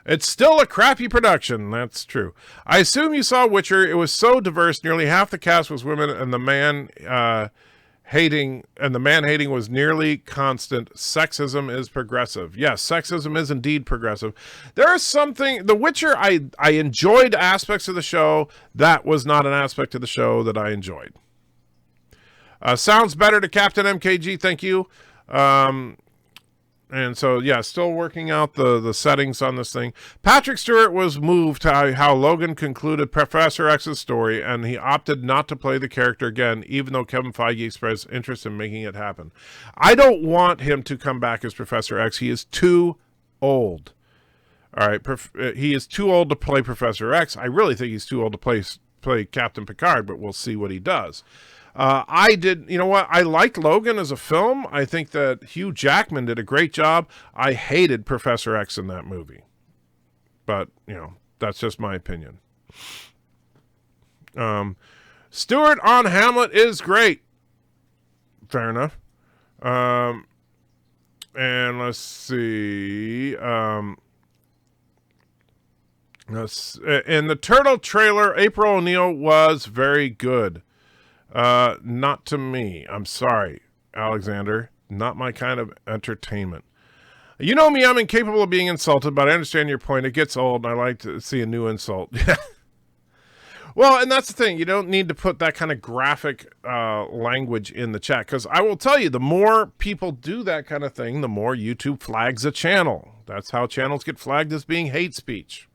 It's still a crappy production. That's true. I assume you saw Witcher. It was so diverse. Nearly half the cast was women, and the man hating was nearly constant. Sexism is progressive. Yes, sexism is indeed progressive. There is something. The Witcher. I enjoyed aspects of the show. That was not an aspect of the show that I enjoyed. Sounds better to Captain MKG. Thank you. And so, yeah, still working out the settings on this thing. Patrick Stewart was moved how Logan concluded Professor X's story, and he opted not to play the character again, even though Kevin Feige expressed interest in making it happen. I don't want him to come back as Professor X. He is too old. All right, he is too old to play Professor X. I really think he's too old to play Captain Picard, but we'll see what he does. You know what? I liked Logan as a film. I think that Hugh Jackman did a great job. I hated Professor X in that movie. But, you know, that's just my opinion. Stewart on Hamlet is great. Fair enough. And let's see. In the Turtle trailer, April O'Neil was very good. Not to me. I'm sorry, Alexander. Not my kind of entertainment. You know me, I'm incapable of being insulted, but I understand your point. It gets old, and I like to see a new insult. Well, and that's the thing. You don't need to put that kind of graphic language in the chat, because I will tell you, the more people do that kind of thing, the more YouTube flags a channel. That's how channels get flagged as being hate speech.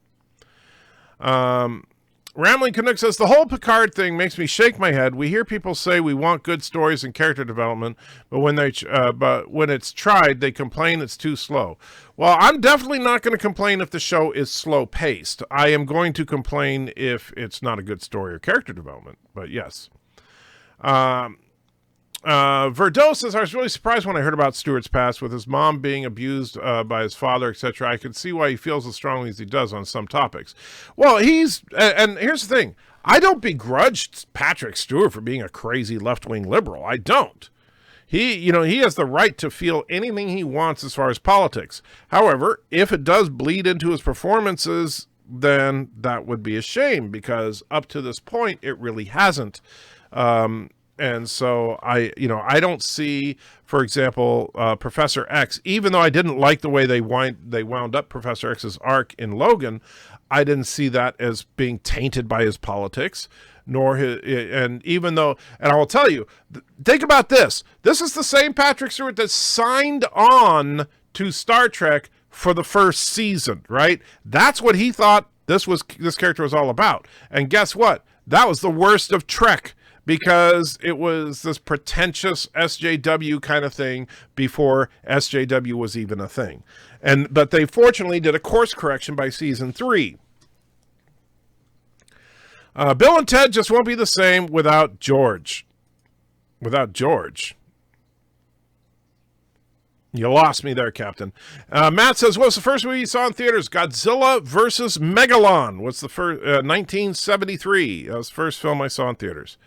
Ramlin Canuck says, the whole Picard thing makes me shake my head. We hear people say we want good stories and character development, but when it's tried, they complain it's too slow. Well, I'm definitely not going to complain if the show is slow paced. I am going to complain if it's not a good story or character development, but yes. Verdeau says, I was really surprised when I heard about Stewart's past with his mom being abused by his father, etc. I can see why he feels as strongly as he does on some topics. Well, and here's the thing. I don't begrudge Patrick Stewart for being a crazy left-wing liberal. I don't. He has the right to feel anything he wants as far as politics. However, if it does bleed into his performances, then that would be a shame, because up to this point, it really hasn't. And so I don't see, for example, Professor X, even though I didn't like the way they wound up Professor X's arc in Logan, I didn't see that as being tainted by his politics, and I will tell you, think about this. This is the same Patrick Stewart that signed on to Star Trek for the first season, right? That's what he thought this character was all about. And guess what? That was the worst of Trek, because it was this pretentious SJW kind of thing before SJW was even a thing. But they fortunately did a course correction by season 3. Bill and Ted just won't be the same without George. Without George. You lost me there, Captain. Matt says, what's the first movie you saw in theaters? Godzilla versus Megalon. What's the first? 1973. That was the first film I saw in theaters.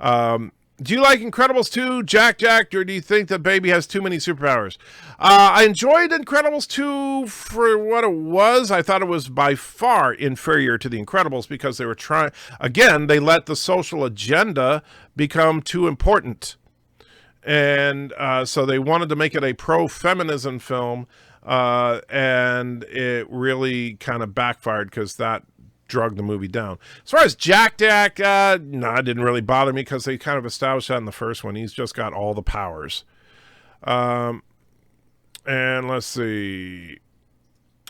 Do you like Incredibles 2, Jack, or do you think that baby has too many superpowers? I enjoyed Incredibles 2 for what it was. I thought it was by far inferior to the Incredibles because they were trying, again, they let the social agenda become too important. And so they wanted to make it a pro-feminism film, and it really kind of backfired because that drug the movie down. As far as Jack, no, it didn't really bother me because they kind of established that in the first one. He's just got all the powers. And let's see.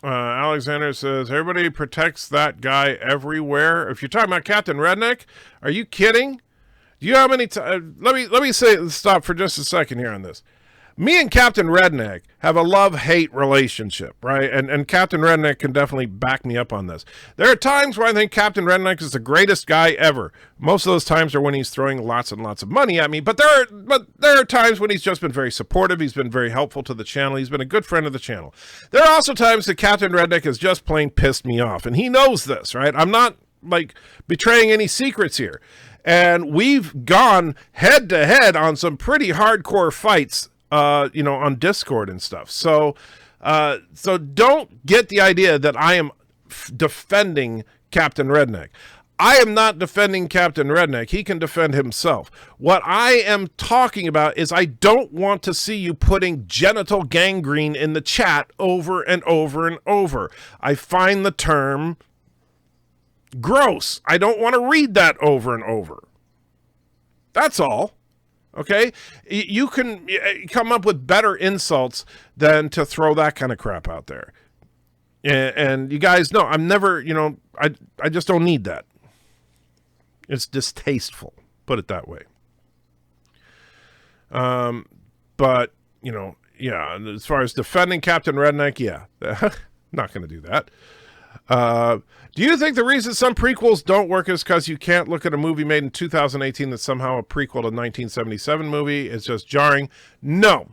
Alexander says, everybody protects that guy everywhere. If you're talking about Captain Redneck, are you kidding? Do you know how many times? Let me stop for just a second here on this. Me and Captain Redneck have a love-hate relationship, right? And Captain Redneck can definitely back me up on this. There are times where I think Captain Redneck is the greatest guy ever. Most of those times are when he's throwing lots and lots of money at me. But there are times when he's just been very supportive. He's been very helpful to the channel. He's been a good friend of the channel. There are also times that Captain Redneck has just plain pissed me off. And he knows this, right? I'm not, like, betraying any secrets here. And we've gone head-to-head on some pretty hardcore fights, on Discord and stuff. So don't get the idea that I am defending Captain Redneck. I am not defending Captain Redneck. He can defend himself. What I am talking about is I don't want to see you putting genital gangrene in the chat over and over and over. I find the term gross. I don't want to read that over and over. That's all. Okay? You can come up with better insults than to throw that kind of crap out there. And you guys know, I'm never, I just don't need that. It's distasteful, put it that way. But, yeah, as far as defending Captain Redneck, yeah, not going to do that. Do you think the reason some prequels don't work is because you can't look at a movie made in 2018 that's somehow a prequel to a 1977 movie? It's just jarring. No.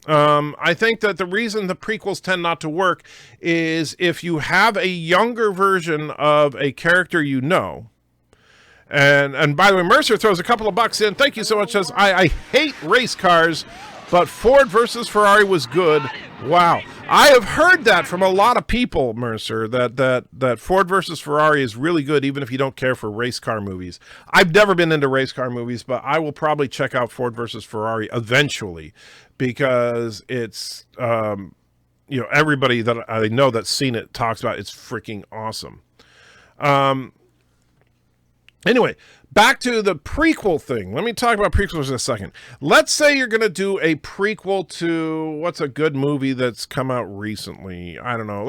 I think that the reason the prequels tend not to work is if you have a younger version of a character and by the way, Mercer throws a couple of bucks in. Thank you so much. Says, I hate race cars, but Ford versus Ferrari was good. Wow. I have heard that from a lot of people, Mercer, that Ford versus Ferrari is really good, even if you don't care for race car movies. I've never been into race car movies, but I will probably check out Ford versus Ferrari eventually because it's, everybody that I know that's seen it talks about it's freaking awesome. Anyway, back to the prequel thing. Let me talk about prequels in a second. Let's say you're going to do a prequel to what's a good movie that's come out recently. I don't know.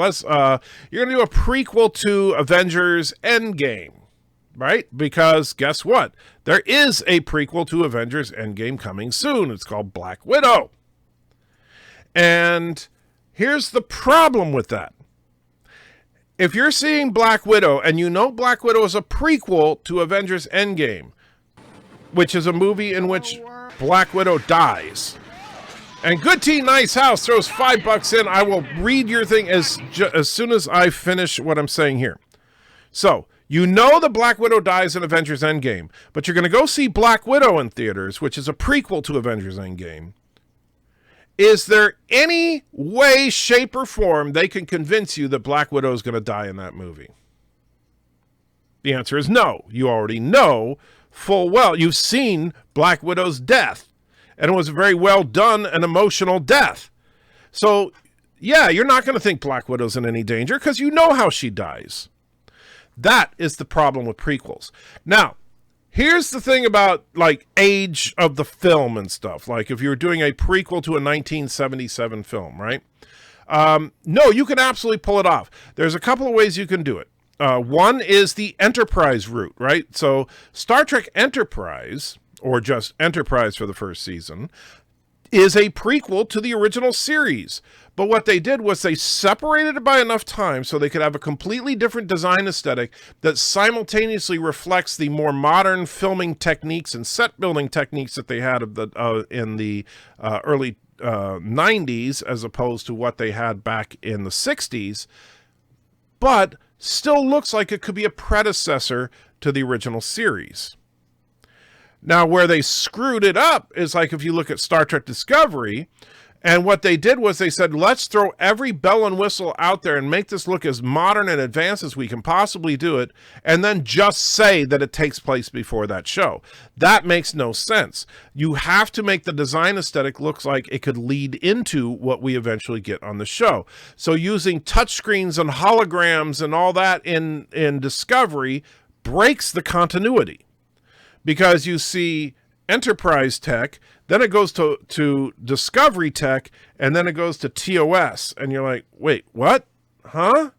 You're going to do a prequel to Avengers Endgame, right? Because guess what? There is a prequel to Avengers Endgame coming soon. It's called Black Widow. And here's the problem with that. If you're seeing Black Widow and you know Black Widow is a prequel to Avengers Endgame, which is a movie in which Black Widow dies, and Good Tea Nice House throws $5 in, I will read your thing as soon as I finish what I'm saying here. So, you know the Black Widow dies in Avengers Endgame, but you're going to go see Black Widow in theaters, which is a prequel to Avengers Endgame. Is there any way, shape, or form they can convince you that Black Widow is going to die in that movie? The answer is no. You already know full well. You've seen Black Widow's death, and it was a very well done and emotional death. So, yeah, you're not going to think Black Widow's in any danger because you know how she dies. That is the problem with prequels. Now, here's the thing about, like, age of the film and stuff. Like, if you're doing a prequel to a 1977 film, right? No, you can absolutely pull it off. There's a couple of ways you can do it. One is the Enterprise route, right? So Star Trek Enterprise, or just Enterprise for the first season, is a prequel to the original series. But what they did was they separated it by enough time so they could have a completely different design aesthetic that simultaneously reflects the more modern filming techniques and set building techniques that they had in the early 90s, as opposed to what they had back in the 60s, but still looks like it could be a predecessor to the original series. Now, where they screwed it up is like if you look at Star Trek Discovery, and what they did was they said, let's throw every bell and whistle out there and make this look as modern and advanced as we can possibly do it, and then just say that it takes place before that show. That makes no sense. You have to make the design aesthetic look like it could lead into what we eventually get on the show. So using touchscreens and holograms and all that in Discovery breaks the continuity, because you see Enterprise tech, then it goes to Discovery tech, and then it goes to TOS, and you're like, wait, what? Huh?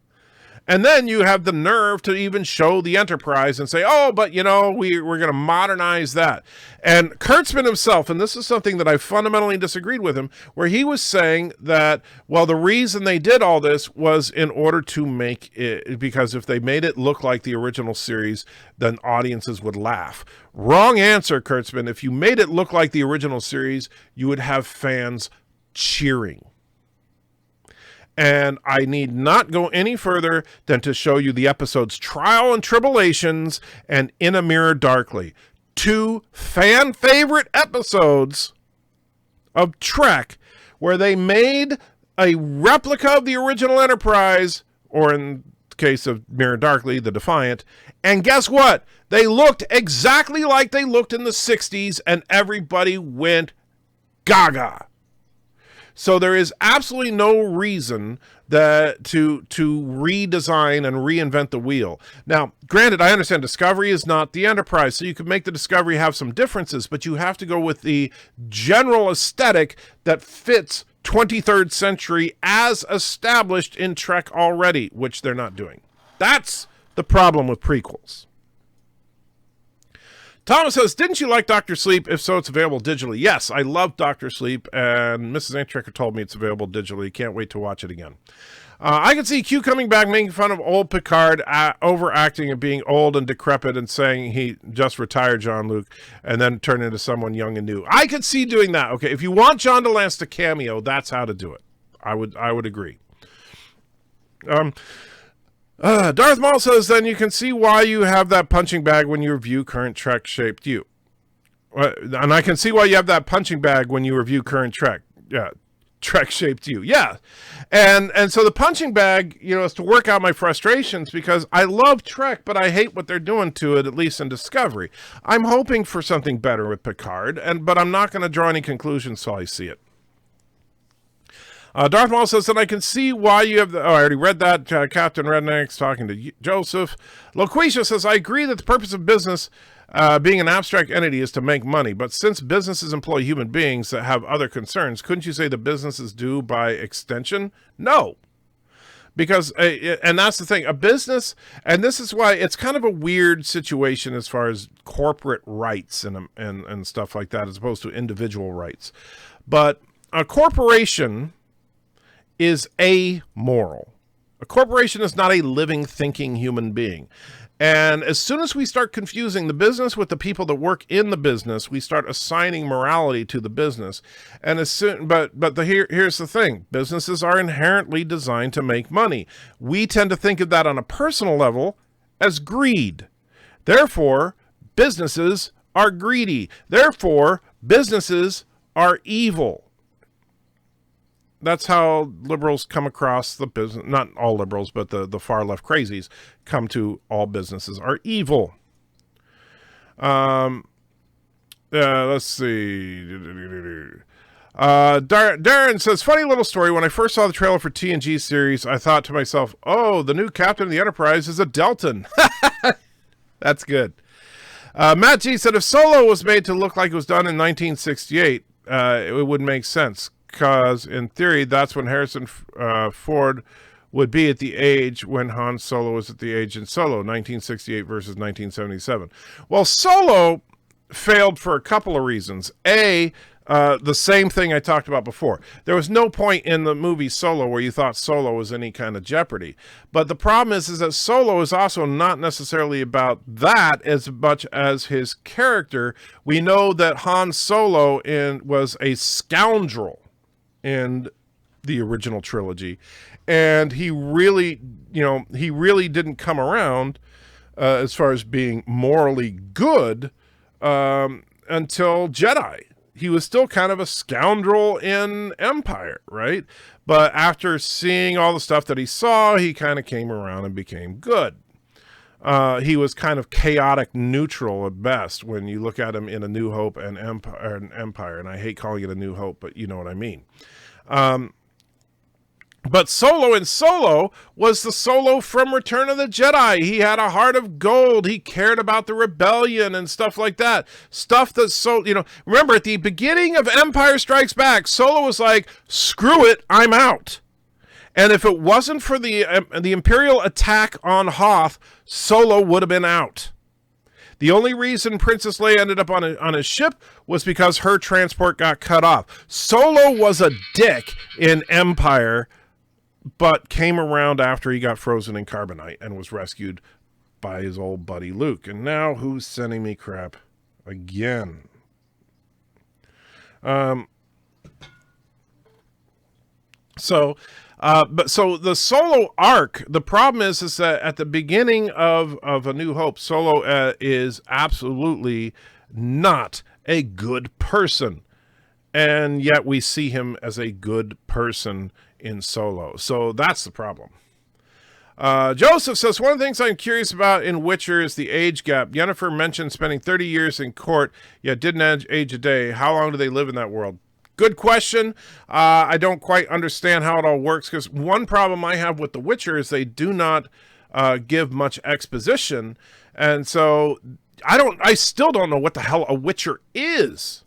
And then you have the nerve to even show the Enterprise and say, oh, but you know, we're going to modernize that. And Kurtzman himself, and this is something that I fundamentally disagreed with him, where he was saying that, well, the reason they did all this was in order to make it, because if they made it look like the original series, then audiences would laugh. Wrong answer, Kurtzman. If you made it look like the original series, you would have fans cheering. And I need not go any further than to show you the episodes Trial and Tribulations and In a Mirror Darkly. 2 fan favorite episodes of Trek where they made a replica of the original Enterprise, or in the case of Mirror Darkly, the Defiant. And guess what? They looked exactly like they looked in the 60s, and everybody went gaga. So there is absolutely no reason that to redesign and reinvent the wheel. Now, granted, I understand Discovery is not the Enterprise, so you could make the Discovery have some differences, but you have to go with the general aesthetic that fits 23rd century as established in Trek already, which they're not doing. That's the problem with prequels. Thomas says, didn't you like Dr. Sleep? If so, it's available digitally. Yes, I love Dr. Sleep, and Mrs. Antrekker told me it's available digitally. Can't wait to watch it again. I can see Q coming back, making fun of old Picard, overacting and being old and decrepit and saying he just retired Jean-Luc and then turn into someone young and new. I could see doing that. Okay, if you want John DeLance to cameo, that's how to do it. I would agree. Darth Maul says, then you can see why you have that punching bag when you review current Trek shaped you. And I can see why you have that punching bag when you review current Trek. Yeah, Trek shaped you. Yeah. And so the punching bag, you know, is to work out my frustrations, because I love Trek, but I hate what they're doing to it, at least in Discovery. I'm hoping for something better with Picard, but I'm not going to draw any conclusions till I see it. Darth Maul says that I can see why you have I already read that. Captain Redneck's talking to Joseph. Loquacia says, I agree that the purpose of business, being an abstract entity, is to make money. But since businesses employ human beings that have other concerns, couldn't you say the businesses do by extension? No. Because, and that's the thing, a business, and this is why it's kind of a weird situation as far as corporate rights and stuff like that, as opposed to individual rights. But a corporation is amoral. A corporation is not a living, thinking human being. And as soon as we start confusing the business with the people that work in the business, we start assigning morality to the business. And as soon, here's the thing: businesses are inherently designed to make money. We tend to think of that on a personal level as greed. Therefore, businesses are greedy. Therefore, businesses are evil. That's how liberals come across the business. Not all liberals, but the far left crazies come to all businesses are evil. Let's see. Darren says, funny little story. When I first saw the trailer for TNG series, I thought to myself, oh, the new captain of the Enterprise is a Deltan. That's good. Matt G said, if Solo was made to look like it was done in 1968, it would make sense. Because in theory, that's when Harrison Ford would be at the age when Han Solo was at the age in Solo, 1968 versus 1977. Well, Solo failed for a couple of reasons. The same thing I talked about before. There was no point in the movie Solo where you thought Solo was any kind of jeopardy. But the problem is that Solo is also not necessarily about that as much as his character. We know that Han Solo was a scoundrel in the original trilogy, and he really didn't come around as far as being morally good until Jedi. He was still kind of a scoundrel in Empire, right? But after seeing all the stuff that he saw, he kind of came around and became good. He was kind of chaotic neutral at best when you look at him in A New Hope and Empire. And I hate calling it A New Hope, but you know what I mean. But Solo was the Solo from Return of the Jedi. He had a heart of gold. He cared about the rebellion and stuff like that. Stuff that remember at the beginning of Empire Strikes Back, Solo was like, screw it, I'm out. And if it wasn't for the Imperial attack on Hoth, Solo would have been out. The only reason Princess Leia ended up on a ship was because her transport got cut off. Solo was a dick in Empire, but came around after he got frozen in carbonite and was rescued by his old buddy Luke. And now who's sending me crap again? So the Solo arc, the problem is that at the beginning of A New Hope, Solo is absolutely not a good person. And yet we see him as a good person in Solo. So that's the problem. Joseph says, one of the things I'm curious about in Witcher is the age gap. Yennefer mentioned spending 30 years in court, yet didn't age a day. How long do they live in that world? Good question. I don't quite understand how it all works, because one problem I have with The Witcher is they do not give much exposition. And so I still don't know what the hell a Witcher is.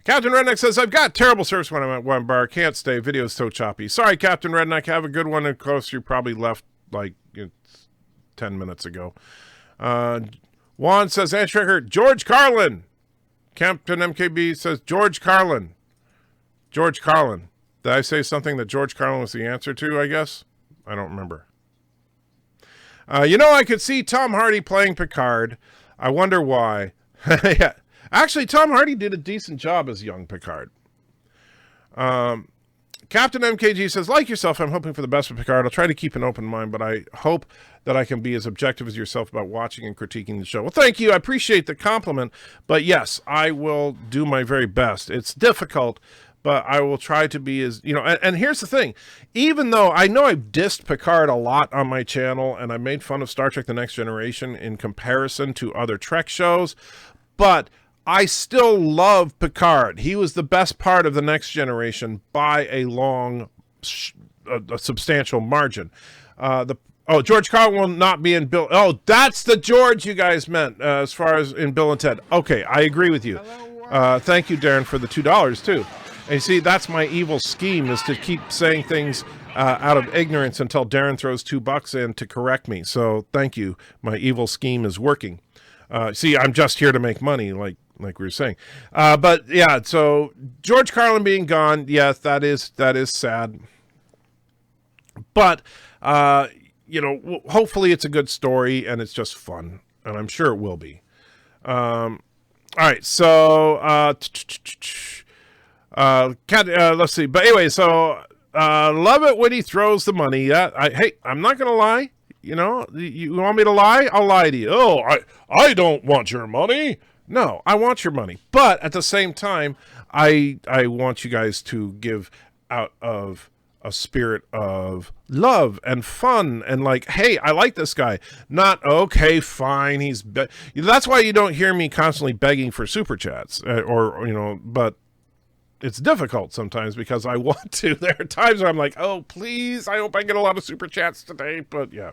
Captain Redneck says, I've got terrible service when I'm at one bar. Can't stay. Video's so choppy. Sorry, Captain Redneck. Have a good one. And of course, you probably left like 10 minutes ago. Juan says, Antracker, George Carlin. Captain MKB says, George Carlin. George Carlin. Did I say something that George Carlin was the answer to, I guess? I don't remember. I could see Tom Hardy playing Picard. I wonder why. Yeah. Actually, Tom Hardy did a decent job as young Picard. Captain MKG says, like yourself, I'm hoping for the best with Picard. I'll try to keep an open mind, but I hope that I can be as objective as yourself about watching and critiquing the show. Well, thank you. I appreciate the compliment. But yes, I will do my very best. It's difficult, but I will try to be as, and here's the thing. Even though I know I've dissed Picard a lot on my channel, and I made fun of Star Trek The Next Generation in comparison to other Trek shows, but I still love Picard. He was the best part of The Next Generation by a a substantial margin. George Carlin will not be in Bill. Oh, that's the George you guys meant as far as in Bill and Ted. Okay, I agree with you. Thank you, Darren, for the $2 too. And you see, that's my evil scheme, is to keep saying things out of ignorance until Darren throws $2 in to correct me. So thank you. My evil scheme is working. See, I'm just here to make money, like we were saying. But yeah, so George Carlin being gone, yes, that is sad. But hopefully it's a good story and it's just fun, and I'm sure it will be. All right, so let's see. But anyway, so love it when he throws the money. Hey, I'm not gonna lie. You want me to lie? I'll lie to you. Oh, I don't want your money. No, I want your money. But at the same time, I want you guys to give out of a spirit of love and fun and like, hey, I like this guy. Not, okay, fine, that's why you don't hear me constantly begging for super chats but it's difficult sometimes because I want to. There are times where I'm like, oh, please, I hope I get a lot of super chats today, but yeah.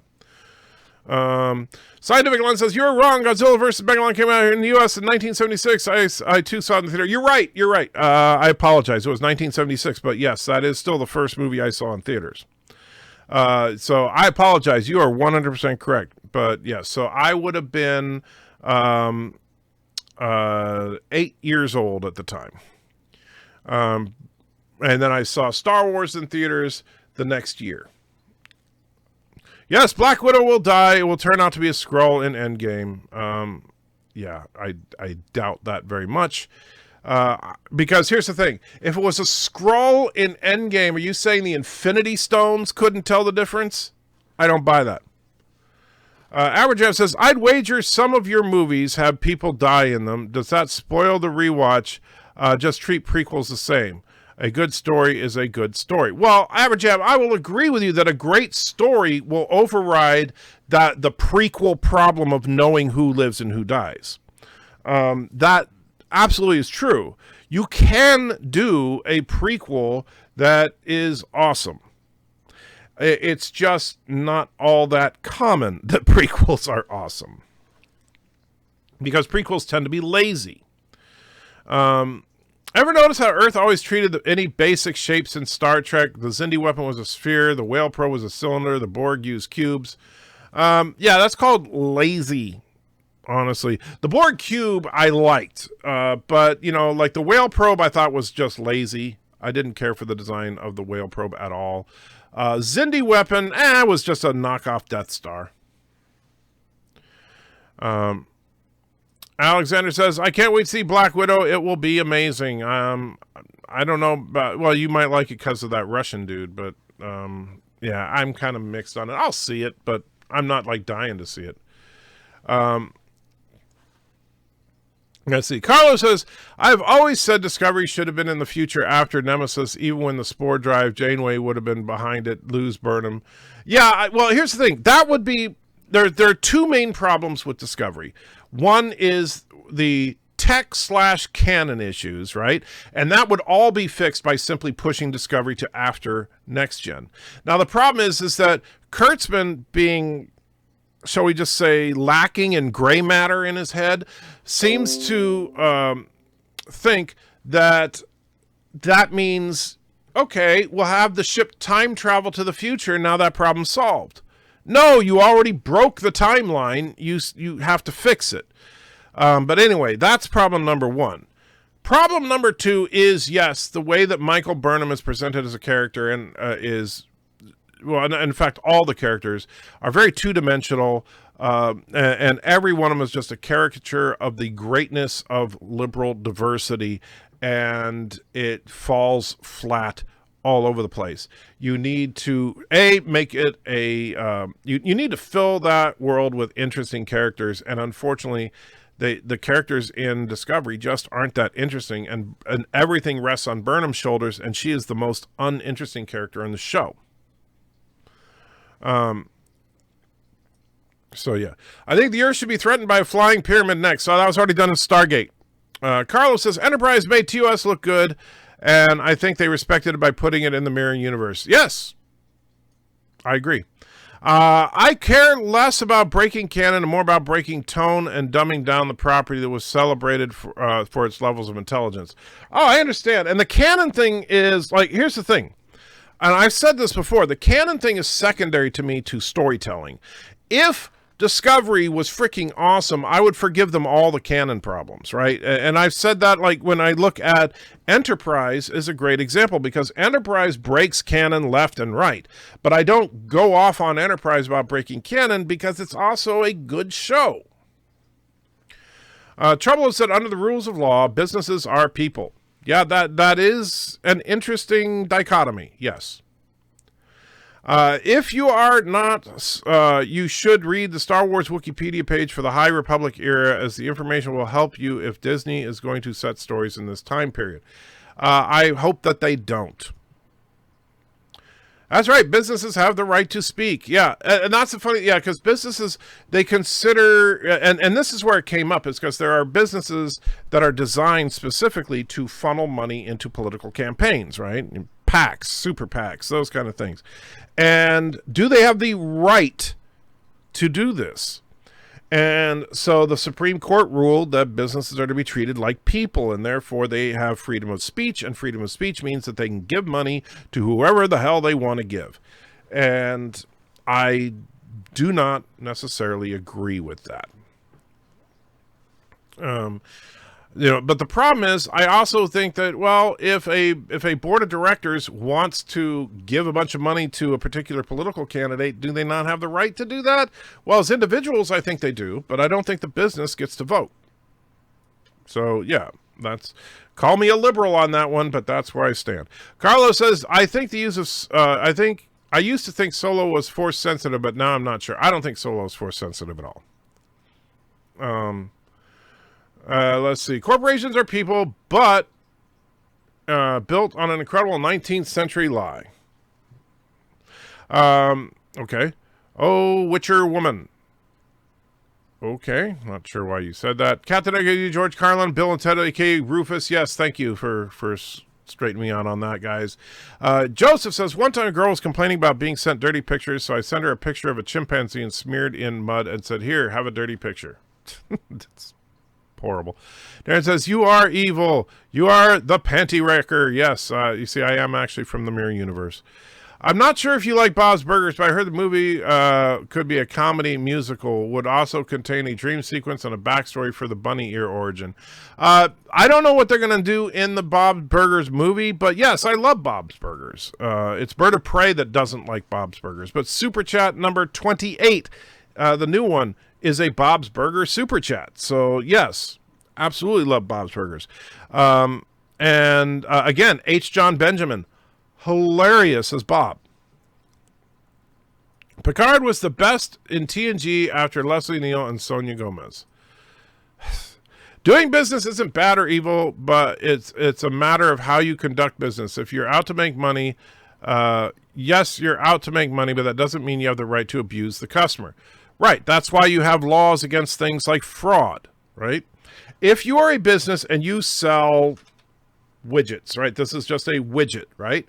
Scientific Lens says, you're wrong. Godzilla vs. Megalon came out here in the U.S. in 1976. I too saw it in the theater. You're right. I apologize. It was 1976, but yes, that is still the first movie I saw in theaters. So I apologize. You are 100% correct. But yes, so I would have been 8 years old at the time. And then I saw Star Wars in theaters the next year. Yes, Black Widow will die. It will turn out to be a Skrull in Endgame. Yeah, I doubt that very much. Because here's the thing. If it was a Skrull in Endgame, are you saying the Infinity Stones couldn't tell the difference? I don't buy that. Average Jeff says, I'd wager some of your movies have people die in them. Does that spoil the rewatch? Just treat prequels the same. A good story is a good story. Well, Average Jeff, I will agree with you that a great story will override the prequel problem of knowing who lives and who dies. That absolutely is true. You can do a prequel that is awesome. It's just not all that common that prequels are awesome. Because prequels tend to be lazy. Ever notice how Earth always treated any basic shapes in Star Trek? The Xindi weapon was a sphere. The Whale Probe was a cylinder. The Borg used cubes. Yeah, that's called lazy, honestly. The Borg cube I liked. But, you know, like the Whale Probe I thought was just lazy. I didn't care for the design of the Whale Probe at all. Xindi weapon, was just a knockoff Death Star. Alexander says, I can't wait to see Black Widow. It will be amazing. I don't know, but well, you might like it because of that Russian dude, but yeah, I'm kind of mixed on it. I'll see it, but I'm not like dying to see it. Let's see. Carlos says, I've always said Discovery should have been in the future after Nemesis, even when the Spore Drive Janeway would have been behind it, lose Burnham. Yeah, well, here's the thing. That would be, there are two main problems with Discovery. One is the tech/canon issues, right? And that would all be fixed by simply pushing Discovery to after Next Gen. Now, the problem is that Kurtzman being, shall we just say, lacking in gray matter in his head, seems to think that that means, okay, we'll have the ship time travel to the future, now that problem's solved. No, you already broke the timeline. You have to fix it. But anyway, that's problem number one. Problem number two is, yes, the way that Michael Burnham is presented as a character and is, well, in fact, all the characters are very two-dimensional, and every one of them is just a caricature of the greatness of liberal diversity, and it falls flat all over the place. You need to make it a you need to fill that world with interesting characters, and unfortunately the characters in Discovery just aren't that interesting, and everything rests on Burnham's shoulders, and she is the most uninteresting character in the show. So yeah, I think the Earth should be threatened by a flying pyramid next. So that was already done in Stargate. Carlos says Enterprise made TOS look good, and I think they respected it by putting it in the mirror universe. Yes, I agree. I care less about breaking canon and more about breaking tone and dumbing down the property that was celebrated for its levels of intelligence. Oh, I understand. And the canon thing is, like, here's the thing. And I've said this before. The canon thing is secondary to me to storytelling. If Discovery was freaking awesome, I would forgive them all the canon problems, right? And I've said that, like, when I look at Enterprise is a great example, because Enterprise breaks canon left and right. But I don't go off on Enterprise about breaking canon because it's also a good show. Trouble has said, under the rules of law, businesses are people. Yeah, that is an interesting dichotomy, yes. If you are not, you should read the Star Wars Wikipedia page for the High Republic era, as the information will help you if Disney is going to set stories in this time period. I hope that they don't. That's right. Businesses have the right to speak. Yeah. And that's the funny, yeah, because businesses, they consider, and this is where it came up, is because there are businesses that are designed specifically to funnel money into political campaigns, right? PACs, super PACs, those kind of things. And do they have the right to do this? And so the Supreme Court ruled that businesses are to be treated like people, and therefore they have freedom of speech, and freedom of speech means that they can give money to whoever the hell they want to give. And I do not necessarily agree with that. But the problem is, I also think that, well, if a board of directors wants to give a bunch of money to a particular political candidate, do they not have the right to do that? Well, as individuals, I think they do, but I don't think the business gets to vote. So, yeah, call me a liberal on that one, but that's where I stand. Carlos says, I think the use of, I used to think Solo was force sensitive, but now I'm not sure. I don't think Solo is force sensitive at all. Let's see. Corporations are people, but built on an incredible 19th century lie. Okay. Oh, Witcher woman. Okay. Not sure why you said that. Captain Egg, George Carlin, Bill and Ted, a.k.a. Rufus. Yes, thank you for straightening me out on that, guys. Joseph says, one time a girl was complaining about being sent dirty pictures, so I sent her a picture of a chimpanzee and smeared in mud and said, here, have a dirty picture. That's horrible. Darren says, you are evil. You are the panty wrecker. Yes, you see, I am actually from the mirror universe. I'm not sure if you like Bob's Burgers, but I heard the movie could be a comedy musical, would also contain a dream sequence and a backstory for the bunny ear origin. I don't know what they're going to do in the Bob's Burgers movie, but yes, I love Bob's Burgers. It's Bird of Prey that doesn't like Bob's Burgers. But Super Chat number 28, the new one, is a Bob's Burger Super Chat. So yes, absolutely love Bob's Burgers. Again, H. John Benjamin, hilarious as Bob. Picard was the best in TNG after Leslie Neal and Sonia Gomez. Doing business isn't bad or evil, but it's a matter of how you conduct business. If you're out to make money, yes, you're out to make money, but that doesn't mean you have the right to abuse the customer. Right, that's why you have laws against things like fraud, right? If you are a business and you sell widgets, right? This is just a widget, right?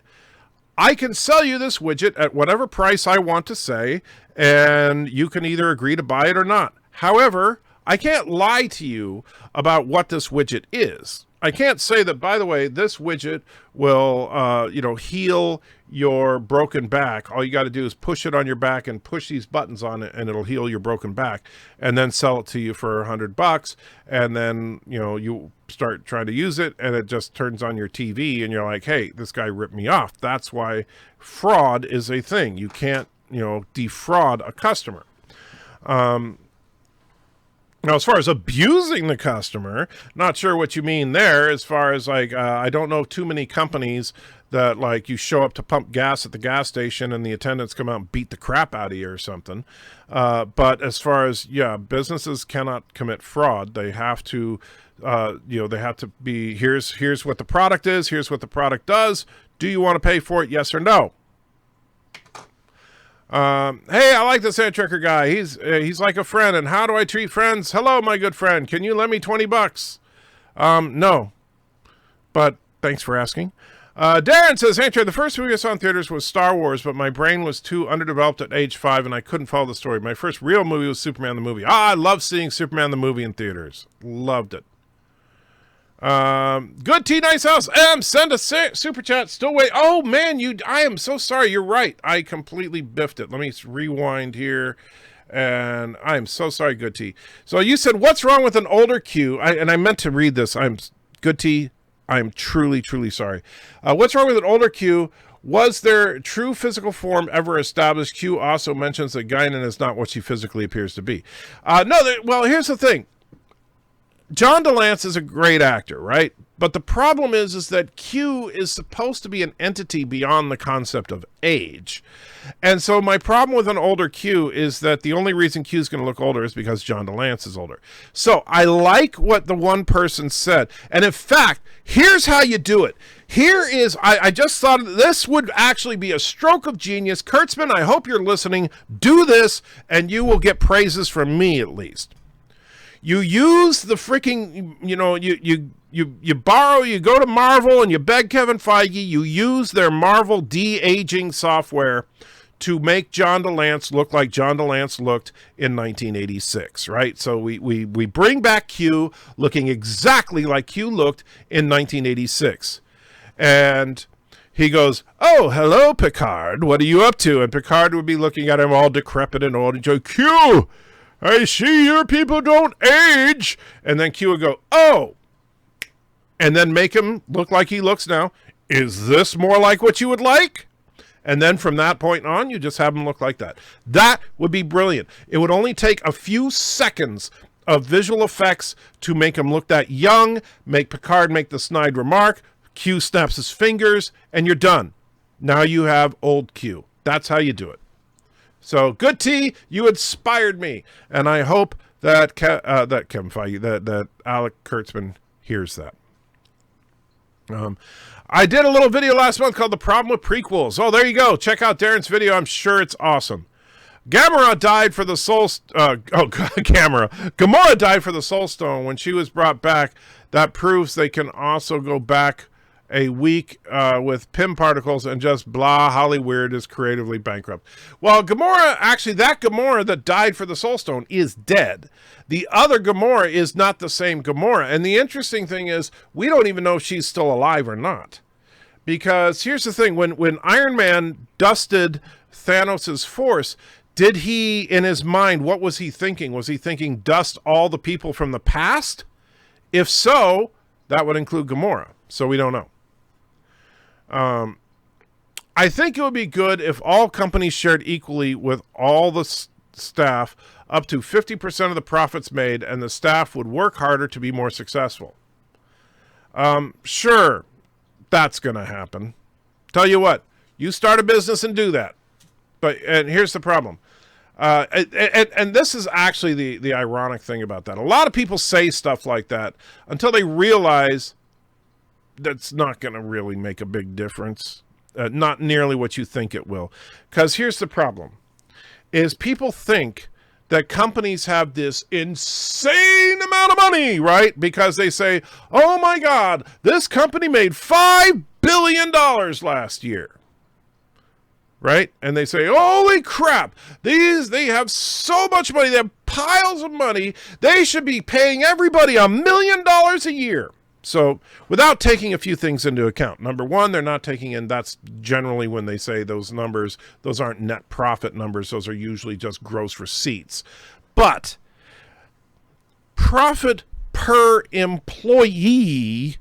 I can sell you this widget at whatever price I want to say, and you can either agree to buy it or not. However, I can't lie to you about what this widget is. I can't say that, by the way, this widget will, heal your broken back. All you got to do is push it on your back and push these buttons on it, and it'll heal your broken back, and then sell it to you for $100. And then, you start trying to use it, and it just turns on your TV, and you're like, hey, this guy ripped me off. That's why fraud is a thing. You can't, defraud a customer. Now, as far as abusing the customer, not sure what you mean there. As far as I don't know too many companies that you show up to pump gas at the gas station and the attendants come out and beat the crap out of you or something. But as far as, businesses cannot commit fraud. They have to, they have to be, here's what the product is. Here's what the product does. Do you want to pay for it? Yes or no? Hey, I like the Sand Trekker guy. He's like a friend. And how do I treat friends? Hello, my good friend. Can you lend me $20? No, but thanks for asking. Darren says, hey, the first movie I saw in theaters was Star Wars, but my brain was too underdeveloped at age 5 and I couldn't follow the story. My first real movie was Superman the movie. I love seeing Superman the movie in theaters. Loved it. Good T, nice house. Send a super chat. Still wait. Oh man, I am so sorry. You're right. I completely biffed it. Let me rewind here. And I'm so sorry, Good T. So you said, what's wrong with an older Q? And I meant to read this. Good T. I'm truly, truly sorry. What's wrong with an older Q? Was their true physical form ever established? Q also mentions that Guinan is not what she physically appears to be. Well, here's the thing. John DeLance is a great actor, right? But the problem is that Q is supposed to be an entity beyond the concept of age. And so my problem with an older Q is that the only reason Q is going to look older is because John DeLance is older. So I like what the one person said. And in fact, here's how you do it. I just thought this would actually be a stroke of genius. Kurtzman, I hope you're listening. Do this and you will get praises from me at least. You use the freaking, you borrow, you go to Marvel and you beg Kevin Feige, you use their Marvel de-aging software to make John DeLance look like John DeLance looked in 1986, right? So we bring back Q looking exactly like Q looked in 1986. And he goes, "Oh, hello, Picard. What are you up to?" And Picard would be looking at him all decrepit and old and go, "Q, I see your people don't age." And then Q would go, "Oh," and then make him look like he looks now. "Is this more like what you would like?" And then from that point on, you just have him look like that. That would be brilliant. It would only take a few seconds of visual effects to make him look that young, make Picard make the snide remark, Q snaps his fingers, and you're done. Now you have old Q. That's how you do it. So, good T, you inspired me. And I hope that Kevin Feige, that Alec Kurtzman hears that. I did a little video last month called The Problem with Prequels. Oh, there you go. Check out Darren's video. I'm sure it's awesome. Gamora died for the Soul... Gamora died for the Soul Stone when she was brought back. That proves they can also go back a week with Pym particles and just blah, Hollyweird is creatively bankrupt. Well, Gamora, actually, that Gamora that died for the Soul Stone is dead. The other Gamora is not the same Gamora. And the interesting thing is, we don't even know if she's still alive or not. Because here's the thing, when Iron Man dusted Thanos' force, did he, in his mind, what was he thinking? Was he thinking dust all the people from the past? If so, that would include Gamora. So we don't know. I think it would be good if all companies shared equally with all the staff, up to 50% of the profits made, and the staff would work harder to be more successful. Sure, that's going to happen. Tell you what, you start a business and do that. And here's the problem. And this is actually the ironic thing about that. A lot of people say stuff like that until they realize that's not going to really make a big difference. Not nearly what you think it will. Because here's the problem. Is people think that companies have this insane amount of money, right? Because they say, oh my God, this company made $5 billion last year. Right? And they say, holy crap, they have so much money, they have piles of money, they should be paying everybody $1 million a year. So without taking a few things into account, number one, they're not taking in, that's generally when they say those numbers, those aren't net profit numbers, those are usually just gross receipts. But profit per employee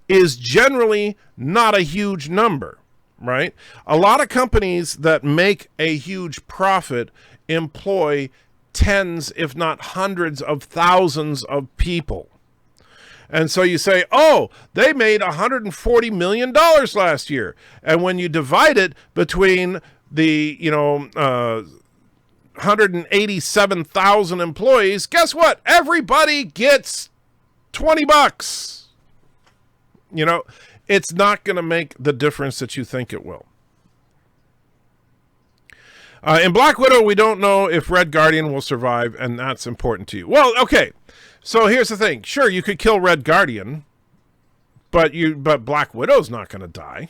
is generally not a huge number. Right? A lot of companies that make a huge profit employ tens, if not hundreds of thousands of people. And so you say, oh, they made $140 million last year. And when you divide it between the, 187,000 employees, guess what? Everybody gets $20. It's not going to make the difference that you think it will. In Black Widow, we don't know if Red Guardian will survive, and that's important to you. Well, okay. So here's the thing. Sure, you could kill Red Guardian, but Black Widow's not going to die.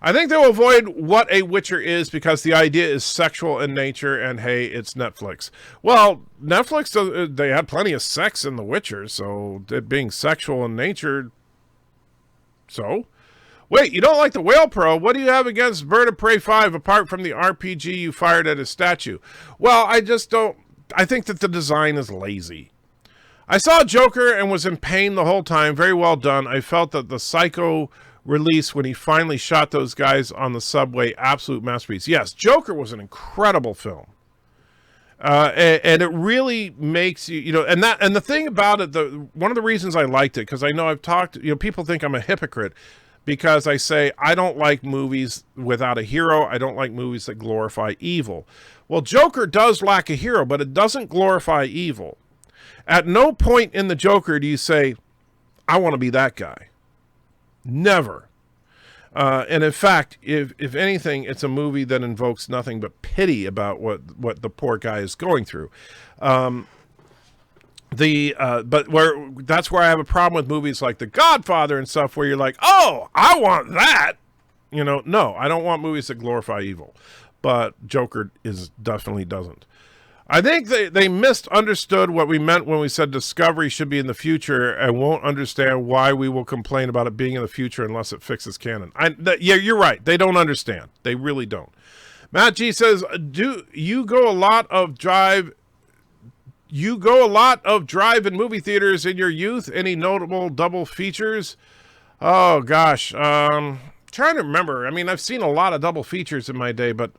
I think they'll avoid what a Witcher is because the idea is sexual in nature, and hey, it's Netflix. Well, Netflix, they had plenty of sex in The Witcher, so it being sexual in nature... So, wait, you don't like the Whale Pro? What do you have against Bird of Prey 5 apart from the RPG you fired at his statue? Well, I just don't... I think that the design is lazy. I saw Joker and was in pain the whole time. Very well done. I felt that the Psycho release when he finally shot those guys on the subway, absolute masterpiece. Yes, Joker was an incredible film. And it really makes you, and the thing about it, one of the reasons I liked it, because I know I've talked, people think I'm a hypocrite because I say I don't like movies without a hero. I don't like movies that glorify evil. Well, Joker does lack a hero, but it doesn't glorify evil. At no point in the Joker do you say, I want to be that guy. Never. And in fact, if anything, it's a movie that invokes nothing but pity about what the poor guy is going through. But that's where I have a problem with movies like The Godfather and stuff, where you're like, oh, I want that. No, I don't want movies that glorify evil. But Joker definitely doesn't. I think they misunderstood what we meant when we said Discovery should be in the future, and won't understand why we will complain about it being in the future unless it fixes canon. Yeah, you're right. They don't understand. They really don't. Matt G says, "Do you go a lot of drive? You go a lot of drive-in movie theaters in your youth? Any notable double features?" Oh gosh, trying to remember. I mean, I've seen a lot of double features in my day, but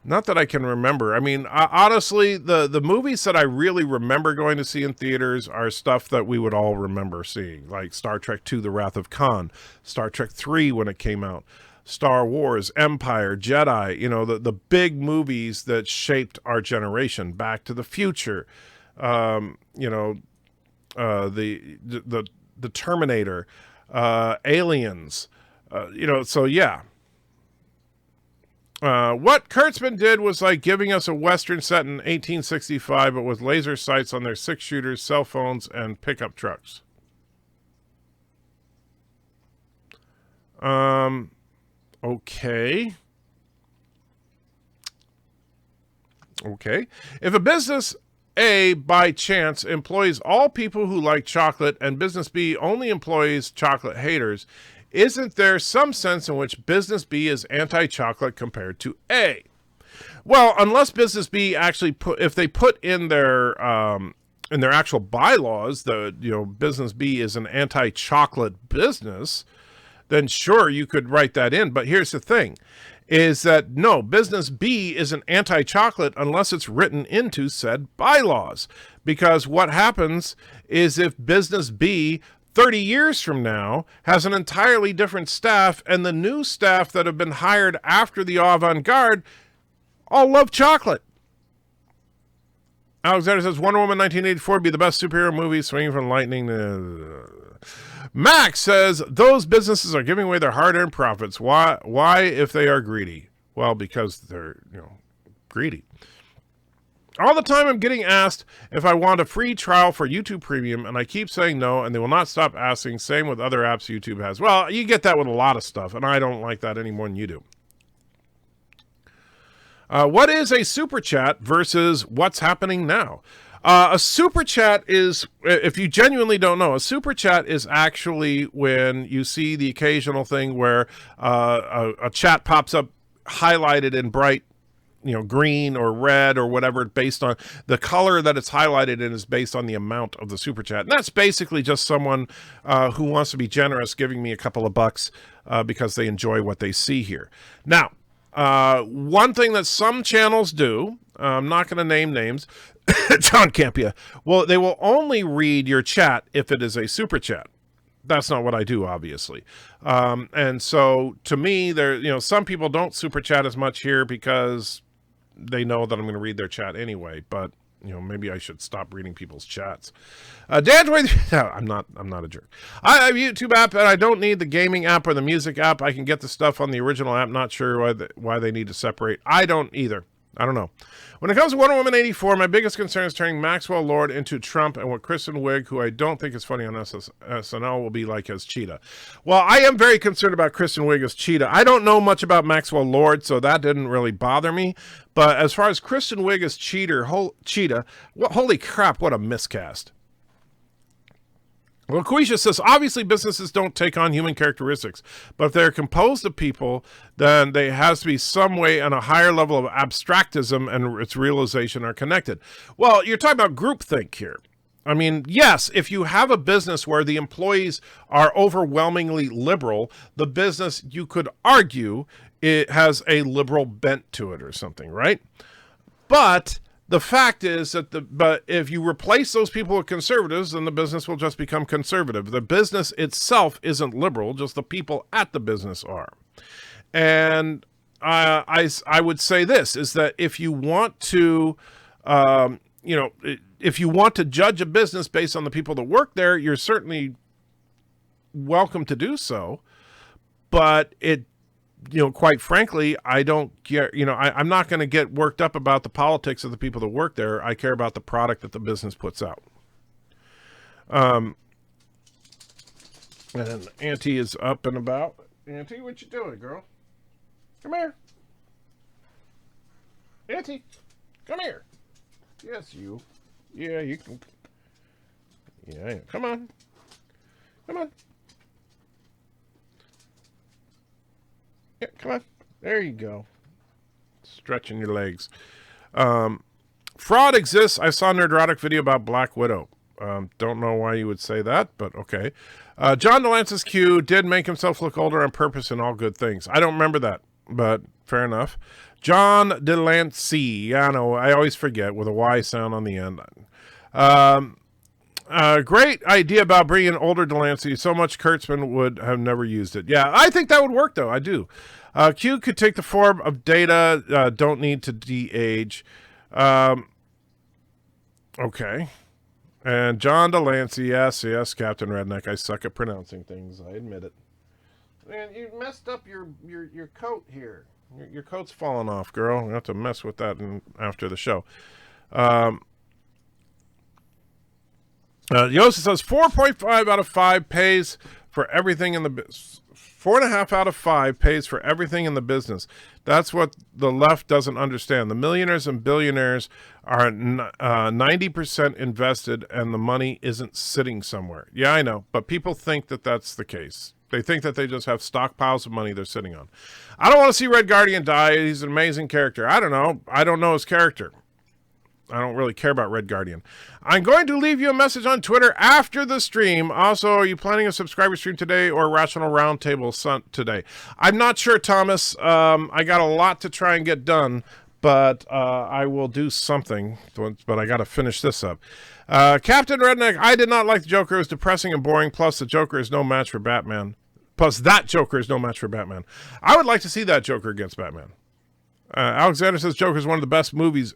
not that I can remember. I mean, honestly, the movies that I really remember going to see in theaters are stuff that we would all remember seeing, like Star Trek II, The Wrath of Khan, Star Trek III when it came out, Star Wars, Empire, Jedi, you know, the big movies that shaped our generation, Back to the Future, you know, the Terminator, Aliens, you know, so yeah. What Kurtzman did was like giving us a Western set in 1865, but with laser sights on their 6-shooters, cell phones, and pickup trucks. Okay. Okay. If a business A, by chance, employs all people who like chocolate and business B only employs chocolate haters, isn't there some sense in which business B is anti-chocolate compared to A? Well, unless business B actually if they put in their actual bylaws that, you know, business B is an anti-chocolate business, then sure, you could write that in. But here's the thing, is that no, business B is an anti-chocolate unless it's written into said bylaws. Because what happens is if business B 30 years from now has an entirely different staff, and the new staff that have been hired after the avant-garde all love chocolate. Alexander says Wonder Woman 1984 would be the best superhero movie, swinging from lightning to... Max says those businesses are giving away their hard-earned profits. Why if they are greedy? Well, because they're, you know, greedy. All the time I'm getting asked if I want a free trial for YouTube Premium, and I keep saying no, and they will not stop asking. Same with other apps YouTube has. Well, you get that with a lot of stuff, and I don't like that any more than you do. What is a super chat versus what's happening now? A super chat is, if you genuinely don't know, a super chat is actually when you see the occasional thing where a chat pops up highlighted in bright, you know, green or red or whatever, based on the color that it's highlighted in is based on the amount of the super chat. And that's basically just someone who wants to be generous giving me a couple of bucks because they enjoy what they see here. Now, one thing that some channels do, I'm not going to name names, John Campia, well, they will only read your chat if it is a super chat. That's not what I do, obviously. And so to me, there, you know, some people don't super chat as much here because they know that I'm going to read their chat anyway, but you know, maybe I should stop reading people's chats. Dan, no, I'm not a jerk. I have a YouTube app and I don't need the gaming app or the music app. I can get the stuff on the original app. Not sure why they need to separate. I don't either. I don't know. When it comes to Wonder Woman 84, my biggest concern is turning Maxwell Lord into Trump and what Kristen Wiig, who I don't think is funny on SNL, will be like as Cheetah. Well, I am very concerned about Kristen Wiig as Cheetah. I don't know much about Maxwell Lord, so that didn't really bother me. But as far as Kristen Wiig as Cheetah, holy crap, what a miscast. Well, Quisha says, obviously businesses don't take on human characteristics, but if they're composed of people, then there has to be some way and a higher level of abstractism and its realization are connected. Well, you're talking about groupthink here. I mean, yes, if you have a business where the employees are overwhelmingly liberal, the business, you could argue, it has a liberal bent to it or something, right? But the fact is that but if you replace those people with conservatives, then the business will just become conservative. The business itself isn't liberal, just the people at the business are. And I would say this, is that if you want to, if you want to judge a business based on the people that work there, you're certainly welcome to do so. But quite frankly, I don't get, I'm not going to get worked up about the politics of the people that work there. I care about the product that the business puts out. And Auntie is up and about. Auntie, what you doing, girl? Come here. Auntie, come here. Yes, you. Yeah, you can. Yeah. Come on. Come on. Yeah, come on. There you go. Stretching your legs. Fraud exists. I saw an erotic video about Black Widow. Don't know why you would say that, but okay. John DeLance's Q did make himself look older on purpose in all good things. I don't remember that, but fair enough. John Delancey. Yeah, I know. I always forget with a Y sound on the end. Great idea about bringing older Delancey. So much Kurtzman would have never used it. Yeah, I think that would work, though. I do. Q could take the form of Data. Don't need to de-age. Okay. And John Delancey. Yes, Captain Redneck. I suck at pronouncing things. I admit it. Man, you messed up your coat here. Your coat's falling off, girl. You have to mess with that after the show. Yosa says 4.5 out of 5 pays for everything in the business. 4.5 out of 5 pays for everything in the business. That's what the left doesn't understand. The millionaires and billionaires are 90% invested, and the money isn't sitting somewhere. Yeah, I know, but people think that that's the case. They think that they just have stockpiles of money they're sitting on. I don't want to see Red Guardian die. He's an amazing character. I don't know. I don't know his character. I don't really care about Red Guardian. I'm going to leave you a message on Twitter after the stream. Also, are you planning a subscriber stream today or Rational Roundtable today? I'm not sure, Thomas. I got a lot to try and get done, but I will do something. But I got to finish this up. Captain Redneck, I did not like the Joker. It was depressing and boring. Plus, the Joker is no match for Batman. Plus, that Joker is no match for Batman. I would like to see that Joker against Batman. Alexander says Joker is one of the best movies.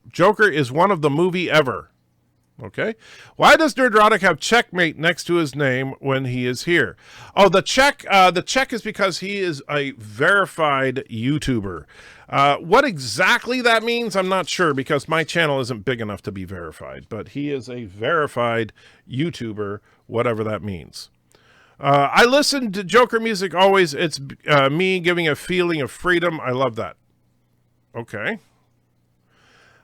Joker is one of the movie ever. Okay. Why does Nerdrotic have checkmate next to his name when he is here? Oh, the check is because he is a verified YouTuber. What exactly that means, I'm not sure, because my channel isn't big enough to be verified, but he is a verified YouTuber, whatever that means. I listen to Joker music always. It's me giving a feeling of freedom. I love that. Okay.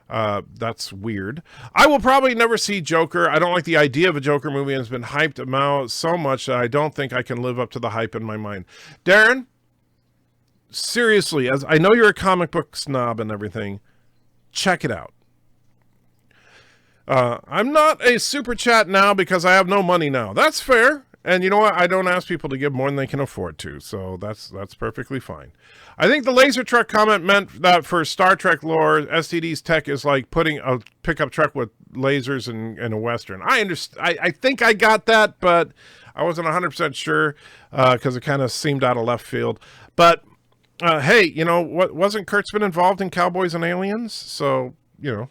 That's weird. I will probably never see Joker. I don't like the idea of a Joker movie, and it's been hyped about so much that I don't think I can live up to the hype in my mind. Darren, seriously, as I know you're a comic book snob and everything, check it out. I'm not a super chat now because I have no money now. That's fair. And you know what? I don't ask people to give more than they can afford to, so that's perfectly fine. I think the laser truck comment meant that for Star Trek lore, STD's tech is like putting a pickup truck with lasers in a Western. I understand. I think I got that, but I wasn't 100% sure because it kind of seemed out of left field. But hey, you know what? Wasn't Kurtzman involved in Cowboys and Aliens? So you know.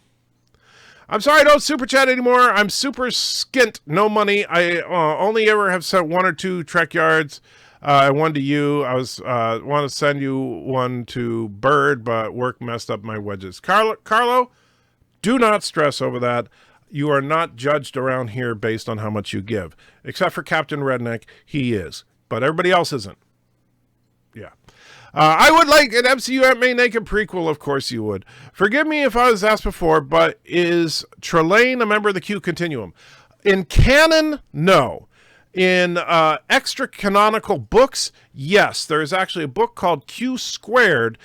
I'm sorry I don't super chat anymore. I'm super skint. No money. I only ever have sent 1 or 2 Trek yards. One to you. I was want to send you one to Bird, but work messed up my wedges. Carlo, do not stress over that. You are not judged around here based on how much you give. Except for Captain Redneck, he is. But everybody else isn't. Yeah. I would like an MCU Aunt May naked prequel, of course you would. Forgive me if I was asked before, but is Trelane a member of the Q Continuum? In canon, no. In extra canonical books, yes. There is actually a book called Q Squared,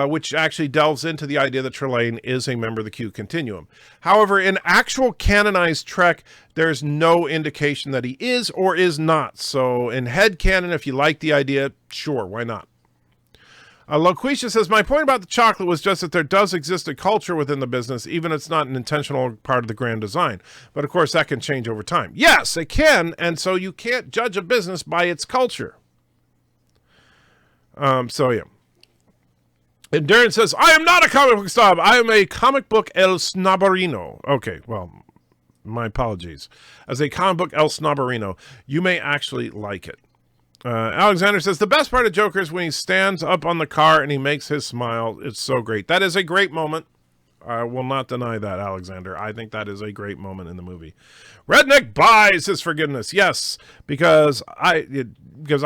which actually delves into the idea that Trelane is a member of the Q Continuum. However, in actual canonized Trek, there's no indication that he is or is not. So in head canon, if you like the idea, sure, why not? Loquisha says, my point about the chocolate was just that there does exist a culture within the business, even if it's not an intentional part of the grand design. But, of course, that can change over time. Yes, it can, and so you can't judge a business by its culture. So, yeah. And Darren says, I am not a comic book snob. I am a comic book El Snobberino. Okay, well, my apologies. As a comic book El Snobberino, you may actually like it. Alexander says, the best part of Joker is when he stands up on the car and he makes his smile. It's so great. That is a great moment. I will not deny that, Alexander. I think that is a great moment in the movie. Redneck buys his forgiveness. Yes, because I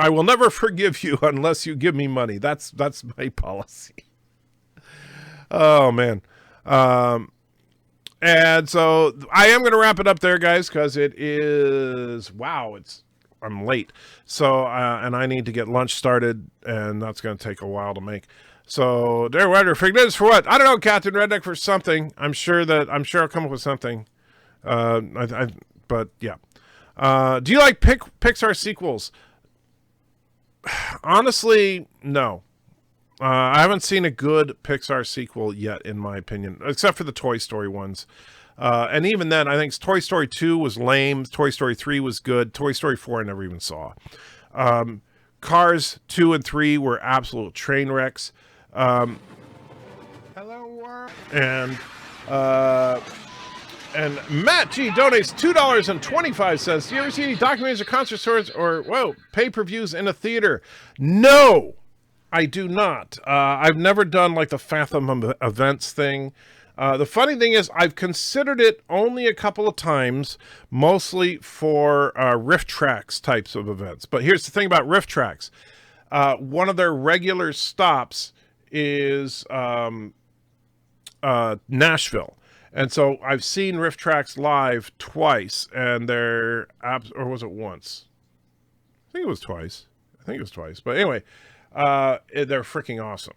will never forgive you unless you give me money. That's my policy. Oh, man. And so I am going to wrap it up there, guys, because it is, wow, I'm late. So, and I need to get lunch started, and that's going to take a while to make. So, there, Redneck, forgiveness for what? I don't know, Captain Redneck, for something. I'm sure I'll come up with something. But yeah. Do you like Pixar sequels? Honestly, no. I haven't seen a good Pixar sequel yet, in my opinion, except for the Toy Story ones. And even then, I think Toy Story 2 was lame. Toy Story 3 was good. Toy Story 4 I never even saw. Cars 2 and 3 were absolute train wrecks. Hello, world. And Matt G donates $2.25. Do you ever see any documentaries or concert tours or, pay-per-views in a theater? No, I do not. I've never done like the Fathom events thing. The funny thing is I've considered it only a couple of times, mostly for Riff Tracks types of events. But here's the thing about Riff Tracks. One of their regular stops is Nashville. And so I've seen Riff Tracks live twice, and or was it once? I think it was twice. But anyway, they're freaking awesome.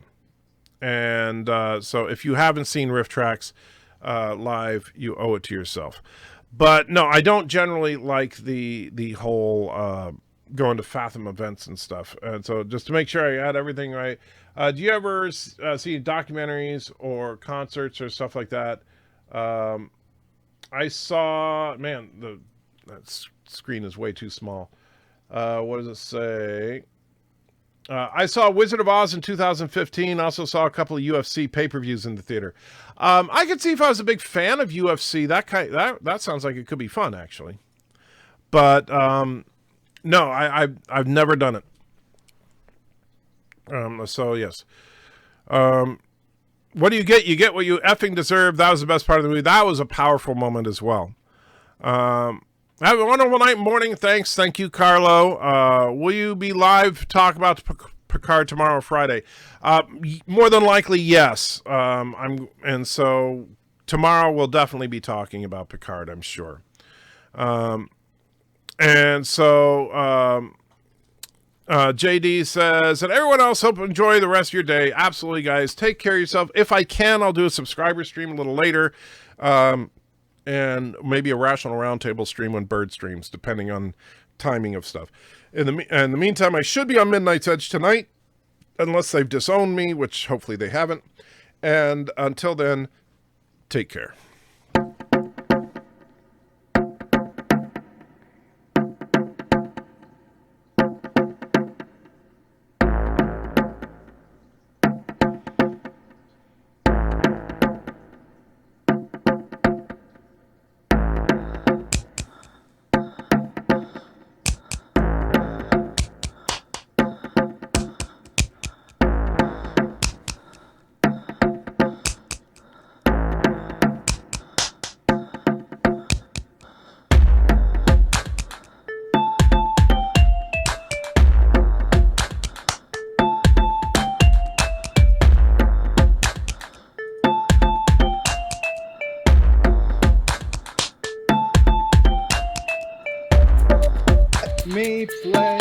And so if you haven't seen Riff Tracks live, you owe it to yourself. But no, I don't generally like the whole going to Fathom events and stuff. And so just to make sure I had everything right, do you ever see documentaries or concerts or stuff like that? I saw, man, that screen is way too small. What does it say? I saw Wizard of Oz in 2015. Also saw a couple of UFC pay-per-views in the theater. I could see if I was a big fan of UFC. That sounds like it could be fun, actually. But no, I've never done it. So yes. What do you get? You get what you effing deserve. That was the best part of the movie. That was a powerful moment as well. Have a wonderful night, morning. Thanks. Thank you, Carlo. Will you be live talk about Picard tomorrow or Friday? More than likely, yes. And so tomorrow we'll definitely be talking about Picard, I'm sure. And so JD says, and everyone else, hope you enjoy the rest of your day. Absolutely, guys. Take care of yourself. If I can, I'll do a subscriber stream a little later. And maybe a Rational Roundtable stream when Bird streams, depending on timing of stuff. In the meantime, I should be on Midnight's Edge tonight, unless they've disowned me, which hopefully they haven't. And until then, take care. Me play.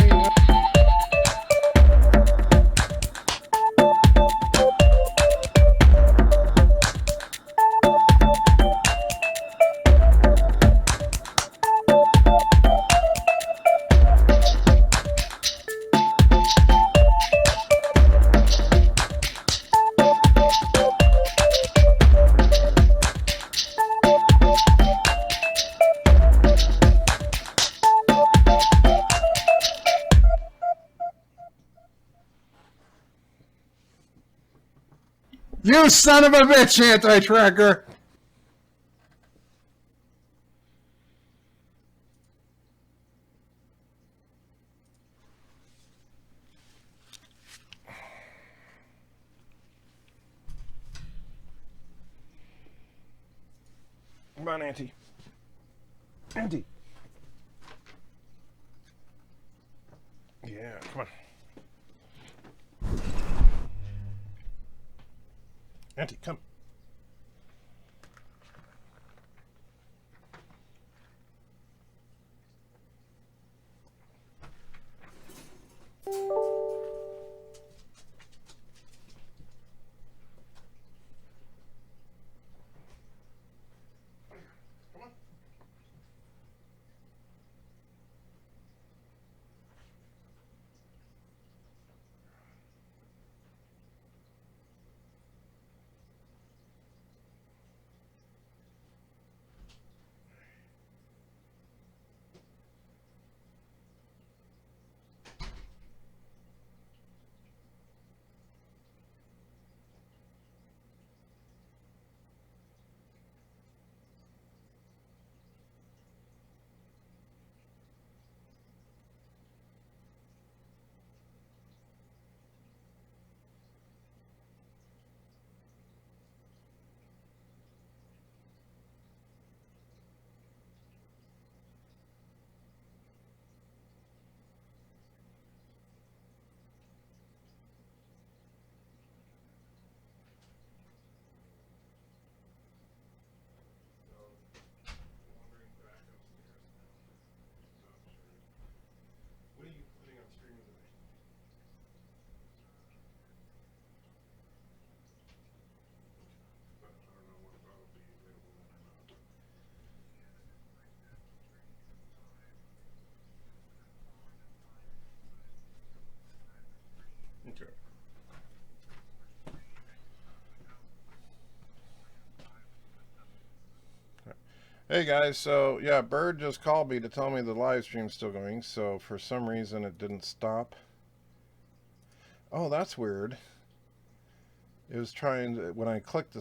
You son of a bitch, anti-tracker! Come on, Auntie. Auntie. Yeah, come on. Auntie, come. Hey guys, so yeah, Bird just called me to tell me the live stream's still going, so for some reason it didn't stop. Oh, that's weird. It was trying to, when I clicked the